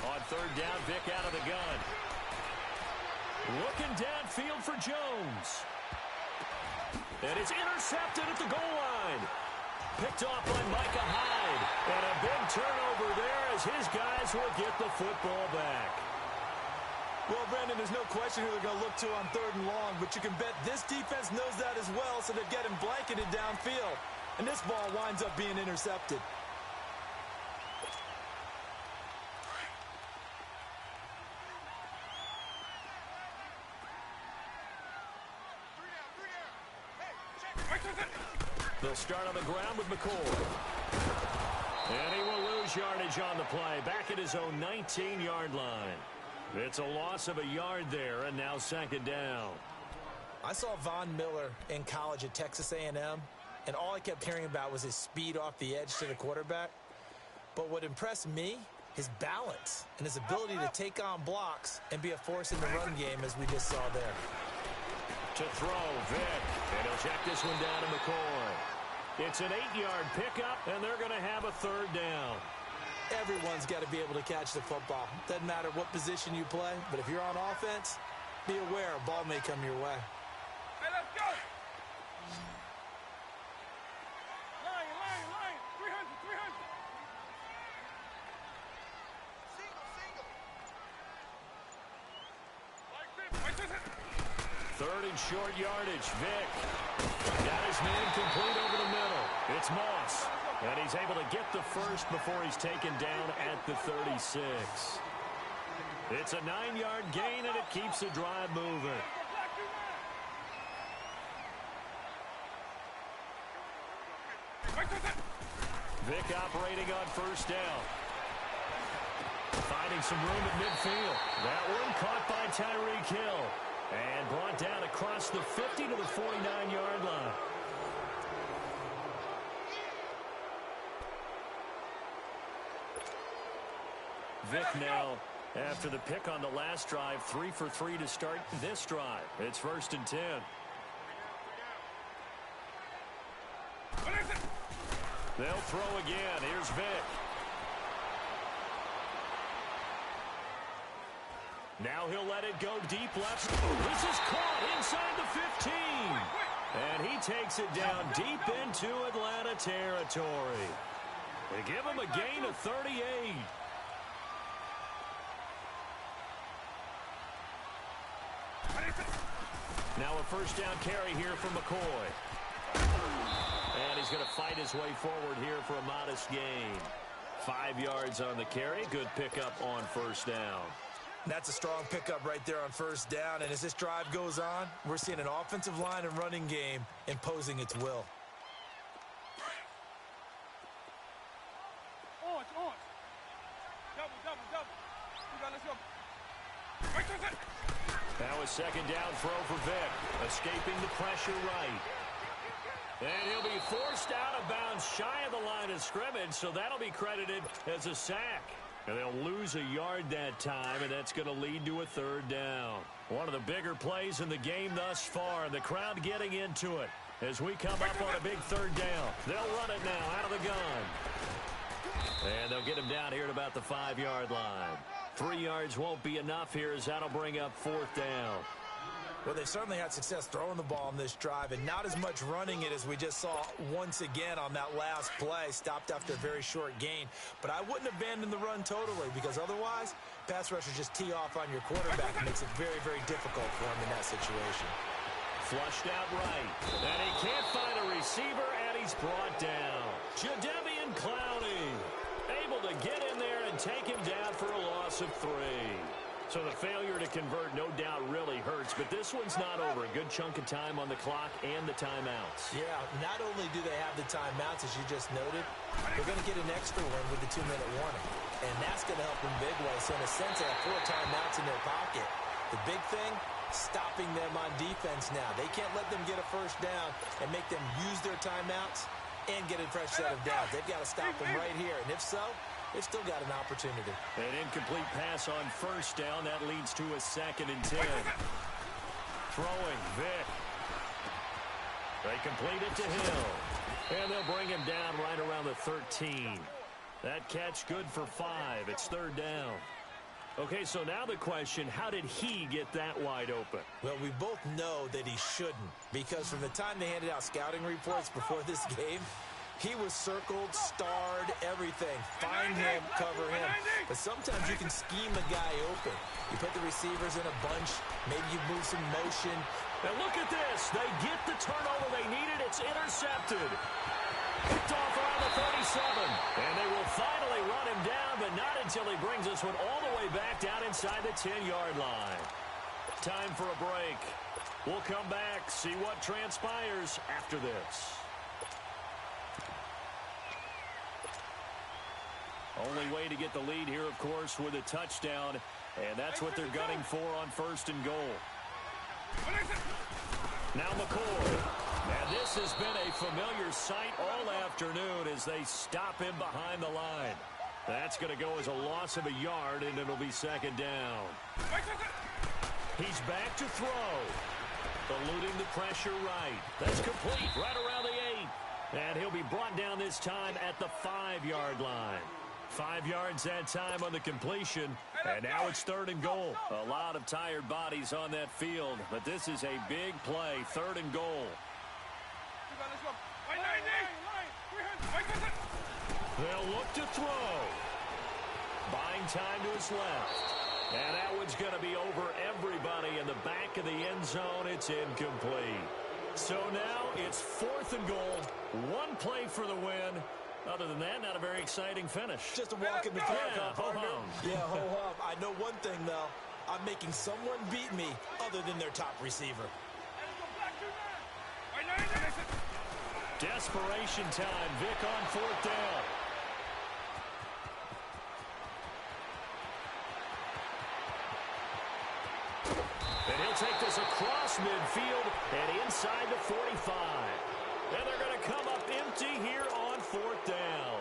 On third down, Vick out of the gun. Looking downfield for Jones. And it's intercepted at the goal line. Picked off by Micah Hyde. And a big turnover there as his guys will get the football back. Well, Brandon, there's no question who they're going to look to on third and long, but you can bet this defense knows that as well, so they're getting blanketed downfield. And this ball winds up being intercepted. They'll start on the ground with McCoy. And he will lose yardage on the play, back at his own 19-yard line. It's a loss of a yard there, and now second down. I saw Von Miller in college at Texas A&M, and all I kept hearing about was his speed off the edge to the quarterback. But what impressed me, his balance and his ability to take on blocks and be a force in the run game, as we just saw there. To throw, Vick. And he'll check this one down to McCoy. It's an 8-yard pickup, and they're going to have a third down. Everyone's got to be able to catch the football. Doesn't matter what position you play, but if you're on offense, be aware a ball may come your way. Hey, let's go! Line, 300. Third and short yardage, Vick. Got his man complete over the middle. It's Moss. And he's able to get the first before he's taken down at the 36. It's a 9-yard gain, and it keeps the drive moving. Vick operating on first down. Finding some room at midfield. That one caught by Tyreek Hill. And brought down across the 50 to the 49-yard line. Vick now, after the pick on the last drive, 3 for 3 to start this drive. It's 1st and 10. They'll throw again. Here's Vick. Now he'll let it go deep left. This is caught inside the 15. And he takes it down deep into Atlanta territory. They give him a gain of 38. Now a first down carry here for McCoy. And he's going to fight his way forward here for a modest gain. 5 yards on the carry. Good pickup on first down. That's a strong pickup right there on first down. And as this drive goes on, we're seeing an offensive line and running game imposing its will. Now a second down throw for Vick. Escaping the pressure right. And he'll be forced out of bounds shy of the line of scrimmage, so that'll be credited as a sack. And they'll lose a yard that time, and that's going to lead to a third down. One of the bigger plays in the game thus far, and the crowd getting into it. As we come up on a big third down, they'll run it now out of the gun. And they'll get him down here at about the 5-yard line. 3 yards won't be enough here, as that'll bring up 4th down. Well, they've certainly had success throwing the ball in this drive, and not as much running it as we just saw once again on that last play, stopped after a very short gain. But I wouldn't abandon the run totally, because otherwise, pass rushers just tee off on your quarterback. It makes it very, very difficult for him in that situation. Flushed out right, and he can't find a receiver, and he's brought down. Jadeveon Clowney able to get in there and take him down for a loss of 3. So the failure to convert, no doubt, really hurts. But this one's not over. A good chunk of time on the clock and the timeouts. Yeah, not only do they have the timeouts, as you just noted, they're going to get an extra one with the 2-minute warning. And that's going to help them big way. So in a sense, they have 4 timeouts in their pocket. The big thing, stopping them on defense now. They can't let them get a first down and make them use their timeouts and get a fresh set of downs. They've got to stop them right here. And if so, they've still got an opportunity. An incomplete pass on first down. That leads to a 2nd and 10. Throwing, Vic. They complete it to Hill. And they'll bring him down right around the 13. That catch good for 5. It's 3rd down. Okay, so now the question, how did he get that wide open? Well, we both know that he shouldn't, because from the time they handed out scouting reports before this game, he was circled, starred, everything. Find him, cover him. But sometimes you can scheme a guy open. You put the receivers in a bunch, maybe you move some motion. And look at this. They get the turnover they needed. It's intercepted. Picked off around the 37. And they will finally run him down, but not until he brings this one all the way back down inside the 10-yard line. Time for a break. We'll come back, see what transpires after this. Only way to get the lead here, of course, with a touchdown. And that's what they're gunning for on 1st and goal. Now McCoy. And this has been a familiar sight all afternoon as they stop him behind the line. That's going to go as a loss of a yard, and it'll be 2nd down. He's back to throw. Eluding the pressure right. That's complete right around the 8. And he'll be brought down this time at the 5-yard line. 5 yards that time on the completion, and now it's 3rd and goal. A lot of tired bodies on that field, but this is a big play, 3rd and goal. They'll look to throw. Buying time to his left. And that one's going to be over everybody in the back of the end zone. It's incomplete. So now it's 4th and goal. 1 play for the win. Other than that, not a very exciting finish. Just a walk in the park, partner. Ho-hum. Yeah, ho-hum. I know one thing, though. I'm making someone beat me other than their top receiver. Desperation time. Vic on 4th down. And he'll take this across midfield and inside the 45. And they're going to come up empty here on 4th down.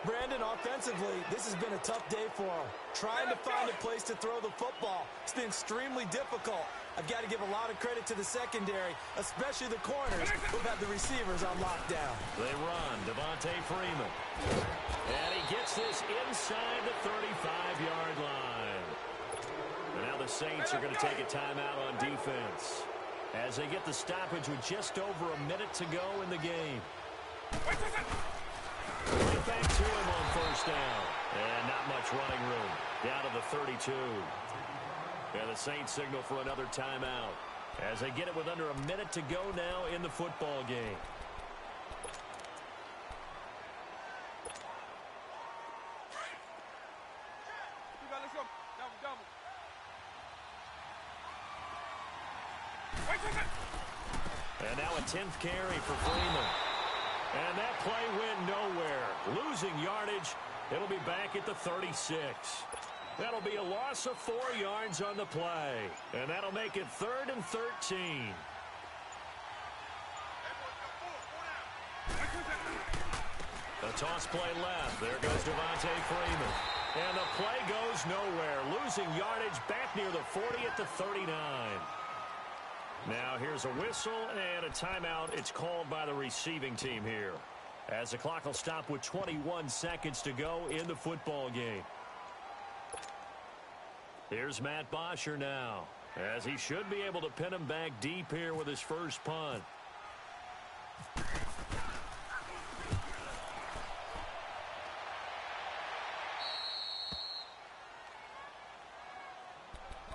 Brandon, offensively, this has been a tough day for him. Trying to find a place to throw the football. It's been extremely difficult. I've got to give a lot of credit to the secondary, especially the corners who've had the receivers on lockdown. They run. Devontae Freeman. And he gets this inside the 35-yard line. And now the Saints are going to take a timeout on defense as they get the stoppage with just over a minute to go in the game. Right back to him on 1st down. And not much running room. Down to the 32. And the Saints signal for another timeout as they get it with under a minute to go now in the football game. And now a 10th carry for Freeman. And that play went nowhere. Losing yardage. It'll be back at the 36. That'll be a loss of 4 yards on the play. And that'll make it 3rd and 13. A toss play left. There goes Devontae Freeman. And the play goes nowhere. Losing yardage back near the 40 at the 39. Now here's a whistle and a timeout. It's called by the receiving team here, as the clock will stop with 21 seconds to go in the football game. Here's Matt Bosher now, as he should be able to pin him back deep here with his first punt.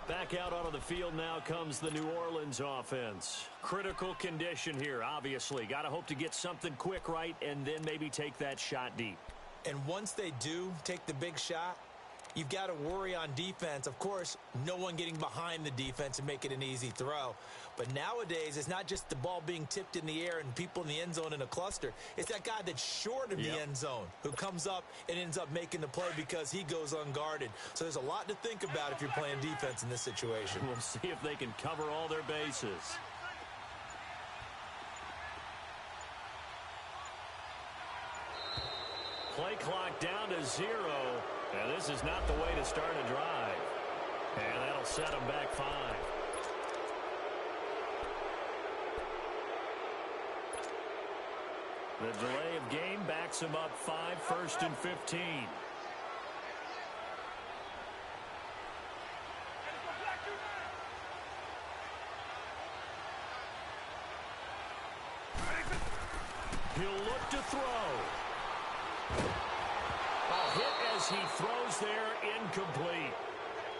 Back out onto the field now comes the New Orleans offense. Critical condition here, obviously. Got to hope to get something quick right and then maybe take that shot deep. And once they do take the big shot, you've got to worry on defense. Of course, no one getting behind the defense and make it an easy throw. But nowadays, it's not just the ball being tipped in the air and people in the end zone in a cluster. It's that guy that's short of the end zone who comes up and ends up making the play because he goes unguarded. So there's a lot to think about if you're playing defense in this situation. We'll see if they can cover all their bases. Play clock down to 0. And this is not the way to start a drive. And that'll set them back 5. The delay of game backs him up 5, 1st and 15. He'll look to throw. A hit as he throws there, incomplete.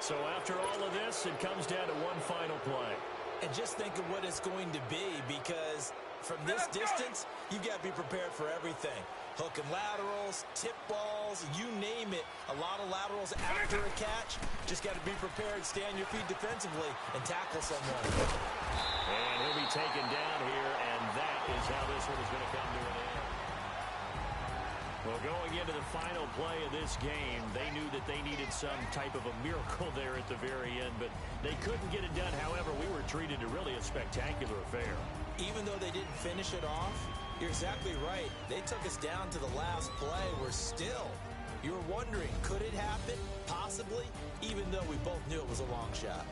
So after all of this, it comes down to one final play. And just think of what it's going to be, because from this distance, you've got to be prepared for everything. Hook and laterals, tip balls, you name it. A lot of laterals after a catch. Just got to be prepared, stay on your feet defensively, and tackle someone. And he'll be taken down here, and that is how this one is going to come to an end. Well, going into the final play of this game, they knew that they needed some type of a miracle there at the very end, but they couldn't get it done. However, we were treated to really a spectacular affair. Even though they didn't finish it off, you're exactly right. They took us down to the last play. We're still, you were wondering, could it happen? Possibly, even though we both knew it was a long shot.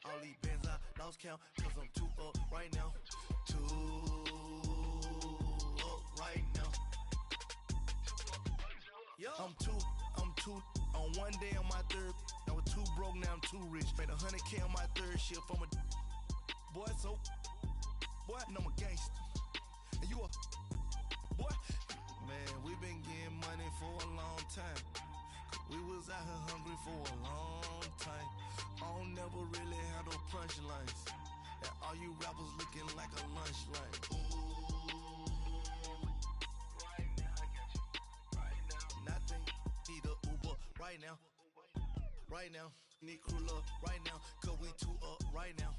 All these bands I lost count, cause I'm too up right now. Too up right now. I'm too on one day on my third. I was too broke, now I'm too rich. Made 100K on my third shift from a boy, so boy, and I'm a gangster. And you a boy. Man, we been getting money for a long time. We was out here hungry for a long time. I don't never really have no punchlines. And all you rappers looking like a lunch line. Right now, I got you. Right now. Nothing, need a Uber right now. Right now, need crew love right now. Cause we too up right now.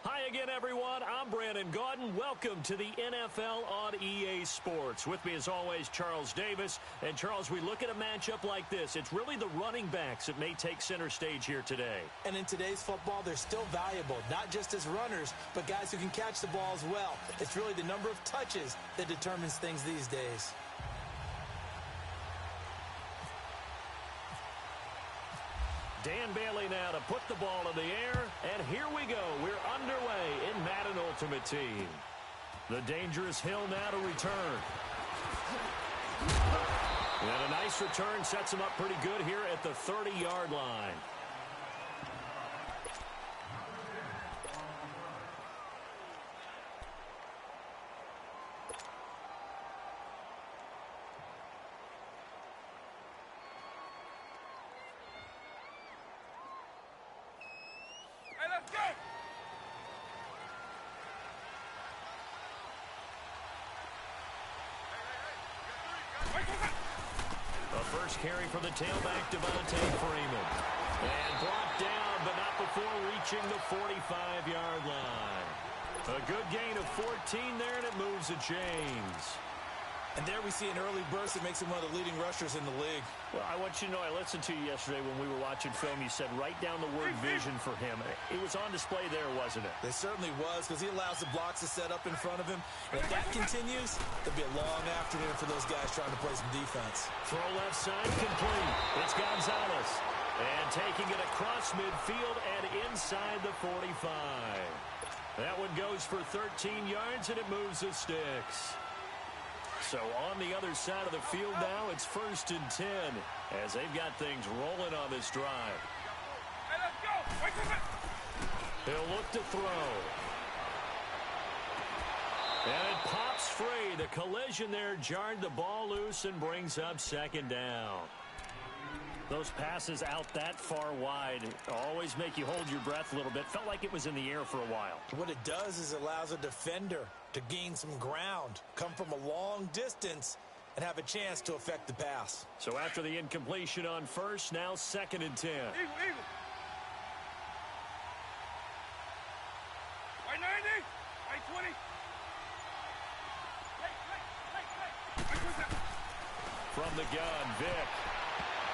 Hi again, everyone. I'm Brandon Gaudin. Welcome to the NFL on EA Sports. With me, as always, Charles Davis. And, Charles, we look at a matchup like this. It's really the running backs that may take center stage here today. And in today's football, they're still valuable, not just as runners, but guys who can catch the ball as well. It's really the number of touches that determines things these days. Dan Bailey now to put the ball in the air, and here we go. We're underway in Madden Ultimate Team. The dangerous Hill now to return. And a nice return sets him up pretty good here at the 30-yard line. Carry for the tailback, Devontae Freeman. And brought down, but not before reaching the 45-yard line. A good gain of 14 there, and it moves the chains. And there we see an early burst that makes him one of the leading rushers in the league. Well, I want you to know, I listened to you yesterday when we were watching film. You said write down the word vision for him. It was on display there, wasn't it? It certainly was, because he allows the blocks to set up in front of him. And if that continues, it'll be a long afternoon for those guys trying to play some defense. Throw left side, complete. It's Gonzalez. And taking it across midfield and inside the 45. That one goes for 13 yards, and it moves the sticks. So on the other side of the field now, it's 1st and 10 as they've got things rolling on this drive. Hey, let's go. He'll look to throw. And it pops free. The collision there jarred the ball loose and brings up 2nd down. Those passes out that far wide always make you hold your breath a little bit. Felt like it was in the air for a while. What it does is it allows a defender to gain some ground, come from a long distance, and have a chance to affect the pass. So after the incompletion on 1st, now 2nd and 10. Eagle. Right 90. Right 20. From the gun, Vic.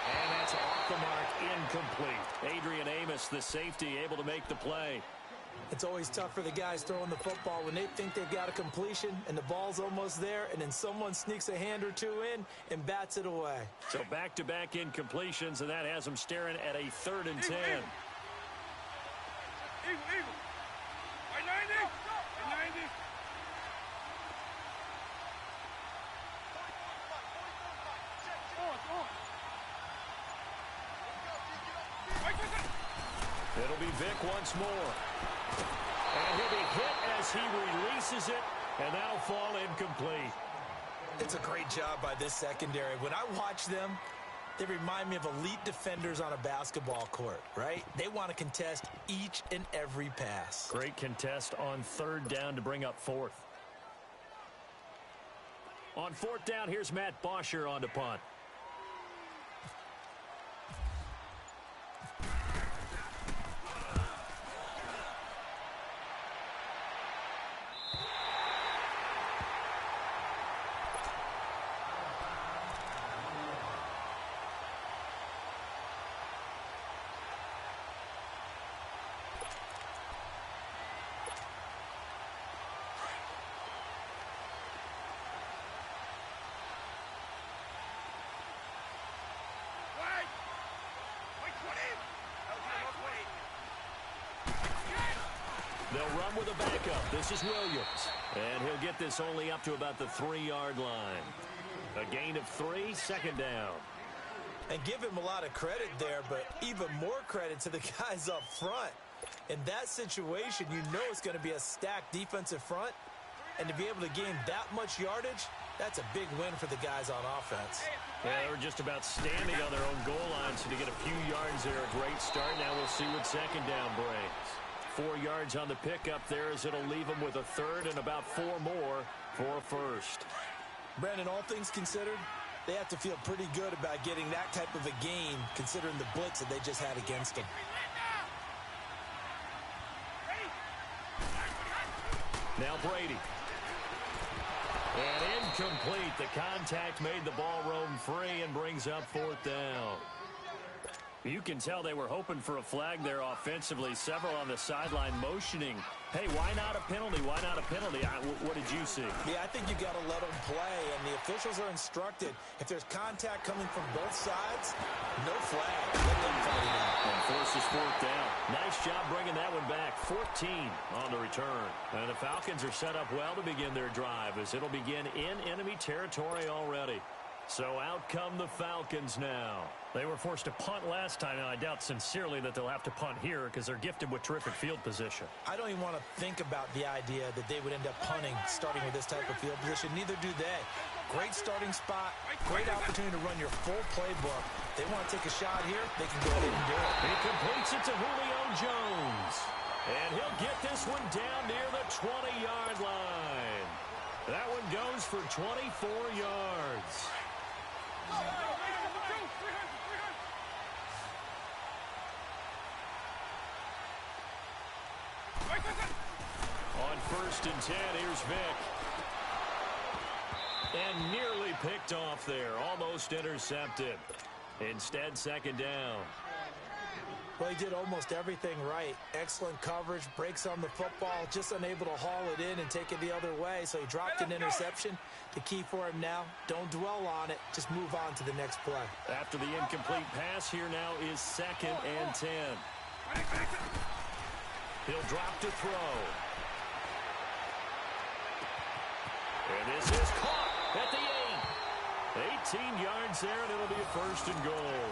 And that's off the mark, incomplete. Adrian Amos, the safety, able to make the play. It's always tough for the guys throwing the football when they think they've got a completion and the ball's almost there, and then someone sneaks a hand or two in and bats it away. So back-to-back incompletions, and that has them staring at a 3rd and 10. Eagle. Right 90. Right 90. It'll be Vic once more. And he'll be hit as he releases it, and that'll fall incomplete. It's a great job by this secondary. When I watch them, they remind me of elite defenders on a basketball court, right? They want to contest each and every pass. Great contest on 3rd down to bring up 4th. On 4th down, here's Matt Bosher on to punt. They'll run with a backup. This is Williams. And he'll get this only up to about the 3-yard line. A gain of 3, 2nd down. And give him a lot of credit there, but even more credit to the guys up front. In that situation, you know it's going to be a stacked defensive front. And to be able to gain that much yardage, that's a big win for the guys on offense. Yeah, they were just about standing on their own goal line, so to get a few yards there, a great start. Now we'll see what 2nd down brings. 4 yards on the pickup there as it'll leave them with a 3rd and about 4 more for a 1st. Brandon, all things considered, they have to feel pretty good about getting that type of a gain considering the blitz that they just had against them. Now Brady. And incomplete. The contact made the ball roam free and brings up 4th down. You can tell they were hoping for a flag there offensively. Several on the sideline motioning. Hey, why not a penalty? Why not a penalty? What did you see? Yeah, I think you got to let them play, and the officials are instructed. If there's contact coming from both sides, no flag. Let them fight it out. And forces 4th down. Nice job bringing that one back. 14 on the return. And the Falcons are set up well to begin their drive as it'll begin in enemy territory already. So out come the Falcons now. They were forced to punt last time, and I doubt sincerely that they'll have to punt here because they're gifted with terrific field position. I don't even want to think about the idea that they would end up punting starting with this type of field position. Neither do they. Great starting spot, great opportunity to run your full playbook. They want to take a shot here, they can go ahead and do it. He completes it to Julio Jones. And he'll get this one down near the 20-yard line. That one goes for 24 yards. On 1st and 10, here's Vic. And nearly picked off there. Almost intercepted. Instead, 2nd down. Well, he did almost everything right. Excellent coverage, breaks on the football, just unable to haul it in and take it the other way. So he dropped an interception. The key for him now, don't dwell on it. Just move on to the next play. After the incomplete pass, here now is 2nd and 10. He'll drop to throw. And this is caught at the yards there, and it'll be a 1st and goal.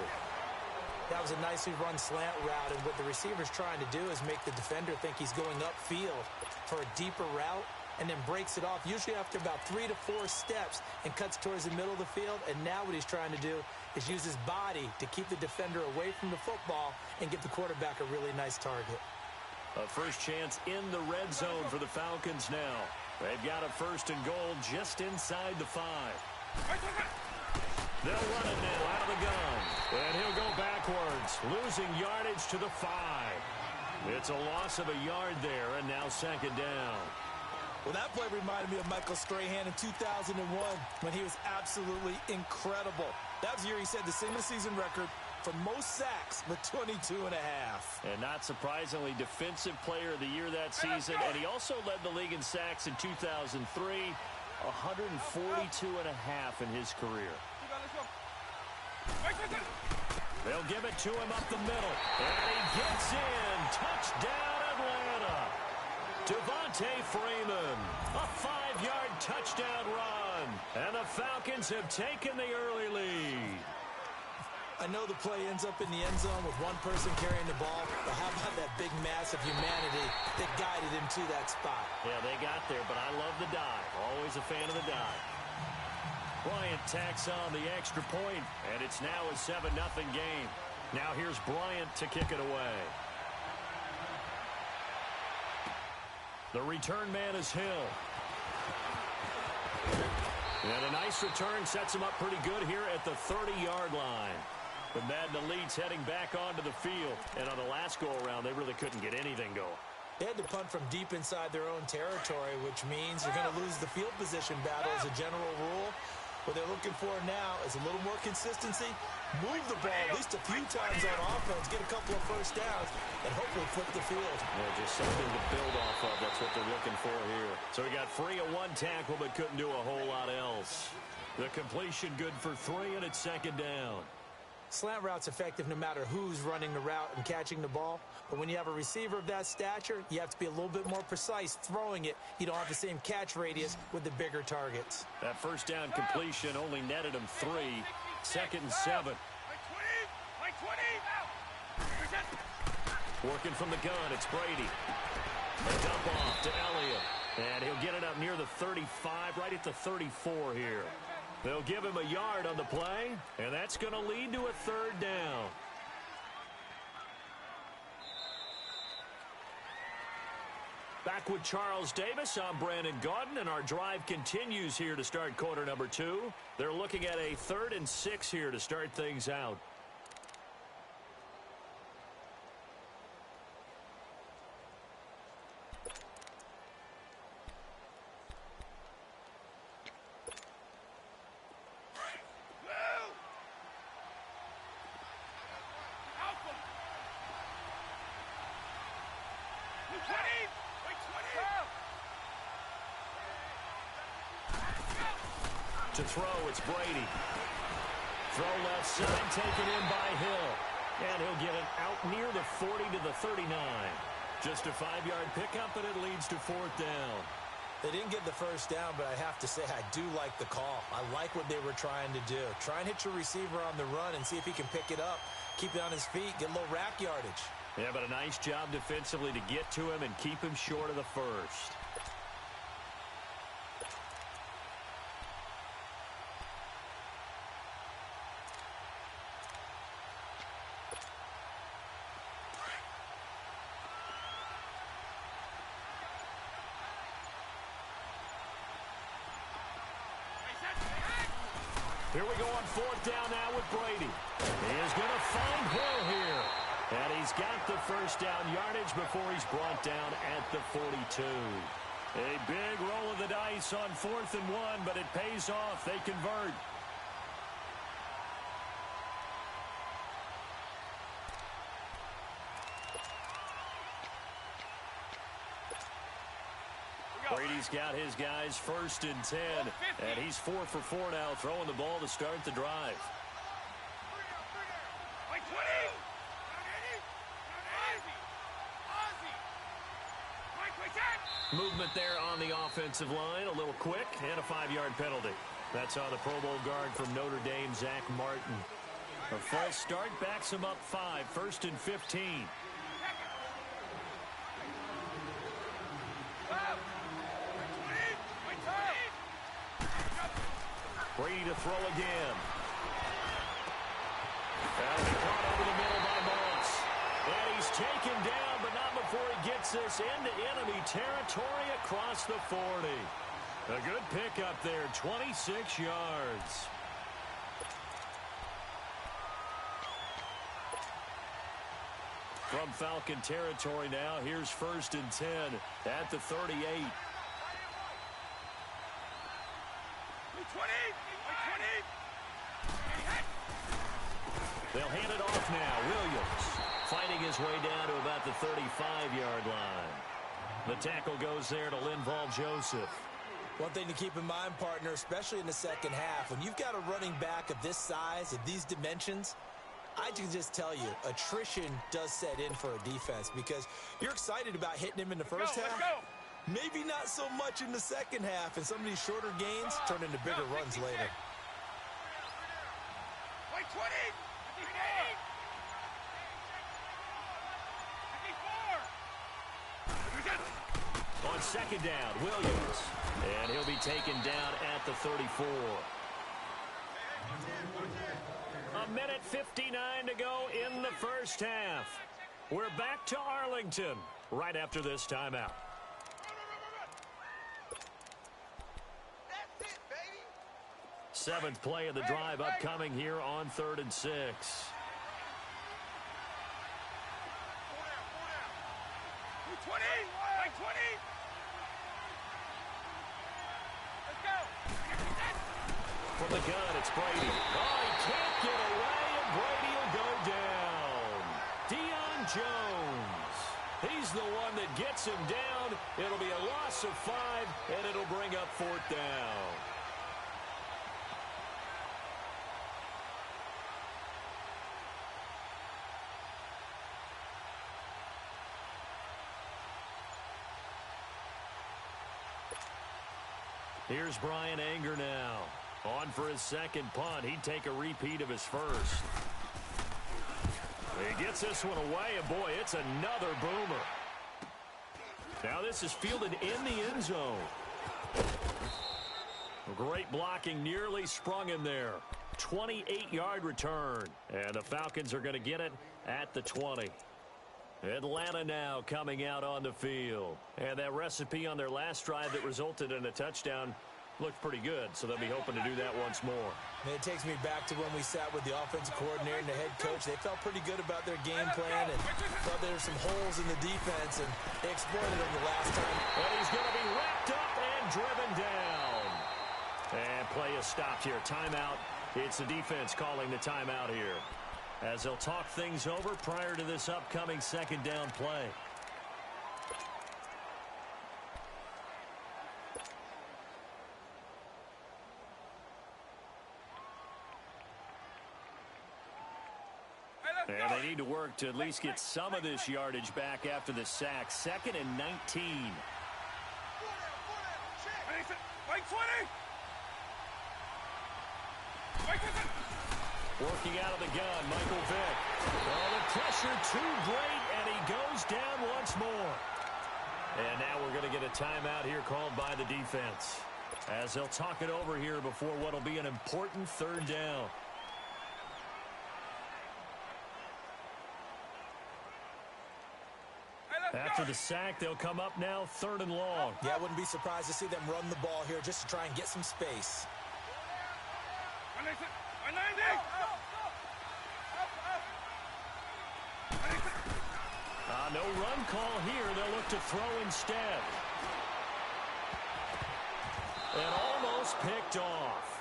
That was a nicely run slant route, and what the receiver's trying to do is make the defender think he's going upfield for a deeper route, and then breaks it off, usually after about 3 to 4 steps, and cuts towards the middle of the field. And now what he's trying to do is use his body to keep the defender away from the football and give the quarterback a really nice target. A first chance in the red zone for the Falcons now. They've got a 1st and goal just inside the 5. They'll run it now out of the gun. And he'll go backwards, losing yardage to the 5. It's a loss of a yard there, and now 2nd down. Well, that play reminded me of Michael Strahan in 2001 when he was absolutely incredible. That was the year he set the single-season record for most sacks with 22.5. And not surprisingly, Defensive Player of the Year that season. And he also led the league in sacks in 2003, 142.5 in his career. They'll give it to him up the middle. And he gets in. Touchdown, Atlanta. Devontae Freeman. A 5-yard touchdown run. And the Falcons have taken the early lead. I know the play ends up in the end zone with one person carrying the ball, but how about that big mass of humanity that guided him to that spot? Yeah, they got there, but I love the dive. Always a fan of the dive. Bryant tacks on the extra point, and it's now a 7-0 game. Now here's Bryant to kick it away. The return man is Hill. And a nice return sets him up pretty good here at the 30-yard line. The Madden Elites heading back onto the field. And on the last go-around, they really couldn't get anything going. They had to punt from deep inside their own territory, which means you're going to lose the field position battle as a general rule. What they're looking for now is a little more consistency, move the ball at least a few times on offense, get a couple of first downs, and hopefully flip the field. Yeah, just something to build off of. That's what they're looking for here. So he got free of one tackle but couldn't do a whole lot else. The completion good for 3, and it's 2nd down. Slant route's effective no matter who's running the route and catching the ball. But when you have a receiver of that stature, you have to be a little bit more precise throwing it. You don't have the same catch radius with the bigger targets. That first down completion only netted him 3. 2nd and 7. Working from the gun, it's Brady. A dump off to Elliott. And he'll get it up near the 35, right at the 34 here. They'll give him a yard on the play, and that's going to lead to a 3rd down. Back with Charles Davis, I'm Brandon Gaudin, and our drive continues here to start quarter number 2. They're looking at a 3rd and 6 here to start things out. To throw, it's Brady. Throw left side, taken in by Hill. And he'll get it out near the 40 to the 39. Just a 5-yard pickup, and it leads to 4th down. They didn't get the first down, but I have to say I do like the call. I like what they were trying to do. Try and hit your receiver on the run and see if he can pick it up, keep it on his feet, get a little rack yardage. Yeah, but a nice job defensively to get to him and keep him short of the first. Here we go on 4th down now with Brady. He is going to find Hill here. And he's got the first down yardage before he's brought down at the 42. A big roll of the dice on 4th and 1, but it pays off. They convert. Brady's got his guys 1st and 10, and he's 4 for 4 now, throwing the ball to start the drive. Movement there on the offensive line, a little quick, and a 5-yard penalty. That's on the Pro Bowl guard from Notre Dame, Zach Martin. A false start backs him up 5, 1st and 15. Brady to throw again. That'll be caught over the middle by Moss. And he's taken down, but not before he gets this into enemy territory across the 40. A good pickup there, 26 yards. From Falcon territory now, here's 1st and 10 at the 38. They'll hand it off now. Williams fighting his way down to about the 35-yard line. The tackle goes there to Linval Joseph. One thing to keep in mind, partner, especially in the second half, when you've got a running back of this size, of these dimensions, I can just tell you, attrition does set in for a defense because you're excited about hitting him in the first half. Maybe not so much in the second half, and some of these shorter gains turn into bigger runs later. On second down, Williams. And he'll be taken down at the 34. A minute 59 to go in the first half. We're back to Arlington right after this timeout. Seventh play of the drive upcoming here on 3rd and 6. From the gun, it's Brady. Oh, he can't get away, and Brady will go down. Deion Jones. He's the one that gets him down. It'll be a loss of 5, and it'll bring up 4th down. Here's Brian Anger now. On for his second punt. He'd take a repeat of his first. He gets this one away, and boy, it's another boomer. Now this is fielded in the end zone. Great blocking, nearly sprung him there. 28-yard return. And the Falcons are going to get it at the 20. Atlanta now coming out on the field. And that recipe on their last drive that resulted in a touchdown looked pretty good, so they'll be hoping to do that once more. And it takes me back to when we sat with the offensive coordinator and the head coach. They felt pretty good about their game plan and thought there were some holes in the defense, and they exploited them the last time. And he's going to be wrapped up and driven down. And play is stopped here. Timeout. It's the defense calling the timeout here, as they'll talk things over prior to this upcoming second down play. And they need to work to at least get some of this yardage back after the sack. 2nd and 19. Working out of the gun, Michael Vick. Oh, the pressure too great, and he goes down once more. And now we're going to get a timeout here called by the defense, as they'll talk it over here before what will be an important 3rd down. After the sack, they'll come up now 3rd and long. Yeah, I wouldn't be surprised to see them run the ball here just to try and get some space. No run call here. They'll look to throw instead. And almost picked off.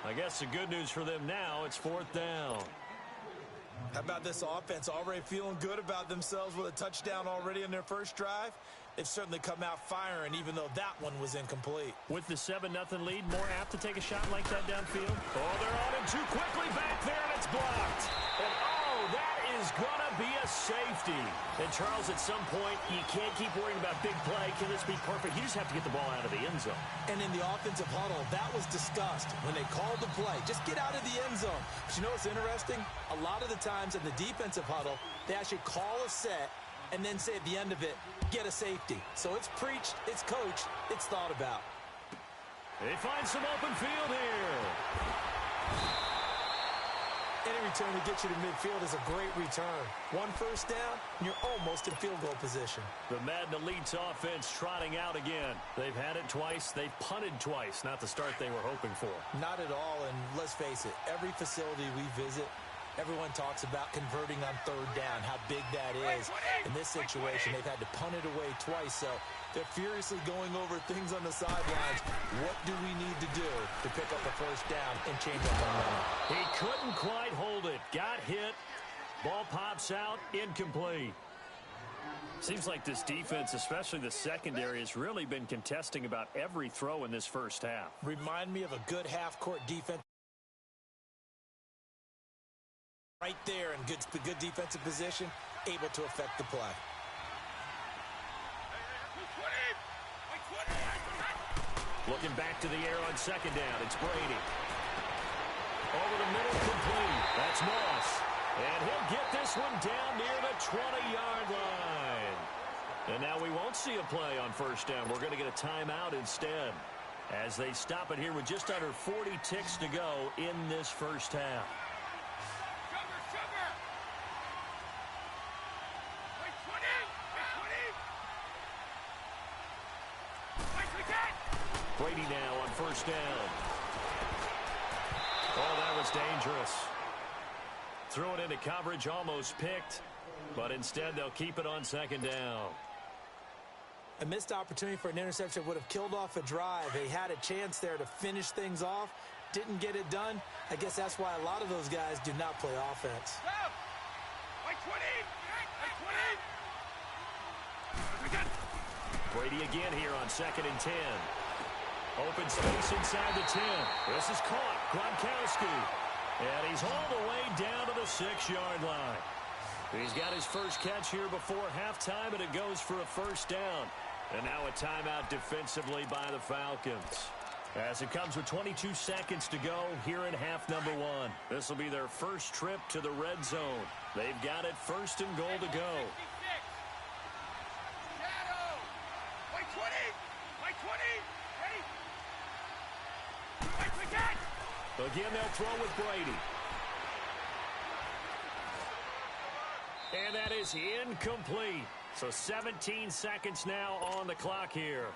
I guess the good news for them now, it's 4th down. How about this offense already feeling good about themselves with a touchdown already in their first drive? They've certainly come out firing, even though that one was incomplete. With the 7-0 lead, more apt to take a shot like that downfield. Oh, they're on him too quickly back there, and it's blocked. And oh, that is going to be a safety. And, Charles, at some point, you can't keep worrying about big play. Can this be perfect? You just have to get the ball out of the end zone. And in the offensive huddle, that was discussed when they called the play. Just get out of the end zone. But you know what's interesting? A lot of the times in the defensive huddle, they actually call a set and then say at the end of it, get a safety. So it's preached, it's coached, it's thought about. They find some open field here. Any return to get you to midfield is a great return. One first down, and you're almost in field goal position. The Madden Elite's offense trotting out again. They've had it twice. They've punted twice. Not the start they were hoping for. Not at all, and let's face it, every facility we visit, everyone talks about converting on third down, how big that is. In this situation, they've had to punt it away twice, so they're furiously going over things on the sidelines. What do we need to do to pick up a first down and change our momentum? He couldn't quite hold it. Got hit. Ball pops out. Incomplete. Seems like this defense, especially the secondary, has really been contesting about every throw in this first half. Remind me of a good half-court defense. Right there in good defensive position, able to affect the play. Looking back to the air on second down, it's Brady. Over the middle, complete. That's Moss. And he'll get this one down near the 20-yard line. And now we won't see a play on first down. We're going to get a timeout instead, as they stop it here with just under 40 ticks to go in this first half. Brady now on first down. Oh, that was dangerous. Threw it into coverage, almost picked, but instead they'll keep it on second down. A missed opportunity for an interception would have killed off a drive. They had a chance there to finish things off, didn't get it done. I guess that's why a lot of those guys do not play offense. Brady again here on 2nd and 10. Open space inside the 10. This is caught. Gronkowski. And he's all the way down to the 6-yard line. He's got his first catch here before halftime, and it goes for a first down. And now a timeout defensively by the Falcons. As it comes with 22 seconds to go here in half number 1. This will be their first trip to the red zone. They've got it first and goal to go. Again, they'll throw with Brady. And that is incomplete. So 17 seconds now on the clock here.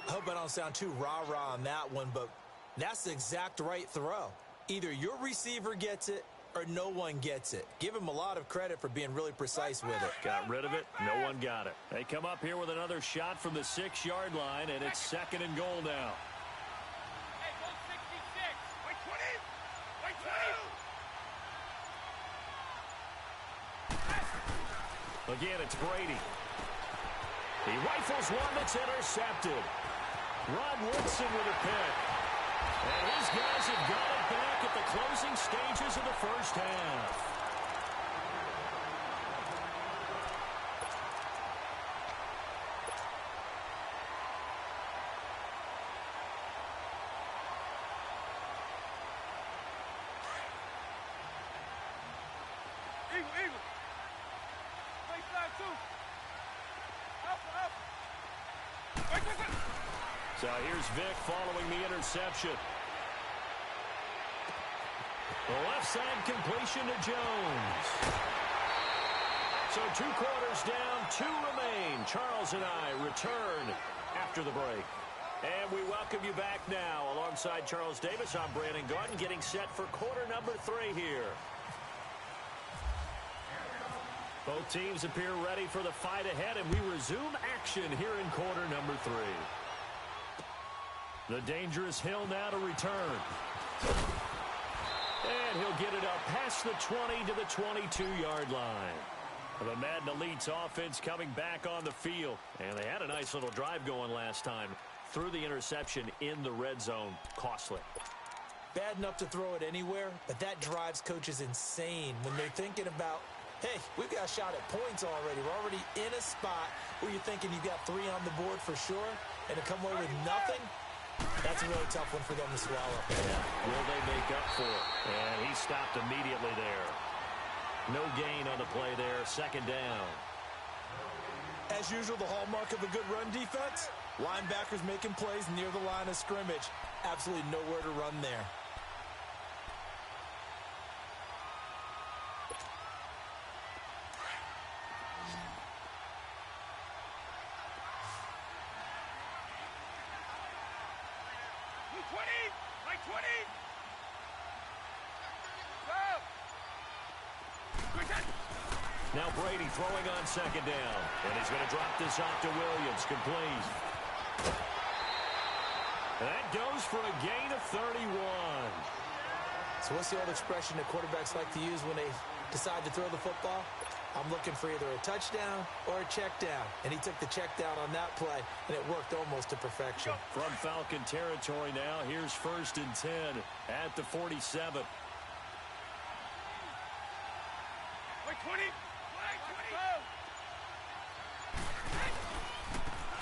I hope I don't sound too rah-rah on that one, but that's the exact right throw. Either your receiver gets it or no one gets it. Give him a lot of credit for being really precise with it. Got rid of it. No one got it. They come up here with another shot from the 6-yard line, and it's 2nd and goal now. Again, it's Brady. He rifles one that's intercepted. Rod Woodson with a pick. And his guys have got it back at the closing stages of the first half. So here's Vic following the interception. The left side completion to Jones. So 2 quarters down, 2 remain. Charles and I return after the break. And we welcome you back now. Alongside Charles Davis, I'm Brandon Gordon, getting set for quarter number 3 here. Both teams appear ready for the fight ahead, and we resume action here in quarter number 3. The dangerous Hill now to return. And he'll get it up past the 20 to the 22-yard line. The Madden Elite's offense coming back on the field. And they had a nice little drive going last time. Threw the interception in the red zone. Costly. Bad enough to throw it anywhere, but that drives coaches insane when they're thinking about hey, we've got a shot at points already. We're already in a spot where you're thinking you've got 3 on the board for sure, and to come away with nothing, that's a really tough one for them to swallow. Yeah. Will they make up for it? And he stopped immediately there. No gain on the play there. Second down. As usual, the hallmark of a good run defense, linebackers making plays near the line of scrimmage. Absolutely nowhere to run there. Now Brady throwing on second down. And he's going to drop this off to Williams. Complete. That goes for a gain of 31. So what's the old expression that quarterbacks like to use when they decide to throw the football? I'm looking for either a touchdown or a check down. And he took the check down on that play, and it worked almost to perfection. From Falcon territory now, here's 1st and 10 at the 47.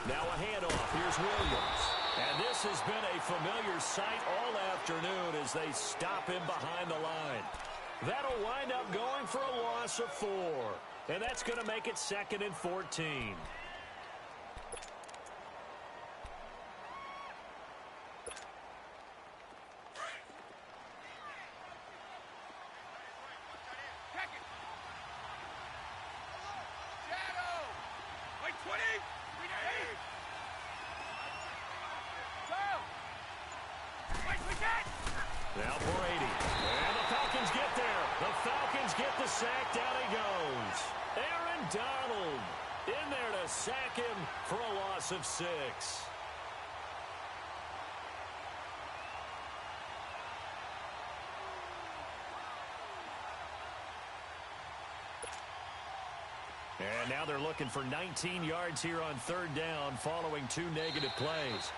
Now a handoff. Here's Williams. And this has been a familiar sight all afternoon as they stop him behind the line. That'll wind up going for a loss of 4. And that's going to make it 2nd and 14. Now Brady. And the Falcons get there. The Falcons get the sack. Down he goes. Aaron Donald in there to sack him for a loss of 6. And now they're looking for 19 yards here on 3rd down following 2 negative plays.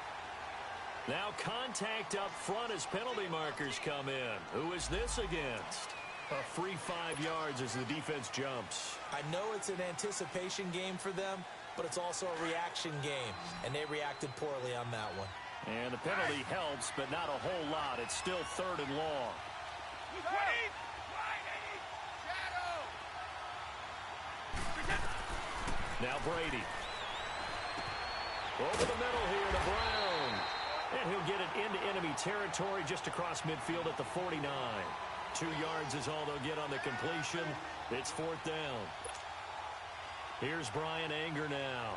Now contact up front as penalty markers come in. Who is this against? A free 5 yards as the defense jumps. I know it's an anticipation game for them, but it's also a reaction game, and they reacted poorly on that one. And the penalty helps, but not a whole lot. It's still 3rd and long. Now Brady. Over the middle here to Brown. And he'll get it into enemy territory just across midfield at the 49. 2 yards is all they'll get on the completion. It's 4th down. Here's Brian Anger now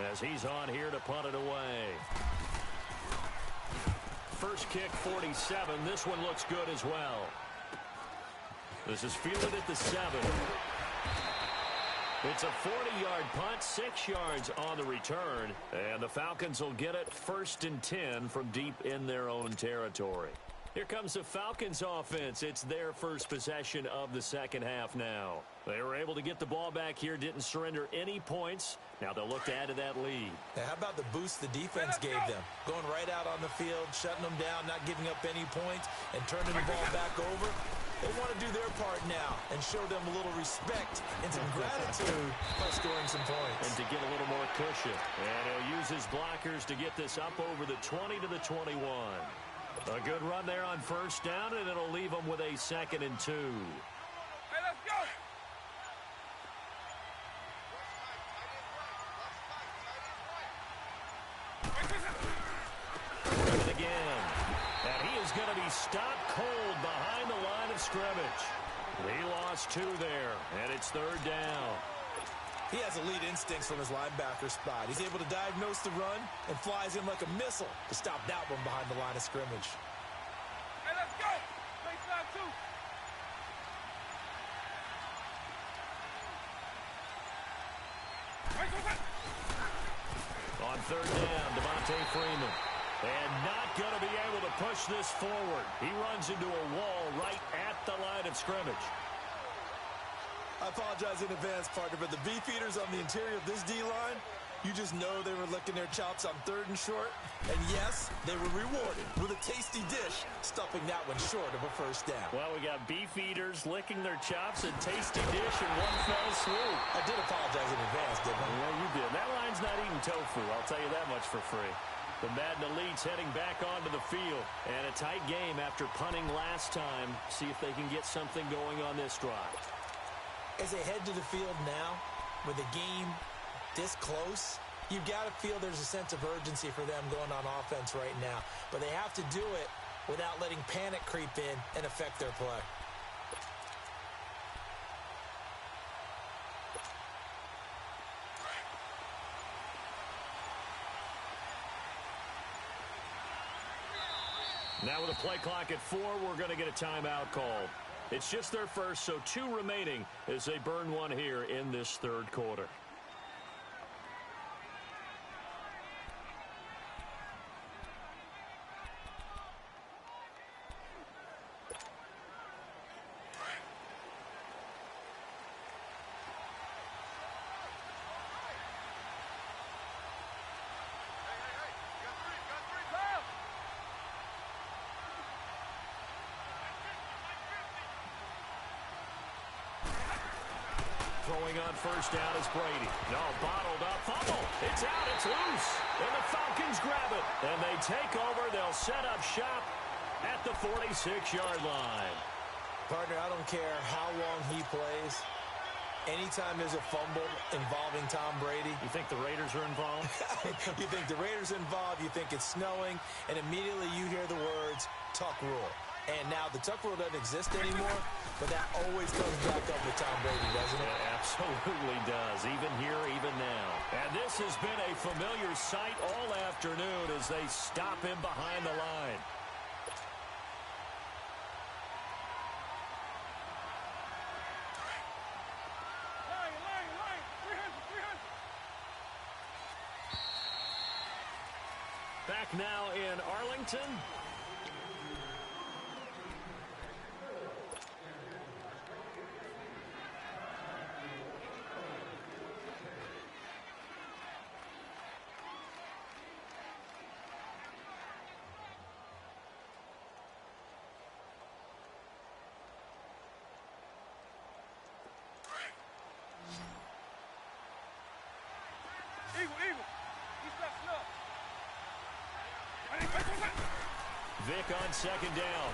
as he's on here to punt it away. First kick, 47. This one looks good as well. This is fielded at the 7. It's a 40-yard punt, 6 yards on the return, and the Falcons will get it 1st and 10 from deep in their own territory. Here comes the Falcons offense. It's their first possession of the second half now. They were able to get the ball back here, didn't surrender any points. Now they'll look to add to that lead. Now, how about the boost the defense gave them? Going right out on the field, shutting them down, not giving up any points, and turning the ball back over. They want to do their part now and show them a little respect and some gratitude by scoring some points. And to get a little more cushion. And he'll use his blockers to get this up over the 20 to the 21. A good run there on 1st down, and it'll leave them with a 2nd and 2. Hey, let's go! Run it again. And he is going to be stopped cold behind the line of scrimmage. He lost 2 there, and it's 3rd down. He has elite instincts from his linebacker spot. He's able to diagnose the run and flies in like a missile to stop that one behind the line of scrimmage. Hey, let's go! Baseline 2. On 3rd down, Devontae Freeman. And not going to be able to push this forward. He runs into a wall right at the line of scrimmage. I apologize in advance, partner, but the beefeaters on the interior of this D-line, You just know they were licking their chops on 3rd and short. And yes, they were rewarded with a tasty dish, stuffing that one short of a first down. Well, we got beef eaters licking their chops and tasty dish in one fell swoop. I did apologize in advance, didn't I? Yeah, you did. That line's not eating tofu, I'll tell you that much for free. The Madden Elite's heading back onto the field. And a tight game after punting last time. See if they can get something going on this drive. As they head to the field now, with the game this close, you've got to feel there's a sense of urgency for them going on offense right now. But they have to do it without letting panic creep in and affect their play. Now with a play clock at 4, we're going to get a timeout called. It's just their first, so 2 remaining as they burn one here in this 3rd quarter. Throwing on first down is Brady. No, bottled up. Fumble. It's out. It's loose. And the Falcons grab it. And they take over. They'll set up shop at the 46-yard line. Partner, I don't care how long he plays. Anytime there's a fumble involving Tom Brady. You think the Raiders are involved? You think the Raiders are involved. You think it's snowing. And immediately you hear the words, tuck rule. And now the tuck rule doesn't exist anymore, but that always comes back up with Tom Brady, doesn't it? It absolutely does, even here, even now. And this has been a familiar sight all afternoon as they stop him behind the line. Back now in Arlington. Vic on 2nd down.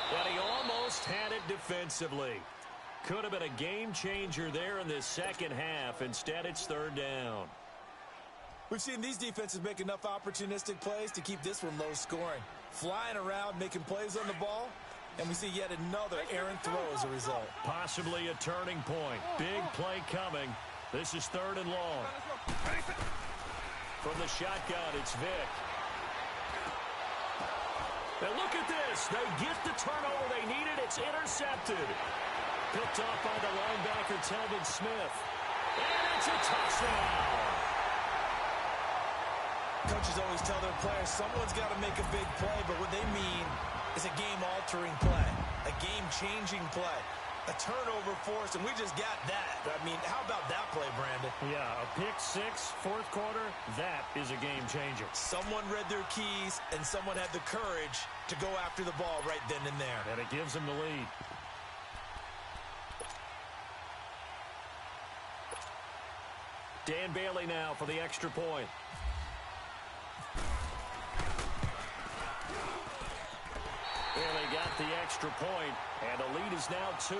But he almost had it defensively. Could have been a game changer there in the second half. Instead, it's 3rd down. We've seen these defenses make enough opportunistic plays to keep this one low scoring. Flying around, making plays on the ball, and we see yet another errant throw as a result. Possibly a turning point. Big play coming. This is 3rd and long. From the shotgun, it's Vic. And look at this. They get the turnover they needed. It's intercepted. Picked off by the linebacker, Telvin Smith. And it's a touchdown. Coaches always tell their players someone's got to make a big play, but what they mean is a game-altering play, a game-changing play, a turnover force, and we just got that. I mean, how about that play, Brandon? Yeah, a pick 6, 4th quarter, that is a game changer. Someone read their keys, and someone had the courage to go after the ball right then and there. And it gives them the lead. Dan Bailey now for the extra point. And they got the extra point, and the lead is now 2.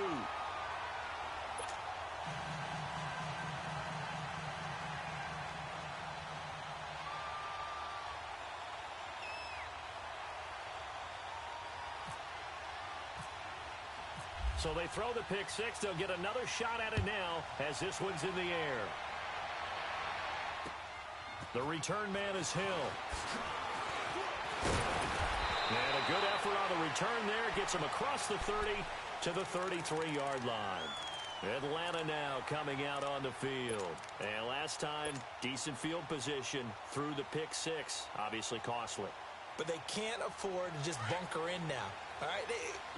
So they throw the pick 6. They'll get another shot at it now as this one's in the air. The return man is Hill. And a good effort on the return there. Gets him across the 30 to the 33-yard line. Atlanta now coming out on the field. And last time, decent field position through the pick 6. Obviously costly. but they can't afford to just bunker in now. All right,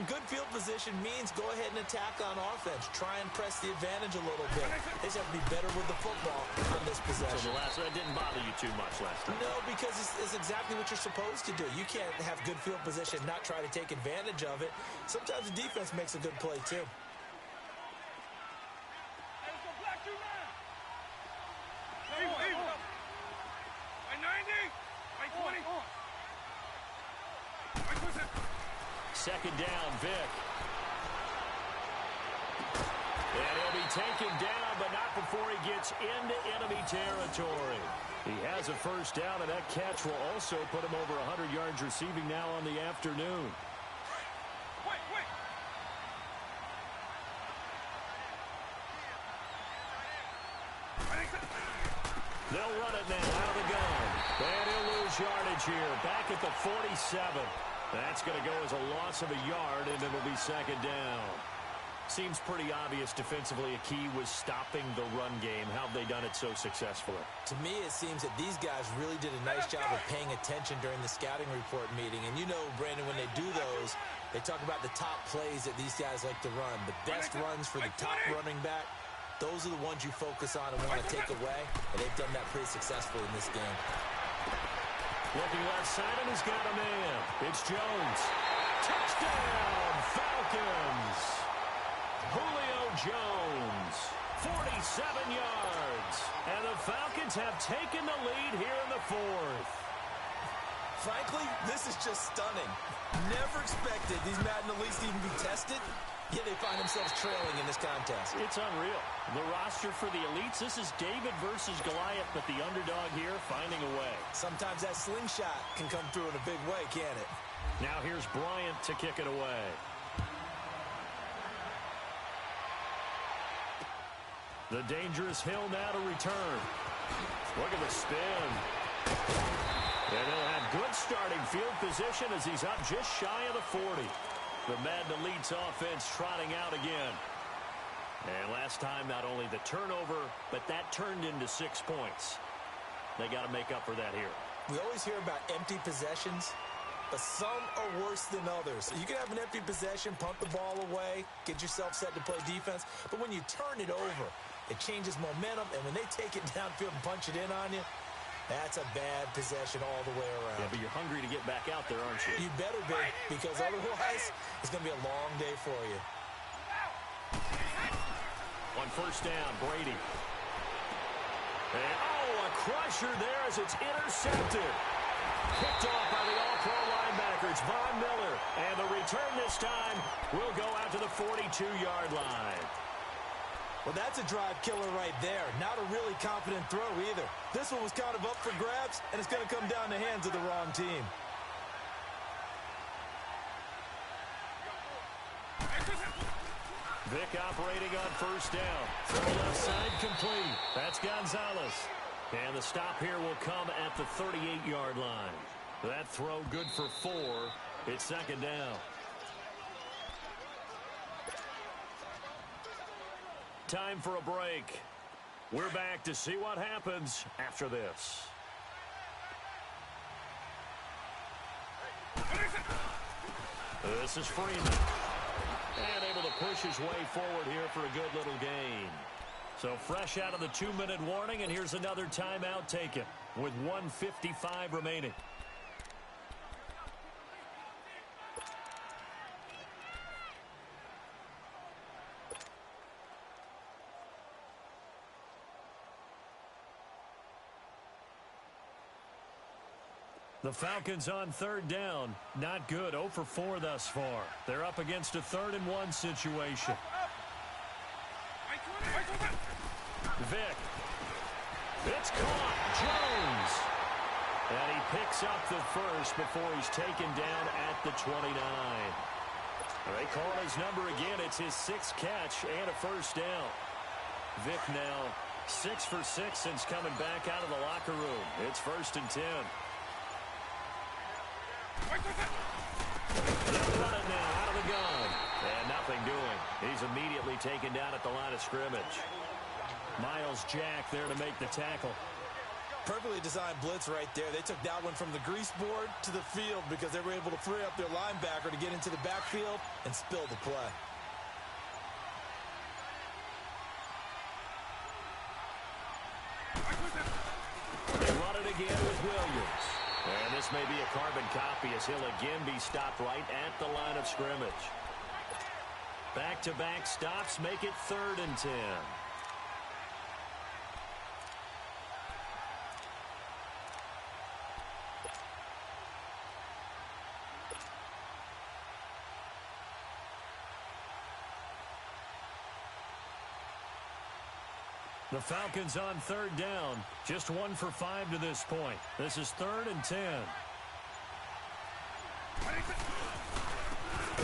good field position means go ahead and attack on offense. Try and press the advantage a little bit. They just have to be better with the football on this possession. So the last one didn't bother you too much last time? No, because it's exactly what you're supposed to do. You can't have good field position, not try to take advantage of it. Sometimes the defense makes a good play, too. Second down, Vic. And he'll be taken down, but not before he gets into enemy territory. He has a first down, and that catch will also put him over 100 yards receiving now on the afternoon. They'll run it now out of the gun. And he'll lose yardage here. Back at the 47. That's going to go as a loss of a yard, and it'll be second down. Seems pretty obvious defensively a key was stopping the run game. How have they done it so successfully? To me, it seems that these guys really did a nice job of paying attention during the scouting report meeting. And you know, Brandon, when they do those, they talk about the top plays that these guys like to run. The best runs for the top running back, those are the ones you focus on and want to take away. And they've done that pretty successfully in this game. Looking left side, and he's got a man. It's Jones. Touchdown, Falcons. Julio Jones, 47 yards. And the Falcons have taken the lead here in the fourth. Frankly, this is just stunning. Never expected these Madden Elites to even be tested. Yet they find themselves trailing in this contest. It's unreal. The roster for the Elites, this is David versus Goliath, but the underdog here finding a way. Sometimes that slingshot can come through in a big way, can't it? Now here's Bryant to kick it away. The dangerous Hill now to return. Look at the spin. And he'll have good starting field position as he's up just shy of the 40. The Madden Elites offense trotting out again. And last time, not only the turnover, but that turned into 6 points. They got to make up for that here. We always hear about empty possessions, but some are worse than others. You can have an empty possession, punt the ball away, get yourself set to play defense, but when you turn it over, it changes momentum, and when they take it downfield and punch it in on you, that's a bad possession all the way around. Yeah, but you're hungry to get back out there, aren't you? You better be, because otherwise it's going to be a long day for you. On first down, Brady. And, a crusher there as it's intercepted. Picked off by the all-pro linebackers, Von Miller. And the return this time will go out to the 42-yard line. Well, that's a drive killer right there. Not a really confident throw either. This one was kind of up for grabs, and it's going to come down the hands of the wrong team. Vic operating on first down. Throw left side complete. That's Gonzalez. And the stop here will come at the 38-yard line. That throw good for 4. It's second down. Time for a break. We're back to see what happens after this. This is Freeman. And able to push his way forward here for a good little gain. So fresh out of the 2-minute warning, and here's another timeout taken with 1:55 remaining. The Falcons on third down. Not good. 0 for 4 thus far. They're up against a 3rd and 1 situation. Vic. It's caught. Jones. And he picks up the first before he's taken down at the 29. They call his number again. It's his 6th catch and a first down. Vic now 6 for 6 since coming back out of the locker room. It's 1st and 10. They'll run it now out of the gun. And nothing doing. He's immediately taken down at the line of scrimmage. Miles Jack there to make the tackle. Perfectly designed blitz right there. They took that one from the grease board to the field because they were able to free up their linebacker to get into the backfield and spill the play. They run it again with Williams. And this may be a carbon copy as he'll again be stopped right at the line of scrimmage. Back-to-back stops make it 3rd and 10. The Falcons on 3rd down. Just 1 for 5 to this point. This is 3rd and 10.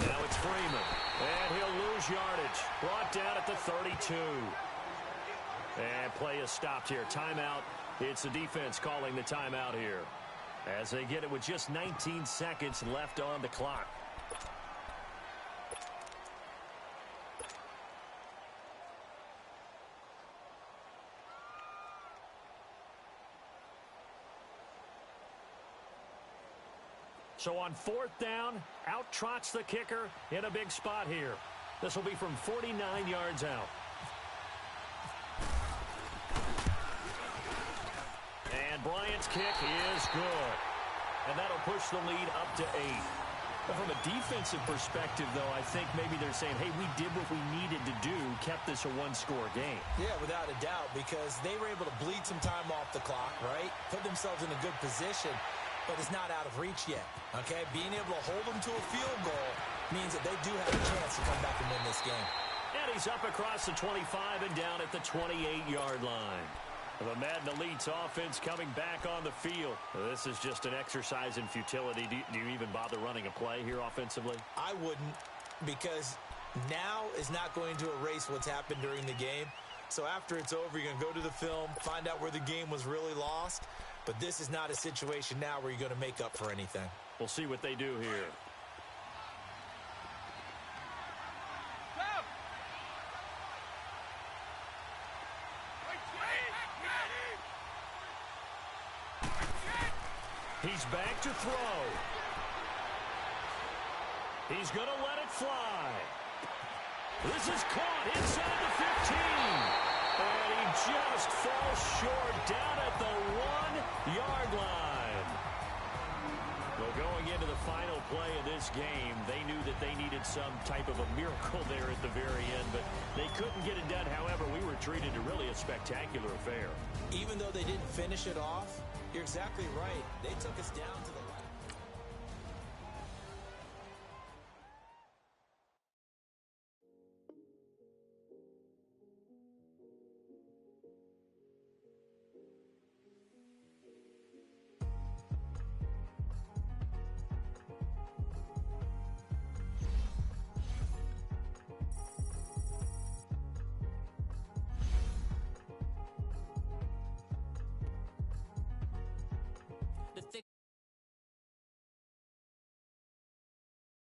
Now it's Freeman. And he'll lose yardage. Brought down at the 32. And play is stopped here. Timeout. It's the defense calling the timeout here, as they get it with just 19 seconds left on the clock. So on 4th down, out trots the kicker in a big spot here. This will be from 49 yards out. And Bryant's kick is good. And that'll push the lead up to 8. But from a defensive perspective, though, I think maybe they're saying, hey, we did what we needed to do, kept this a one-score game. Yeah, without a doubt, because they were able to bleed some time off the clock, right? Put themselves in a good position, but it's not out of reach yet, okay? Being able to hold them to a field goal means that they do have a chance to come back and win this game. And he's up across the 25 and down at the 28-yard line. The Madden Elite's offense coming back on the field. This is just an exercise in futility. Do you even bother running a play here offensively? I wouldn't, because now is not going to erase what's happened during the game. So after it's over, you're going to go to the film, find out where the game was really lost. But this is not a situation now where you're going to make up for anything. We'll see what they do here. He's back to throw. He's going to let it fly. This is caught inside the 15. And he just falls short down at the 1-yard line. Well, going into the final play of this game, they knew that they needed some type of a miracle there at the very end, but they couldn't get it done. However, we were treated to really a spectacular affair. Even though they didn't finish it off, you're exactly right. They took us down to the